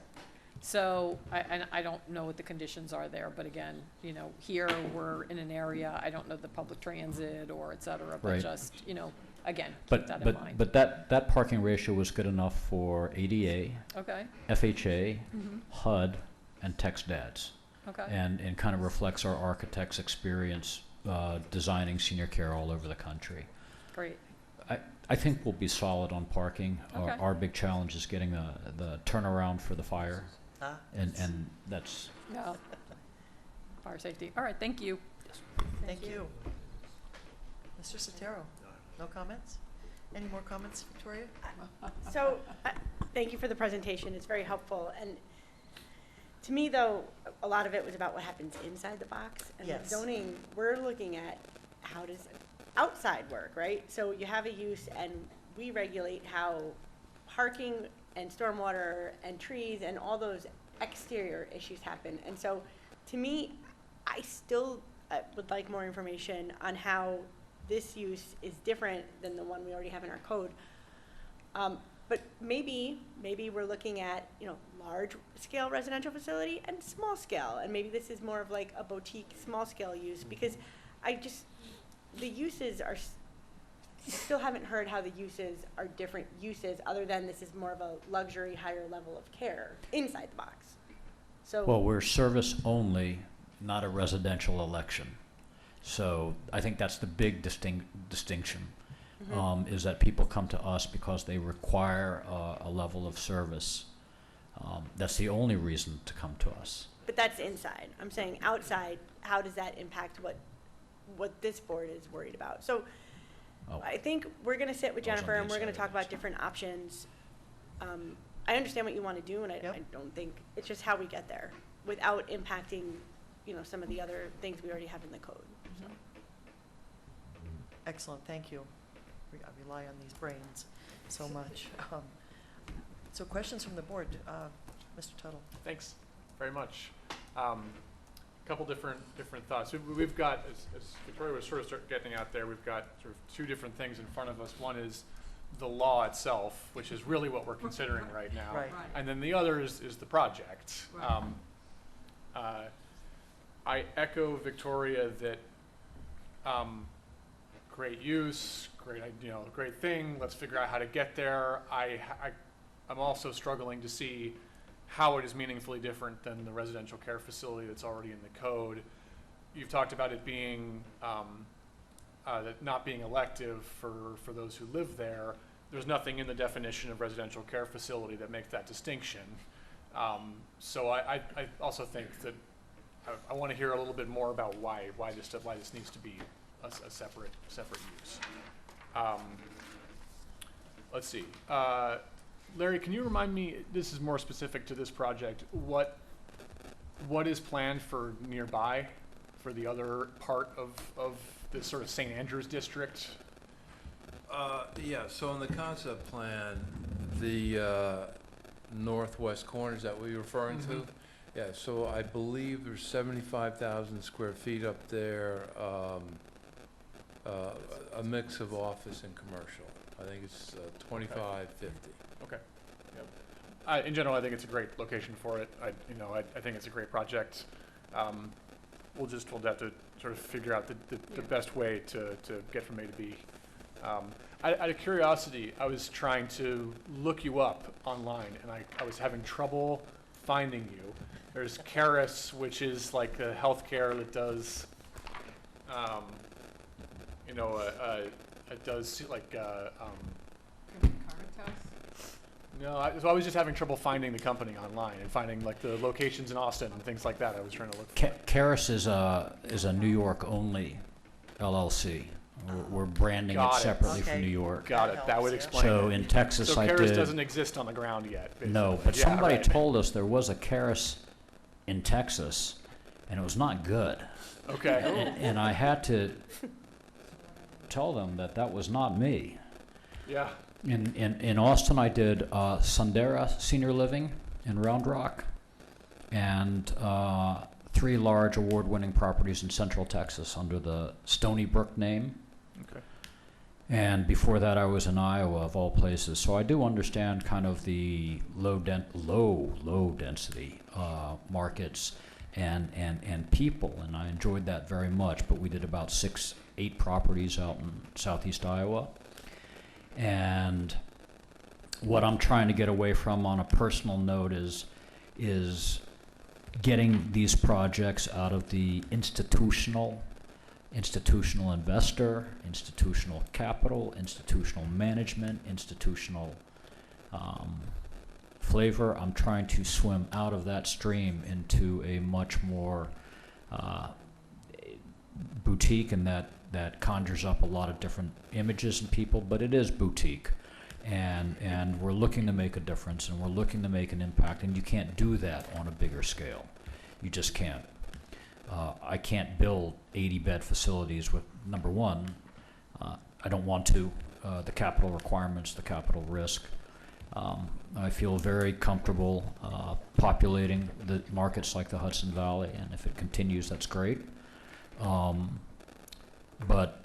So, and I don't know what the conditions are there, but again, you know, here we're in an area, I don't know the public transit or et cetera, but Right. just, you know, again, keep But, that in mind. that parking ratio was good enough for ADA, Okay, FHA, HUD, and Tex Dads. okay. And kind of reflects our architect's experience designing senior care all over the country. Great. I think we'll be solid on parking. Okay. Our big challenge is getting the turnaround for the fire, Ah, and that's, Yeah. Fire safety. All right, thank you. thank you. Mr. Sotero, no comments? Any more comments, Victoria? So, thank you for the presentation, it's very helpful, and to me, though, a lot of it was about what happens inside the box. And with Yes. zoning, we're looking at how does outside work, right? So you have a use, and we regulate how parking and stormwater and trees and all those exterior issues happen. And so, to me, I still would like more information on how this use is different than the one we already have in our code. But maybe we're looking at, you know, large scale residential facility and small scale, and maybe this is more of like a boutique small scale use, because the uses are, I still haven't heard how the uses are different uses, other than this is more of a luxury, higher level of care inside the box. So. well, we're service only, not a residential election. So I think that's the big distinction. Is that people come to us because they require a level of service. That's the only reason to come to us. But that's inside. I'm saying outside, how does that impact what this board is worried about? So Oh. I think we're going to sit with I was on Jennifer the and we're going to inside, talk about so. different options. I understand what you want to do, and I don't think, it's just how we get there without impacting, you know, some of the other things we already have in the code. So. Excellent, thank you. I rely on these brains so much. So questions from the board, Mr. Tuttle? Thanks very much. Couple different thoughts. We've got, as Victoria was sort of getting out there, we've got sort of two different things in front of us. One is the law itself, which is really what we're considering right now. Right. And then the other is the project. I echo Victoria that great use, great thing. Let's figure out how to get there. I'm also struggling to see how it is meaningfully different than the residential care facility that's already in the code. You've talked about it being that not being elective for those who live there. There's nothing in the definition of residential care facility that makes that distinction. So I also think that I want to hear a little bit more about why this needs to be a separate use. Let's see. Larry, can you remind me, this is more specific to this project, what is planned for nearby for the other part of this sort of St. Andrews district? Yeah, so in the concept plan, the northwest corner, is that what you're referring to? Yeah, so I believe there's 75,000 square feet up there, a mix of office and commercial. I think it's 25, 50. Okay. Yep. In general, I think it's a great location for it. I think it's a great project. We'll have to sort of figure out the best way to get from A to B. Out of curiosity, I was trying to look you up online, and I was having trouble finding you. There's Caris, which is like the healthcare that does, it does like. No, so I was just having trouble finding the company online and finding like the locations in Austin and things like that. I was trying to look for. Caris is a New York only LLC. We're branding it separately from New York. Got it. That would explain. So it. in Texas, so I Caris did. doesn't exist on the ground yet. Basically. No, but Yeah, somebody right. told us there was a Caris in Texas, and it was not good. Okay. And I had to tell them that was not me. Yeah. In Austin, I did Sundara Senior Living in Round Rock, and 3 large award-winning properties in Central Texas under the Stony Brook name. Okay. And before that, I was in Iowa, of all places. So I do understand kind of the low density markets and people, and I enjoyed that very much. But we did about 8 properties out in southeast Iowa. And what I'm trying to get away from on a personal note is getting these projects out of the institutional investor, institutional capital, institutional management, institutional flavor. I'm trying to swim out of that stream into a much more boutique, and that conjures up a lot of different images and people, but it is boutique. And we're looking to make a difference, and we're looking to make an impact, and you can't do that on a bigger scale. You just can't. I can't build 80-bed facilities with, number one, I don't want to, the capital requirements, the capital risk. I feel very comfortable populating the markets like the Hudson Valley, and if it continues, that's great. But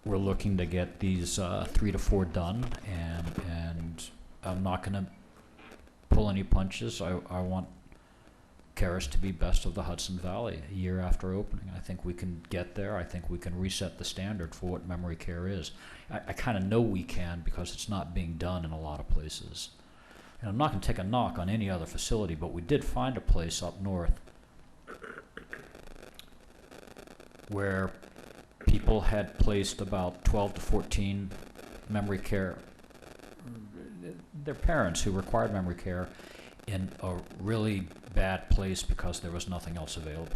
we're looking to get these 3 to 4 done, and I'm not going to pull any punches. I want Caris to be best of the Hudson Valley a year after opening. I think we can get there. I think we can reset the standard for what memory care is. I kind of know we can because it's not being done in a lot of places. And I'm not going to take a knock on any other facility, but we did find a place up north where people had placed about 12 to 14 memory care, their parents who required memory care, in a really bad place because there was nothing else available.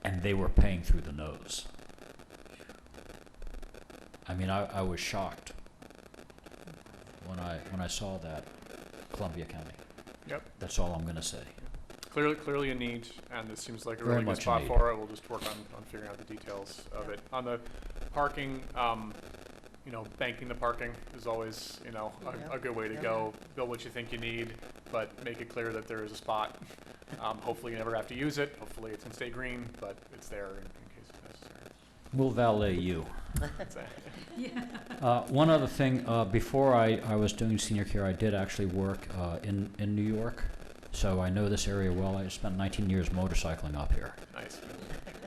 And they were paying through the nose. I mean, I was shocked when I saw that. Columbia County. Yep. That's all I'm going to say. Clearly a need, and this seems like a Very really good much a spot need. for it. We'll just work on figuring out the details of it. On the parking, banking the parking is always, a good way to go. Build what you think you need, but make it clear that there is a spot. Hopefully you never have to use it. Hopefully it can stay green, but it's there in case it's necessary. We'll valet you. That's it. One other thing, before I was doing senior care, I did actually work in New York, so I know this area well. I spent 19 years motorcycling up here. Nice.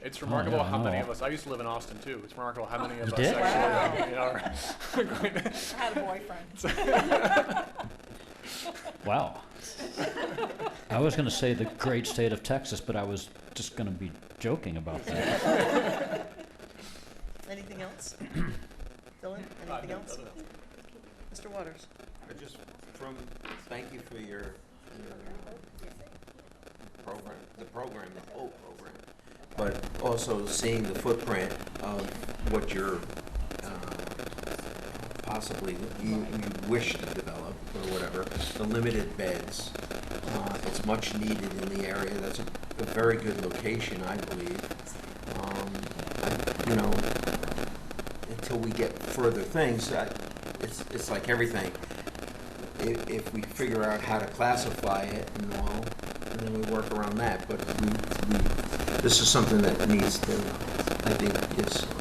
It's remarkable yeah, how many no. of us, I used to live in Austin too. It's remarkable how many of You us did? actually are going to. I had a boyfriend. Wow. I was going to say the great state of Texas, but I was just going to be joking about that. Anything else? Dylan, anything else? Mr. Waters? Thank you for your program, the whole program, but also seeing the footprint of what you're possibly you wish to develop or whatever, the limited beds. It's much needed in the area. That's a very good location, I believe. Until we get further things, it's like everything. If we figure out how to classify it and all, and then we work around that. But this is something that needs to, I think,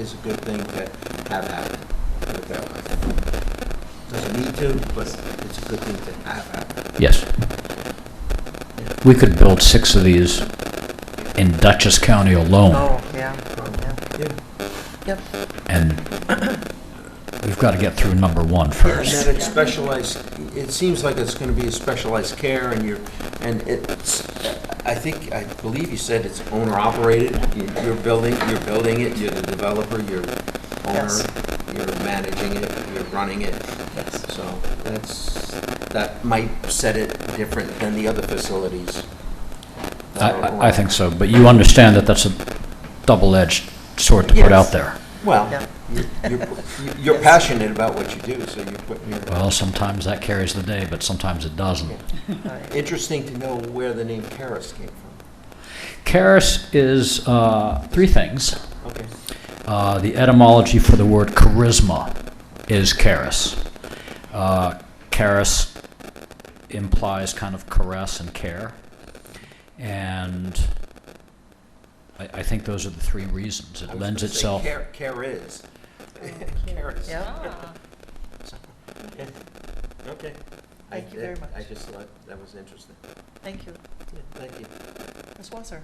is a good thing to have happen. Put it that way. Doesn't need to, but it's a good thing to have happen. Yes. We could build 6 of these in Dutchess County alone. Oh, yeah. Yep. And we've got to get through number 1 first. And then it's specialized. It seems like it's going to be a specialized care, and it's. I believe you said it's owner operated. You're building it. You're the developer. You're owner. Yes. You're managing it. You're running it. Yes. So that might set it different than the other facilities. I think so, but you understand that that's a double-edged sword to put out there. Well, Yeah. you're passionate about what you do, so you're putting your. Well, sometimes that carries the day, but sometimes it doesn't. Interesting to know where the name Caris came from. Caris is 3 things. Okay. The etymology for the word charisma is charis. Charis implies kind of caress and care. And I think those are the 3 reasons. It lends itself. Care is. Karen's. Yeah. Yeah. Okay. Thank you very much. I just thought that was interesting. Thank you. Yeah, thank you. Ms. Wasser?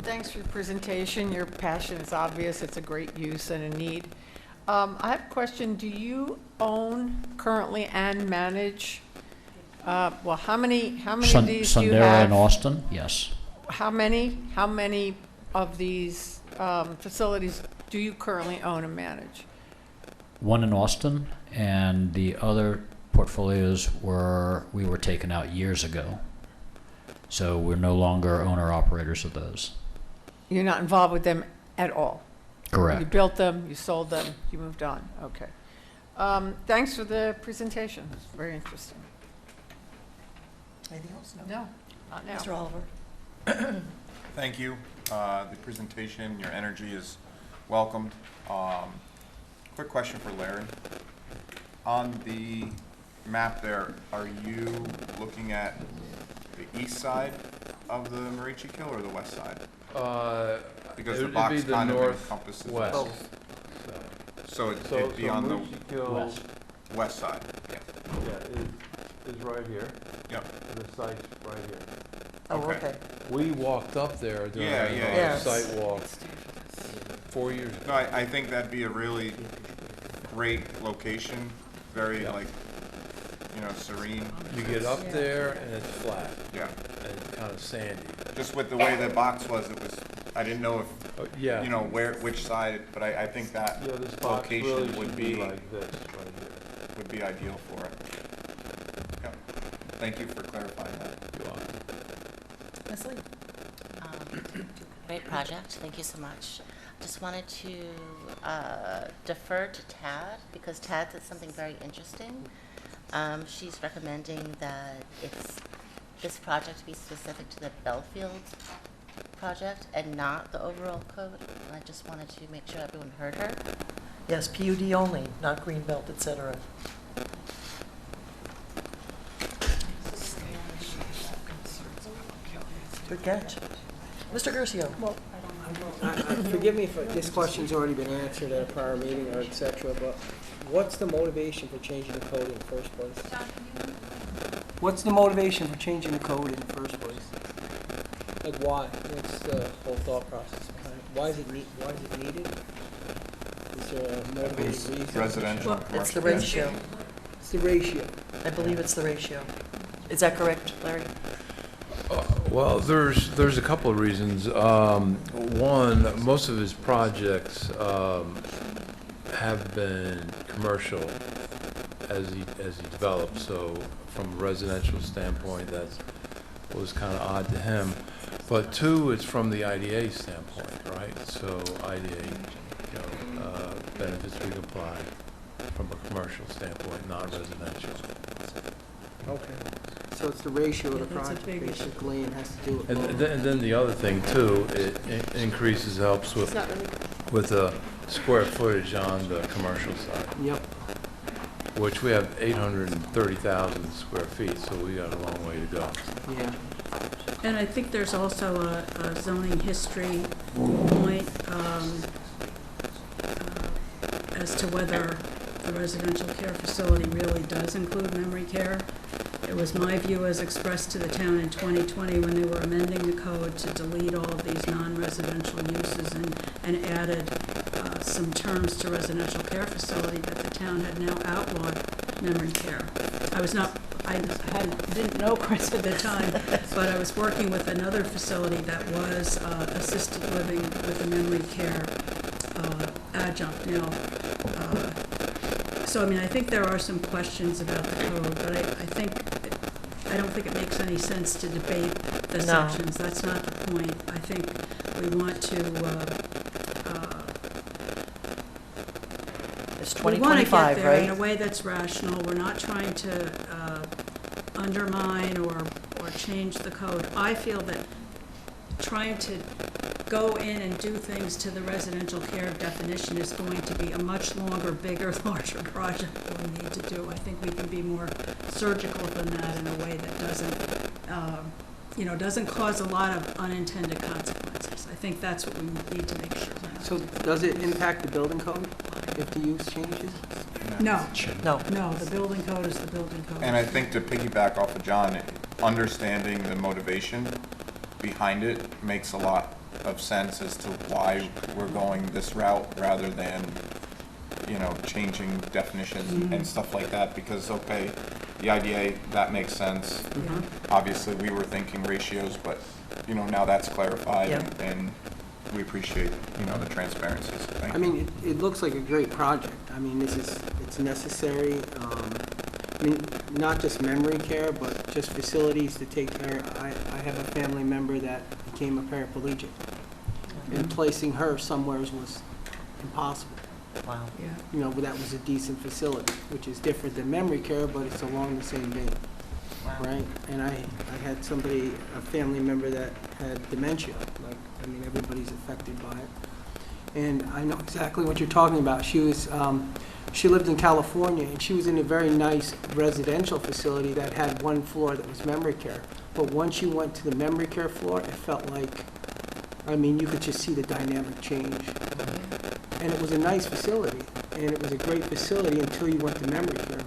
Thanks for your presentation. Your passion is obvious. It's a great use and a need. I have a question. Do you own currently and manage, well, how many of these do you Sundara have? in Austin, yes. How many of these facilities do you currently own and manage? One in Austin, and the other portfolios we were taken out years ago. So we're no longer owner-operators of those. You're not involved with them at all? Correct. You built them, you sold them, you moved on, okay. Thanks for the presentation, it's very interesting. Anything else? No, not now. Mr. Oliver? Thank you. The presentation, your energy is welcomed. Quick question for Larry. On the map there, are you looking at the east side of the Marici Kill or the west side? Because the box kind of encompasses both. So it'd be on the west side. Yeah. Yeah, is right here. Yep. And the site's right here. Oh, okay. We walked up there during Yeah. our site walk 4 years ago. No, I think that'd be a really great location. Very serene. You get up there and it's flat. Yeah. And it's kind of sandy. Just with the way the box was, I didn't know if, yeah. which side, but I think that This box location really would should be like this right here. would be ideal for it. Yeah. Thank you for clarifying that. You're welcome. Ms. Lee? Great project, thank you so much. Just wanted to defer to Tad, because Tad said something very interesting. She's recommending that this project be specific to the Belfield project and not the overall code. And I just wanted to make sure everyone heard her. Yes, PUD only, not greenbelt, et cetera. Good catch. Mr. Garcia? Forgive me if this question's already been answered at a prior meeting or et cetera, but what's the motivation for changing the code in the first place? What's the motivation for changing the code in the first place? Like why? What's the whole thought process behind it? Why is it needed? Is there a motivating reason? Residential and It's the commercial. ratio. It's the ratio. I believe it's the ratio. Is that correct, Larry? Well, there's a couple of reasons. One, most of his projects have been commercial as he developed. So from a residential standpoint, that was kind of odd to him. But two, it's from the IDA standpoint, right? So IDA, benefits we apply from a commercial standpoint, non-residential. Okay. So it's the ratio of the that's a project big issue. basically and has to do with. And then the other thing too, it helps with the square footage on the commercial side. Yep. Which we have 830,000 square feet, so we got a long way to go. Yeah. And I think there's also a zoning history point as to whether the residential care facility really does include memory care. It was my view as expressed to the town in 2020 when they were amending the code to delete all of these non-residential uses and added some terms to residential care facility that the town had now outlawed memory care. I didn't know Chris at the time, but I was working with another facility that was assisted living with a memory care adjunct now. So, I mean, I think there are some questions about the code, but I don't think it makes any sense to debate the sections. That's not the point. I think we want to, It's we want to 2025, get there in a right? way that's rational. We're not trying to undermine or change the code. I feel that trying to go in and do things to the residential care definition is going to be a much longer, bigger, larger project than we need to do. I think we can be more surgical than that in a way that doesn't cause a lot of unintended consequences. I think that's what we need to make sure. So does it impact the building code if the use changes? No, No. no, the building code is the building code. And I think to piggyback off of John, understanding the motivation behind it makes a lot of sense as to why we're going this route rather than, you know, changing definitions and stuff like that, because, okay, the IDA, that makes sense. Obviously, we were thinking ratios, but, you know, now that's clarified, Yeah. and we appreciate, you know, the transparency, so thank I you. mean, it looks like a great project. I mean, it's necessary. I mean, not just memory care, but just facilities to take care. I have a family member that became a paraplegic, and placing her somewhere was impossible. Wow. You know, but that was a decent facility, which is different than memory care, but it's along the same vein. Right? And I had somebody, a family member that had dementia. Like, I mean, everybody's affected by it. And I know exactly what you're talking about. She was, she lived in California, and she was in a very nice residential facility that had one floor that was memory care. But once you went to the memory care floor, it felt like, I mean, you could just see the dynamic change. And it was a nice facility, and it was a great facility until you went to memory care.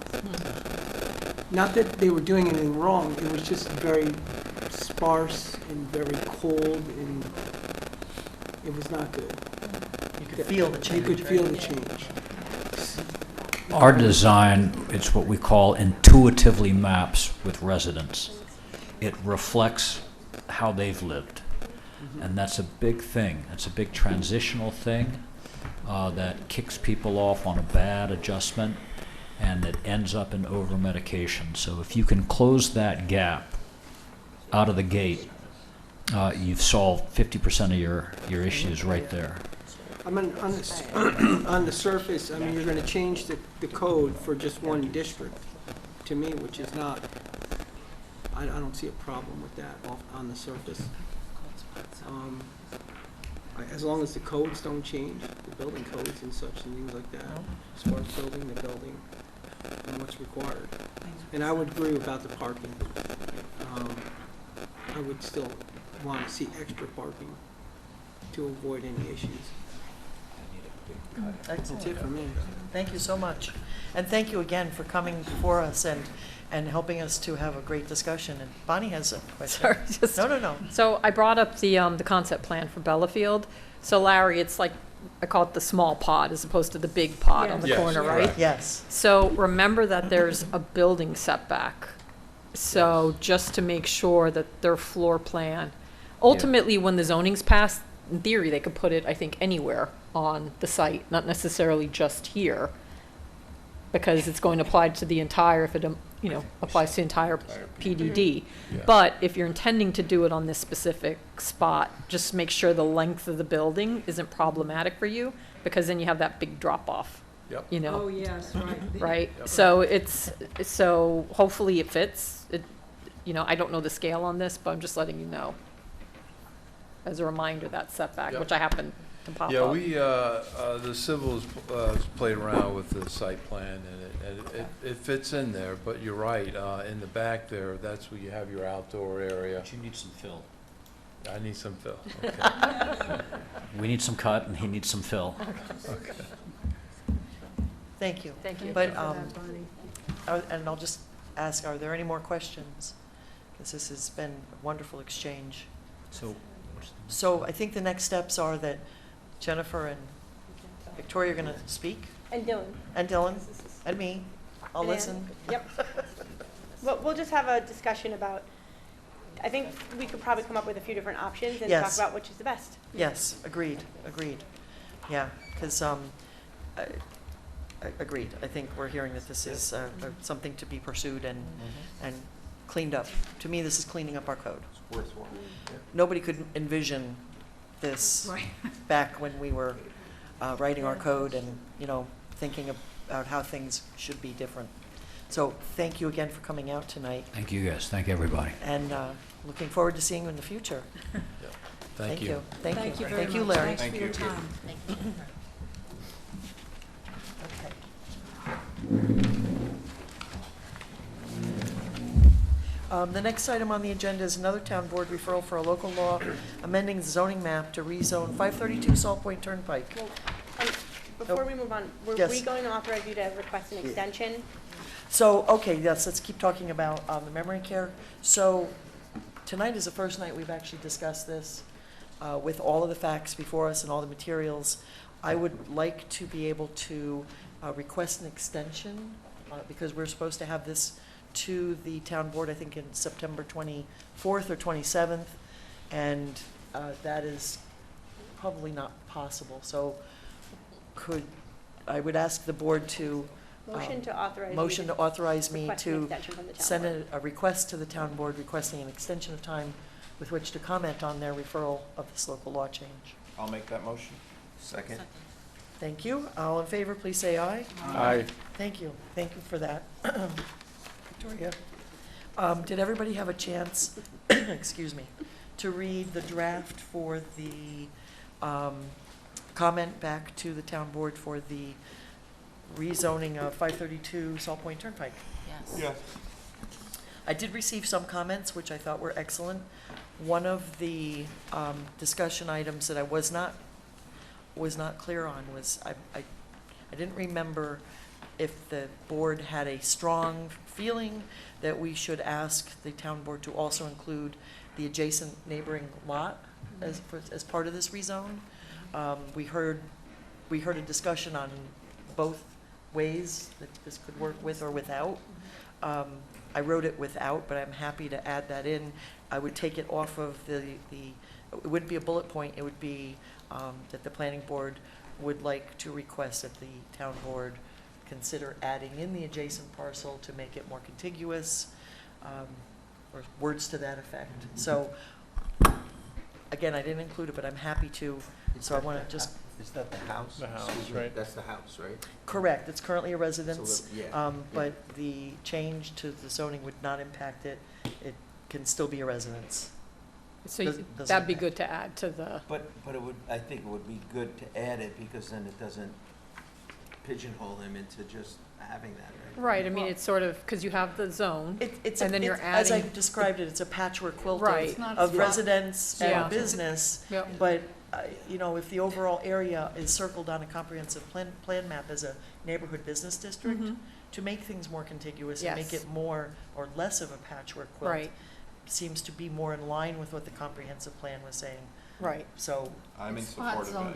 Not that they were doing anything wrong, it was just very sparse and very cold, and it was not good. You could feel the change. You could feel the change. Our design, it's what we call intuitively maps with residents. It reflects how they've lived. And that's a big thing. It's a big transitional thing that kicks people off on a bad adjustment, and it ends up in over-medication. So if you can close that gap out of the gate, you've solved 50% of your issues right there. I mean, on the surface, I mean, you're gonna change the code for just one district, to me, which is not, I don't see a problem with that on the surface. As long as the codes don't change, the building codes and such and things like that, as far as building the building and what's required. And I would agree about the parking. I would still want to see extra parking to avoid any issues. That's it for me. Thank you so much. And thank you again for coming before us and helping us to have a great discussion. And Bonnie has a question. Sorry, just- No. So I brought up the concept plan for Bellafield. So Larry, it's like, I call it the small pod as opposed to the big pod on the Yes. corner, right? Yes. So remember that there's a building setback. So just to make sure that their floor plan, ultimately, when the zoning's passed, in theory, they could put it, I think, anywhere on the site, not necessarily just here, because it's going to apply to the entire, if it, applies to the entire PDD. But if you're intending to do it on this specific spot, just make sure the length of the building isn't problematic for you, because then you have that big drop off. Yep. Oh, yes, right. Right? So hopefully it fits. I don't know the scale on this, but I'm just letting you know. As a reminder, that setback, which I happen to pop up. Yeah, we, the civils played around with the site plan, and it fits in there, but you're right, in the back there, that's where you have your outdoor area. But you need some fill. I need some fill, okay. We need some cut, and he needs some fill. Okay. Thank you. Thank you. But, Bonnie. I'll just ask, are there any more questions? Because this has been a wonderful exchange. So I think the next steps are that Jennifer and Victoria are going to speak. And Dylan. And Dylan. And me. I'll And- listen. Yep. We'll just have a discussion about, I think we could probably come up with a few different options and talk Yes. about which is the best. Yes, agreed. Yeah, because, agreed. I think we're hearing that this is something to be pursued and cleaned up. To me, this is cleaning up our code. Nobody could envision this back when we were writing our code and, thinking about how things should be different. So thank you again for coming out tonight, Thank you, guys. Thank everybody. and looking forward to seeing you in the future. Thank you. Thank Thank you. you very Thank you, much. Larry. Thanks for your time. The next item on the agenda is another town board referral for a local law amending the zoning map to rezone 532 Salt Point Turnpike. Before we move on, were Yes. we going to authorize you to request an extension? So, okay, yes, let's keep talking about the memory care. So tonight is the first night we've actually discussed this with all of the facts before us and all the materials. I would like to be able to request an extension because we're supposed to have this to the town board, I think in September 24th or 27th, and that is probably not possible. So I would ask the board to Motion to authorize. you motion to authorize me request an to extension from the town send board. a request to the town board requesting an extension of time with which to comment on their referral of this local law change. I'll make that motion. Second. Thank you. All in favor, please say aye. Aye. Thank you. Thank you for that. Victoria. Did everybody have a chance, excuse me, to read the draft for the comment back to the town board for the rezoning of 532 Salt Point Turnpike? Yes. Yes. I did receive some comments, which I thought were excellent. One of the discussion items that I was not clear on was I didn't remember if the board had a strong feeling that we should ask the town board to also include the adjacent neighboring lot as part of this rezone. We heard a discussion on both ways that this could work with or without. I wrote it without, but I'm happy to add that in. I would take it off of it wouldn't be a bullet point, it would be that the planning board would like to request that the town board consider adding in the adjacent parcel to make it more contiguous, or words to that effect. So, again, I didn't include it, but I'm happy to, so I want to just. Is that the house? The house, Excuse me, right. That's the house, right? Correct, it's currently a residence, It's a little- yeah. but the change to the zoning would not impact it. It can still be a residence. So Doesn't that'd be impact. good to add to the, But it would, I think it would be good to add it because then it doesn't pigeonhole him into just having that, right? right, I mean, it's sort of, because you have the zone, and then you're As I adding, described it, it's a patchwork quilt Right. of, It's not of a- residence Yeah. and business. Yep. But, you know, if the overall area is circled on a comprehensive plan map as a neighborhood business district, Mhm. to make things more contiguous and make Yes. it more or less of a patchwork quilt Right. seems to be more in line with what the comprehensive plan was saying. right. So, I'm in support of that.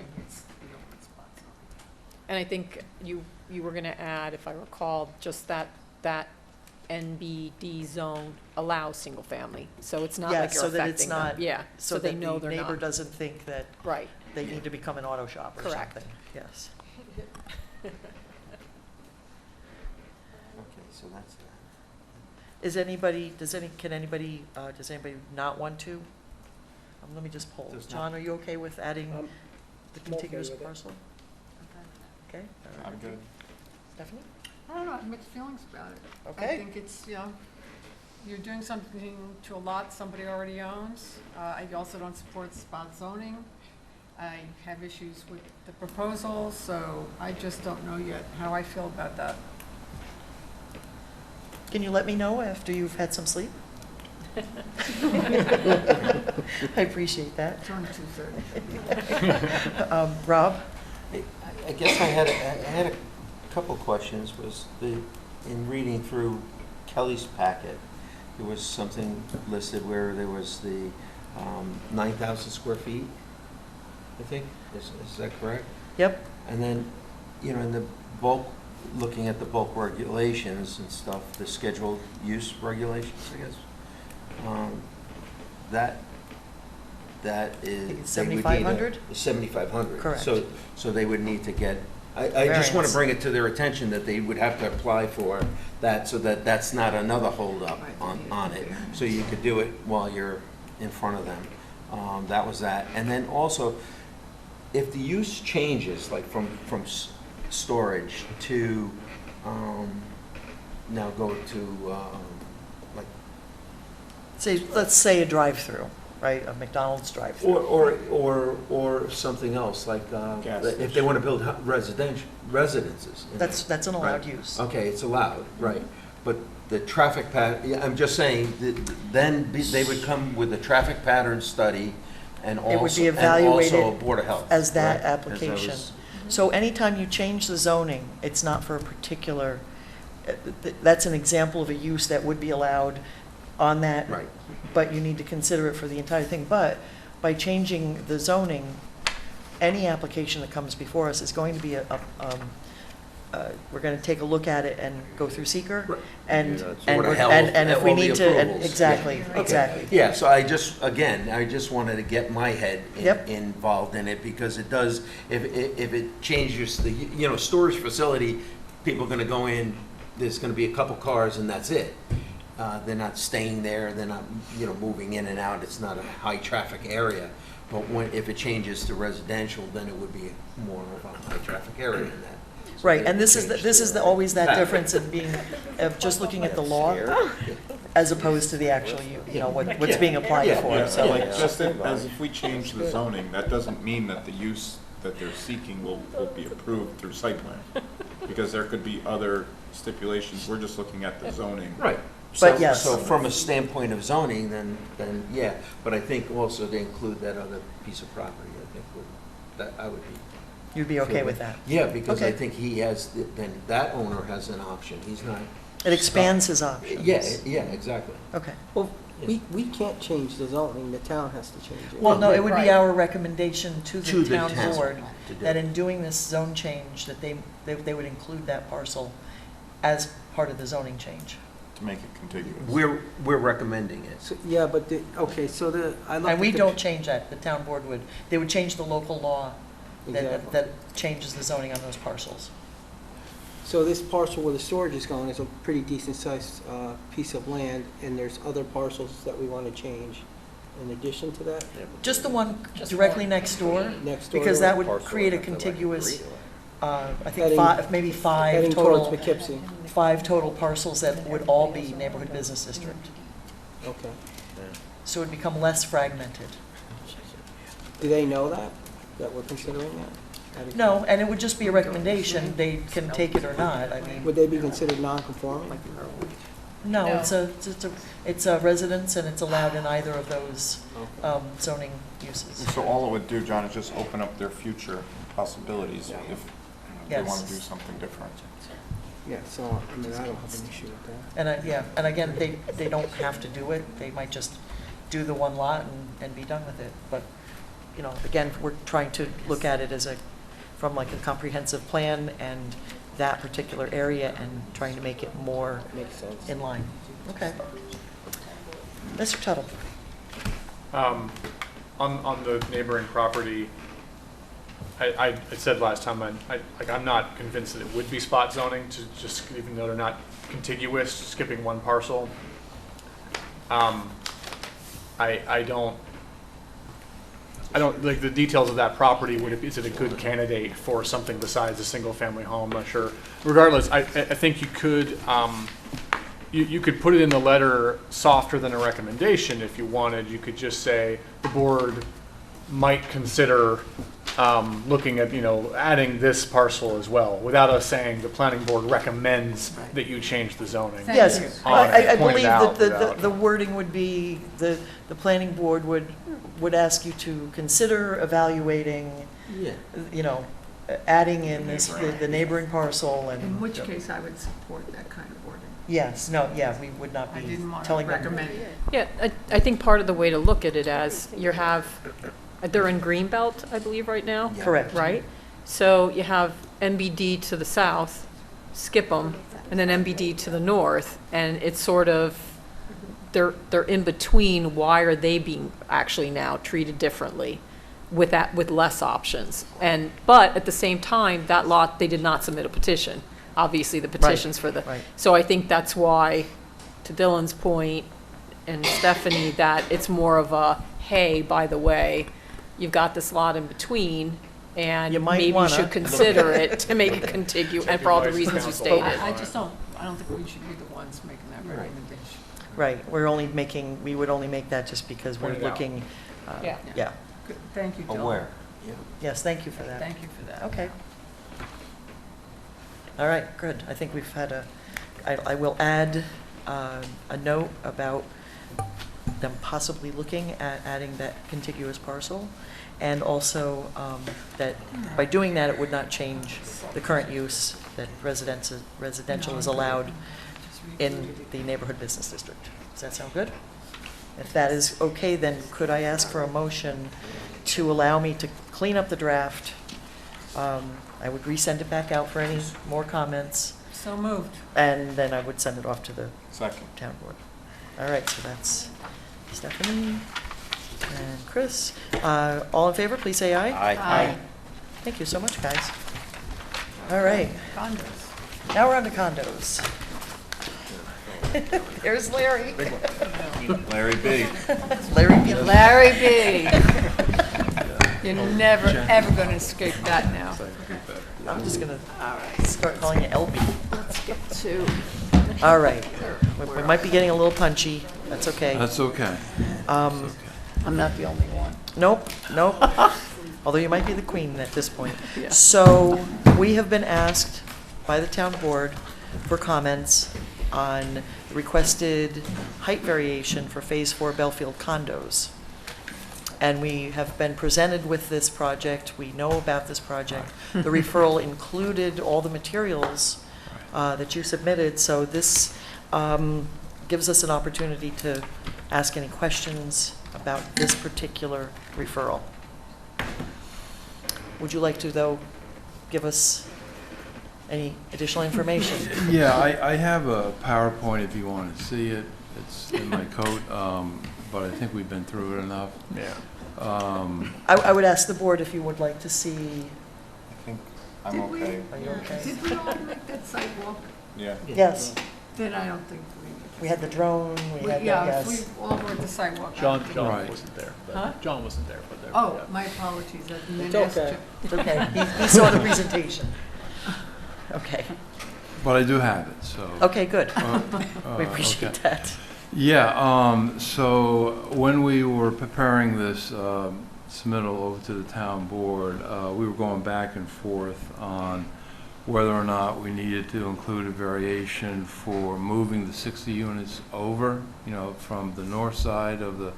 And I think you were going to add, if I recall, just that NBD zone allows single family. So it's not yeah, like you're so that affecting it's them. not, Yeah, so they know that they're the neighbor not. doesn't think that Right. they need to become an auto shop or Correct. something. Yes. Okay, so that's that. Can anybody not want to? Let me just poll. Does not- John, are you okay with adding the I'm okay contiguous with it. parcel? Okay. I'm good. Stephanie? I don't know, I have mixed feelings about it. Okay. I think it's, you're doing something to a lot somebody already owns. I also don't support spot zoning. I have issues with the proposal, so I just don't know yet how I feel about that. Can you let me know after you've had some sleep? I appreciate that. It's only 2:30. Rob? I guess I had a couple questions. In reading through Kelly's packet, there was something listed where there was the 9,000 square feet, I think. Is that correct? Yep. And then, in the bulk, looking at the bulk regulations and stuff, the scheduled use regulations, I guess, that is. think it's 7,500? 7,500. Correct. So they would need to get, I just want to Variance. bring it to their attention that they would have to apply for that, so that that's not another holdup on it. So you could do it while you're in front of them. That was that. And then also, if the use changes, like from storage to, now go to, like, Let's say a drive-through, right? A McDonald's drive-through. or something else, like, if they want to build residences. That's an allowed Right. use. Okay, it's allowed, right. but the traffic pattern, I'm just saying, they would come with a traffic pattern study and It would be also evaluated a Board of Health. as that right? As I application. was- So anytime you change the zoning, it's not for a particular, that's an example of a use that would be allowed on that. Right. But you need to consider it for the entire thing. But by changing the zoning, any application that comes before us is going to be we're going to take a look at it and go through seeker. And, Yeah, and, Board of we're- Health, and if we all the need to, approvals. exactly, Yeah. Okay. exactly. Yeah, so I just wanted to get my head Yep. involved in it, because it does, if it changes the, storage facility, people are gonna go in, there's gonna be a couple cars and that's it. They're not staying there, they're not, moving in and out, it's not a high-traffic area. But if it changes to residential, then it would be more of a high-traffic area than that. So Right, they and this is, change this is their- always that Exactly. difference in being, of just looking at the law as opposed to the actual, what's being applied Yeah. for, so. Like, just as if we change the zoning, that doesn't mean that the use that they're seeking will be approved through site plan. Because there could be other stipulations, we're just looking at the zoning. Right. But yes. So from a standpoint of zoning, then yeah, but I think also to include that other piece of property, I think I would be. You'd be okay with that? Yeah, because I Okay. think he has, then that owner has an option, he's not. It expands his options. Yeah, exactly. Okay. Well, we can't change the zoning, the town has to change it. Well, no, it would be Right. our recommendation to To the the town town board, to do that it. in doing this zone change, that they would include that parcel as part of the zoning change. To make it contiguous. We're recommending it. So, yeah, but I looked And we at the- don't change that, the town board would, they would change the local law Exactly. that changes the zoning on those parcels. So this parcel where the storage is going is a pretty decent-sized piece of land, and there's other parcels that we want to change in addition to that? Just the one directly next door? Next door Because to that it? would create a contiguous, I think Heading- maybe five Heading total, towards Poughkeepsie. 5 total parcels that would all be neighborhood business district. Okay. So it would become less fragmented. Do they know that we're considering that? No, and it would just be a recommendation, they can take it or not, I mean. Would they be considered non-conforming? No, it's a residence and it's allowed in either of those zoning uses. So all it would do, John, is just open up their future possibilities if they want to Yes. do something different. Yeah, so, I mean, I don't have an issue with that. And again, they don't have to do it, they might just do the one lot and be done with it. But, again, we're trying to look at it from like a comprehensive plan and that particular area and trying to make it more Makes sense. in line. Okay. Mr. Tuttle? On the neighboring property, I said last time, I'm not convinced that it would be spot zoning, to just, even though they're not contiguous, skipping one parcel. I don't, like, the details of that property, is it a good candidate for something besides a single-family home? I'm not sure. Regardless, I think you could, you could put it in the letter softer than a recommendation if you wanted. You could just say, the board might consider looking at, adding this parcel as well, without us saying the planning board recommends that you change the zoning. Yes, on it, I point it believe out that without- the wording would be, the planning board would ask you to consider evaluating, Yeah. adding in the neighboring parcel and. In which case I would support that kind of wording. Yes, no, yeah, we would not I be didn't want to telling them. recommend it. Yeah, I think part of the way to look at it as they're in Greenbelt, I believe, right now? Correct. Right? So you have MBD to the south, skip them, and then MBD to the north, and it's sort of, they're in between. Why are they being actually now treated differently with less options? But at the same time, that lot, they did not submit a petition. Obviously, the petition's for the. Right. So I think that's why, to Dylan's point, and Stephanie, that it's more of a, hey, by the way, you've got this lot in between, and You might maybe you wanna. should consider it to make it contiguous, and for all the reasons you stated. I don't think we should be the ones making that recommendation. Right, we would only make that just because we're Point it out. looking, Yeah. yeah. Good. Thank you, Dylan. Aware, yeah. Yes, thank you for that. Thank you for that. Okay. All right, good. I think we've had I will add a note about them possibly looking at adding that contiguous parcel, and also that by doing that, it would not change the current use that residential is allowed in the neighborhood business district. Does that sound good? If that is okay, then could I ask for a motion to allow me to clean up the draft? I would resend it back out for any more comments, So moved. and then I would send it off to the Second. town board. All right, so that's Stephanie and Chris. All in favor, please say aye. Aye. Thank you so much, guys. All right, Condos. now we're on to condos. There's Larry. Larry B. Larry B. Larry B. You're never, ever going to escape that now. I'm just gonna start calling you LB. Let's get to. All right, we might be getting a little punchy, that's okay. That's okay. I'm not the only one. Nope, nope. Although you might be the queen at this point. Yeah. So we have been asked by the town board for comments on the requested height variation for Phase 4 Belfield condos. And we have been presented with this project. We know about this project. The referral included all the materials that you submitted. So this gives us an opportunity to ask any questions about this particular referral. Would you like to, though, give us any additional information? Yeah, I have a PowerPoint if you want to see it. It's in my coat, but I think we've been through it enough. Yeah. I would ask the board if you would like to see. I think I'm okay. Are you okay? Did we all make that sidewalk? Yeah. Yes. Then I don't think We had the drone, we had the, yeah, yes. we all were at the sidewalk. John Right. wasn't there. Huh? John wasn't there, but there. Oh, yeah. my apologies. I didn't It's ask okay. you. It's okay, he saw the presentation. Okay, But I do have it, so. okay, good. We Okay. appreciate that. Yeah, so when we were preparing this submittal over to the town board, we were going back and forth on whether or not we needed to include a variation for moving the 60 units over, you know, from the north side of the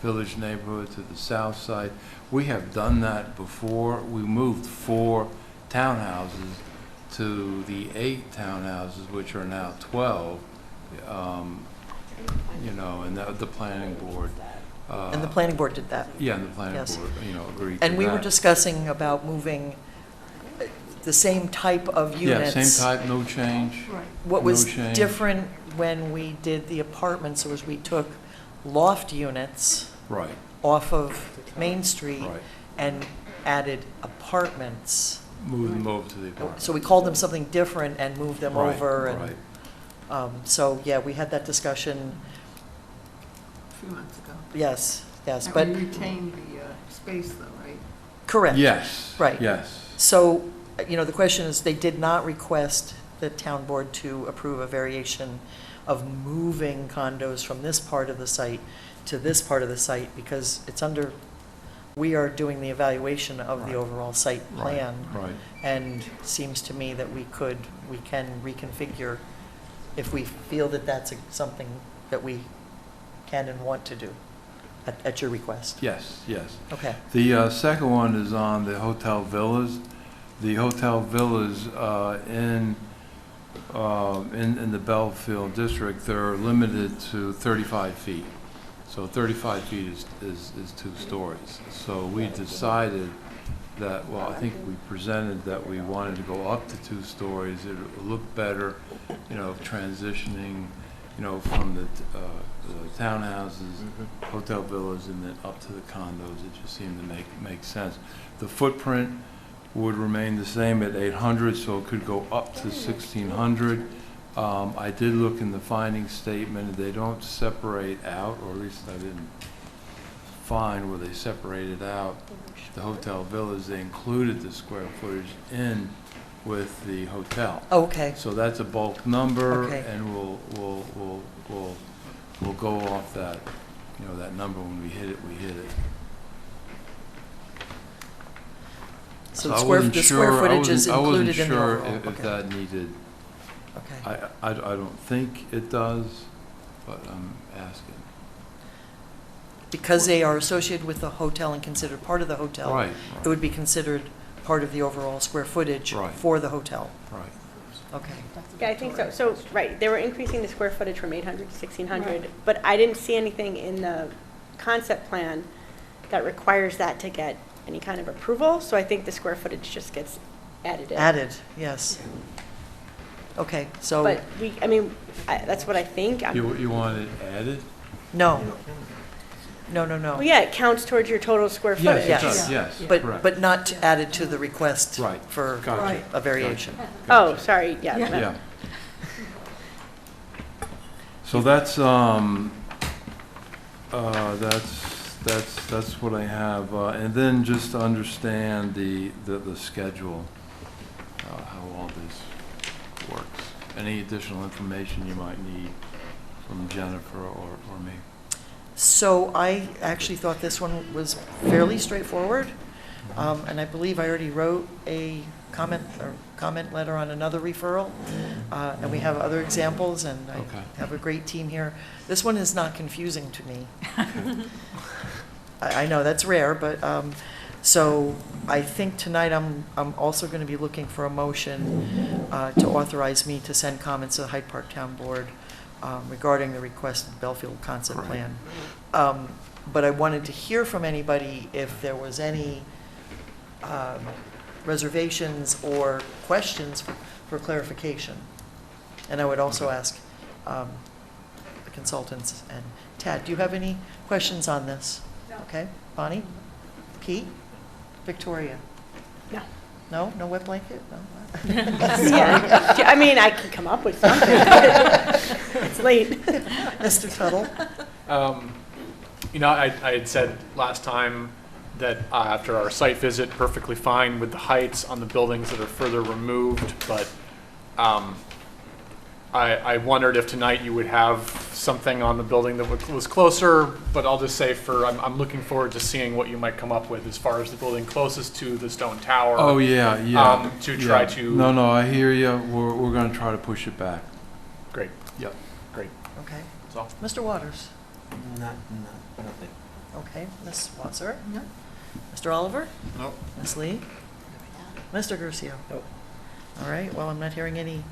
village neighborhood to the south side. We have done that before. We moved 4 townhouses to the 8 townhouses, which are now 12, you know, and the planning board. And the planning board did that. Yeah, and the planning Yes. board, you know, agreed to And we were that. discussing about moving the same type of units. Yeah, same type, no change. Right. What no was change. different when we did the apartments was we took loft units Right, off of Main Street right. and added apartments. Move them over to the apartment. So we called them something different and moved them Right, over. And right. so, yeah, we had that discussion. A few months ago. Yes, yes, And but, we retained the space though, right? correct. Yes. Right. Yes. So, you know, the question is, they did not request the town board to approve a variation of moving condos from this part of the site to this part of the site, because it's under, we are doing the evaluation of the Right. overall site Right, plan. right. And seems to me that we can reconfigure if we feel that that's something that we can and want to do at your request. Yes, yes. Okay. The second one is on the hotel villas. The hotel villas in the Belfield district, they're limited to 35 feet. So 35 feet is 2 stories. So we decided that, well, I think we presented that we wanted to go up to 2 stories. It would look better, you know, transitioning, you know, from the townhouses, hotel villas, and then up to the condos. It just seemed to make sense. The footprint would remain the same at 800, so it could go up to 1,600. I did look in the finding statement. They don't separate out, or at least I didn't find where they separated out the hotel villas. They included the square footage in with the hotel. Okay. So that's a bulk number, Okay. and we'll go off that, you know, that number when we hit it, we hit it. So I the wasn't square sure- footage is included in the I overall. wasn't sure if Okay. that needed Okay. I don't think it does, but I'm asking. Because they are associated with the hotel and considered part of the hotel. Right, It right. would be considered part of the overall square footage Right. for the hotel. Right. Okay. Yeah, I think so. So, right, they were increasing the square footage from 800 to 1,600, but I didn't see anything in the concept plan that requires that to get any kind of approval, so I think the square footage just gets added in. Added, yes. Okay, so, But I mean, that's what I think. You want it added? no. No, no, no. Well, yeah, it counts towards your total square footage. Yes, it does, yes, But, correct. but not added to the request Right. for Gotcha. a variation. Oh, sorry, yeah. Yeah. So that's what I have, and then just to understand the schedule, how all this works. Any additional information you might need from Jennifer or me? So I actually thought this one was fairly straightforward, and I believe I already wrote a comment letter on another referral, and we have other examples, and I Okay. have a great team here. This one is not confusing to me. I know that's rare, but, so I think tonight I'm also going to be looking for a motion to authorize me to send comments to the Hyde Park Town Board regarding the requested Belfield concept plan. But I wanted to hear from anybody if there was any reservations or questions for clarification. And I would also ask the consultants. And Tad, do you have any questions on this? No. Okay. Bonnie? Pete? Victoria? No. No? No wet blanket? No? Yeah. I mean, I can come up with something. It's late. Mr. Tuttle? You know, I had said last time that after our site visit, perfectly fine with the heights on the buildings that are further removed, but I wondered if tonight you would have something on the building that was closer, but I'll just say I'm looking forward to seeing what you might come up with as far as the building closest to the stone tower. Oh, yeah, yeah. To yeah. try to... No, I hear you. We're going to try to push it back. Great. Yep. Great. Okay. That's all. Mr. Waters? Nothing. Okay. Ms. Watser? No. Mr. Oliver? No. Ms. Lee? Mr. Garcia? No. All right, well, I'm not hearing any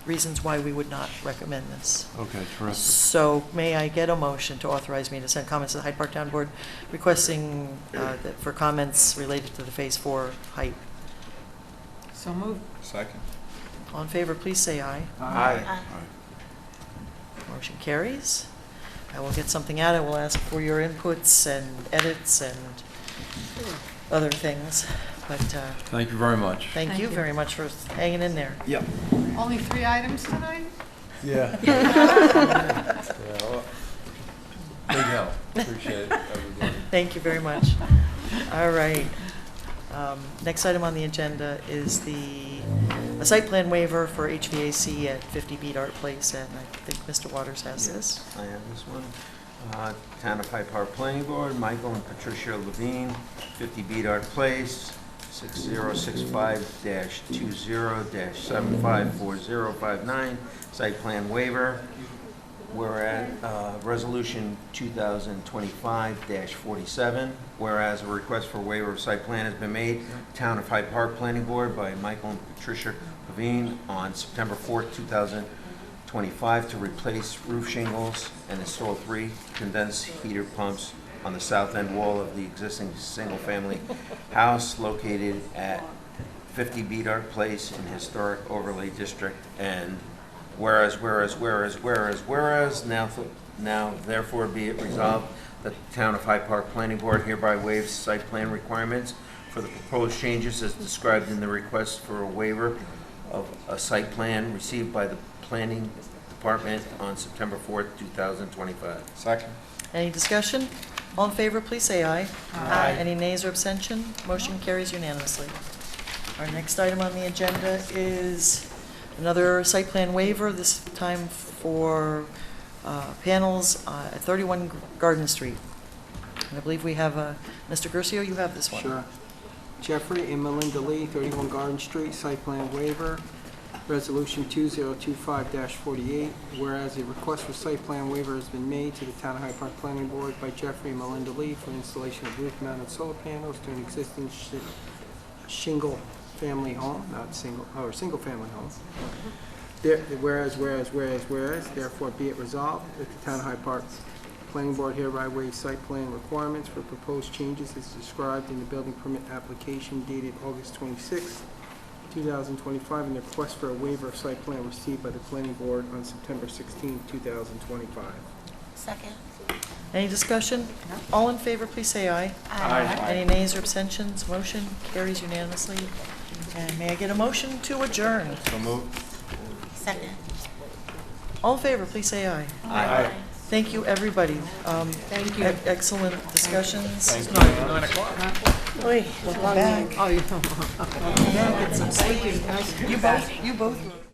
reasons why we would not recommend this. Okay, terrific. So may I get a motion to authorize me to send comments to the Hyde Park Town Board requesting for comments related to the Phase 4 height? So moved. Second. All in favor, please say aye. Aye. Motion carries. I will get something out. I will ask for your inputs and edits and other things. But Thank you very much. thank you very much for hanging in there. Yep. Only 3 items tonight? Yeah. Yeah, well, big help. Appreciate it, everybody. Thank you very much. All right. Next item on the agenda is a site plan waiver for HVAC at 50 Beat Art Place, and I think Mr. Waters has this. I have this one. Town of Hyde Park Planning Board, Michael and Patricia Levine, 50 Beat Art Place, 6065-20-754059, site plan waiver. Whereas, resolution 2025-47, whereas a request for waiver of site plan has been made, Town of Hyde Park Planning Board by Michael and Patricia Levine on September 4th, 2025 to replace roof shingles and install 3 condensed heater pumps on the south end wall of the existing single-family house located at 50 Bedart Place in Historic Overlay District. And whereas, now therefore be it resolved that the Town of Hyde Park Planning Board hereby waives site plan requirements for the proposed changes as described in the request for a waiver of a site plan received by the Planning Department on September 4th, 2025. Second. Any discussion? All in favor, please say aye. Aye. Any nays or abstention? Motion carries unanimously. Our next item on the agenda is another site plan waiver, this time for panels at 31 Garden Street. And I believe we have Mr. Gercio, you have this one. Sure. Jeffrey and Melinda Lee, 31 Garden Street, site plan waiver. Resolution 2025-48, whereas a request for site plan waiver has been made to the Town of Hyde Park Planning Board by Jeffrey and Melinda Lee for installation of roof-mounted solar panels to an existing single-family home, not single, or single-family home. Whereas, therefore be it resolved that the Town of Hyde Park Planning Board hereby waives site plan requirements for proposed changes as described in the building permit application dated August 26, 2025, and the request for a waiver of site plan received by the Planning Board on September 16, 2025. Second. Any discussion? All in favor, please say aye. Aye. Any nays or abstentions? Motion carries unanimously. And may I get a motion to adjourn? So moved. Second. All in favor, please say aye. Aye. Thank you, everybody. Thank you. Excellent discussions. It's 9 o'clock. Oy, welcome back. Oh, you. Welcome back. Get some sleep. You both.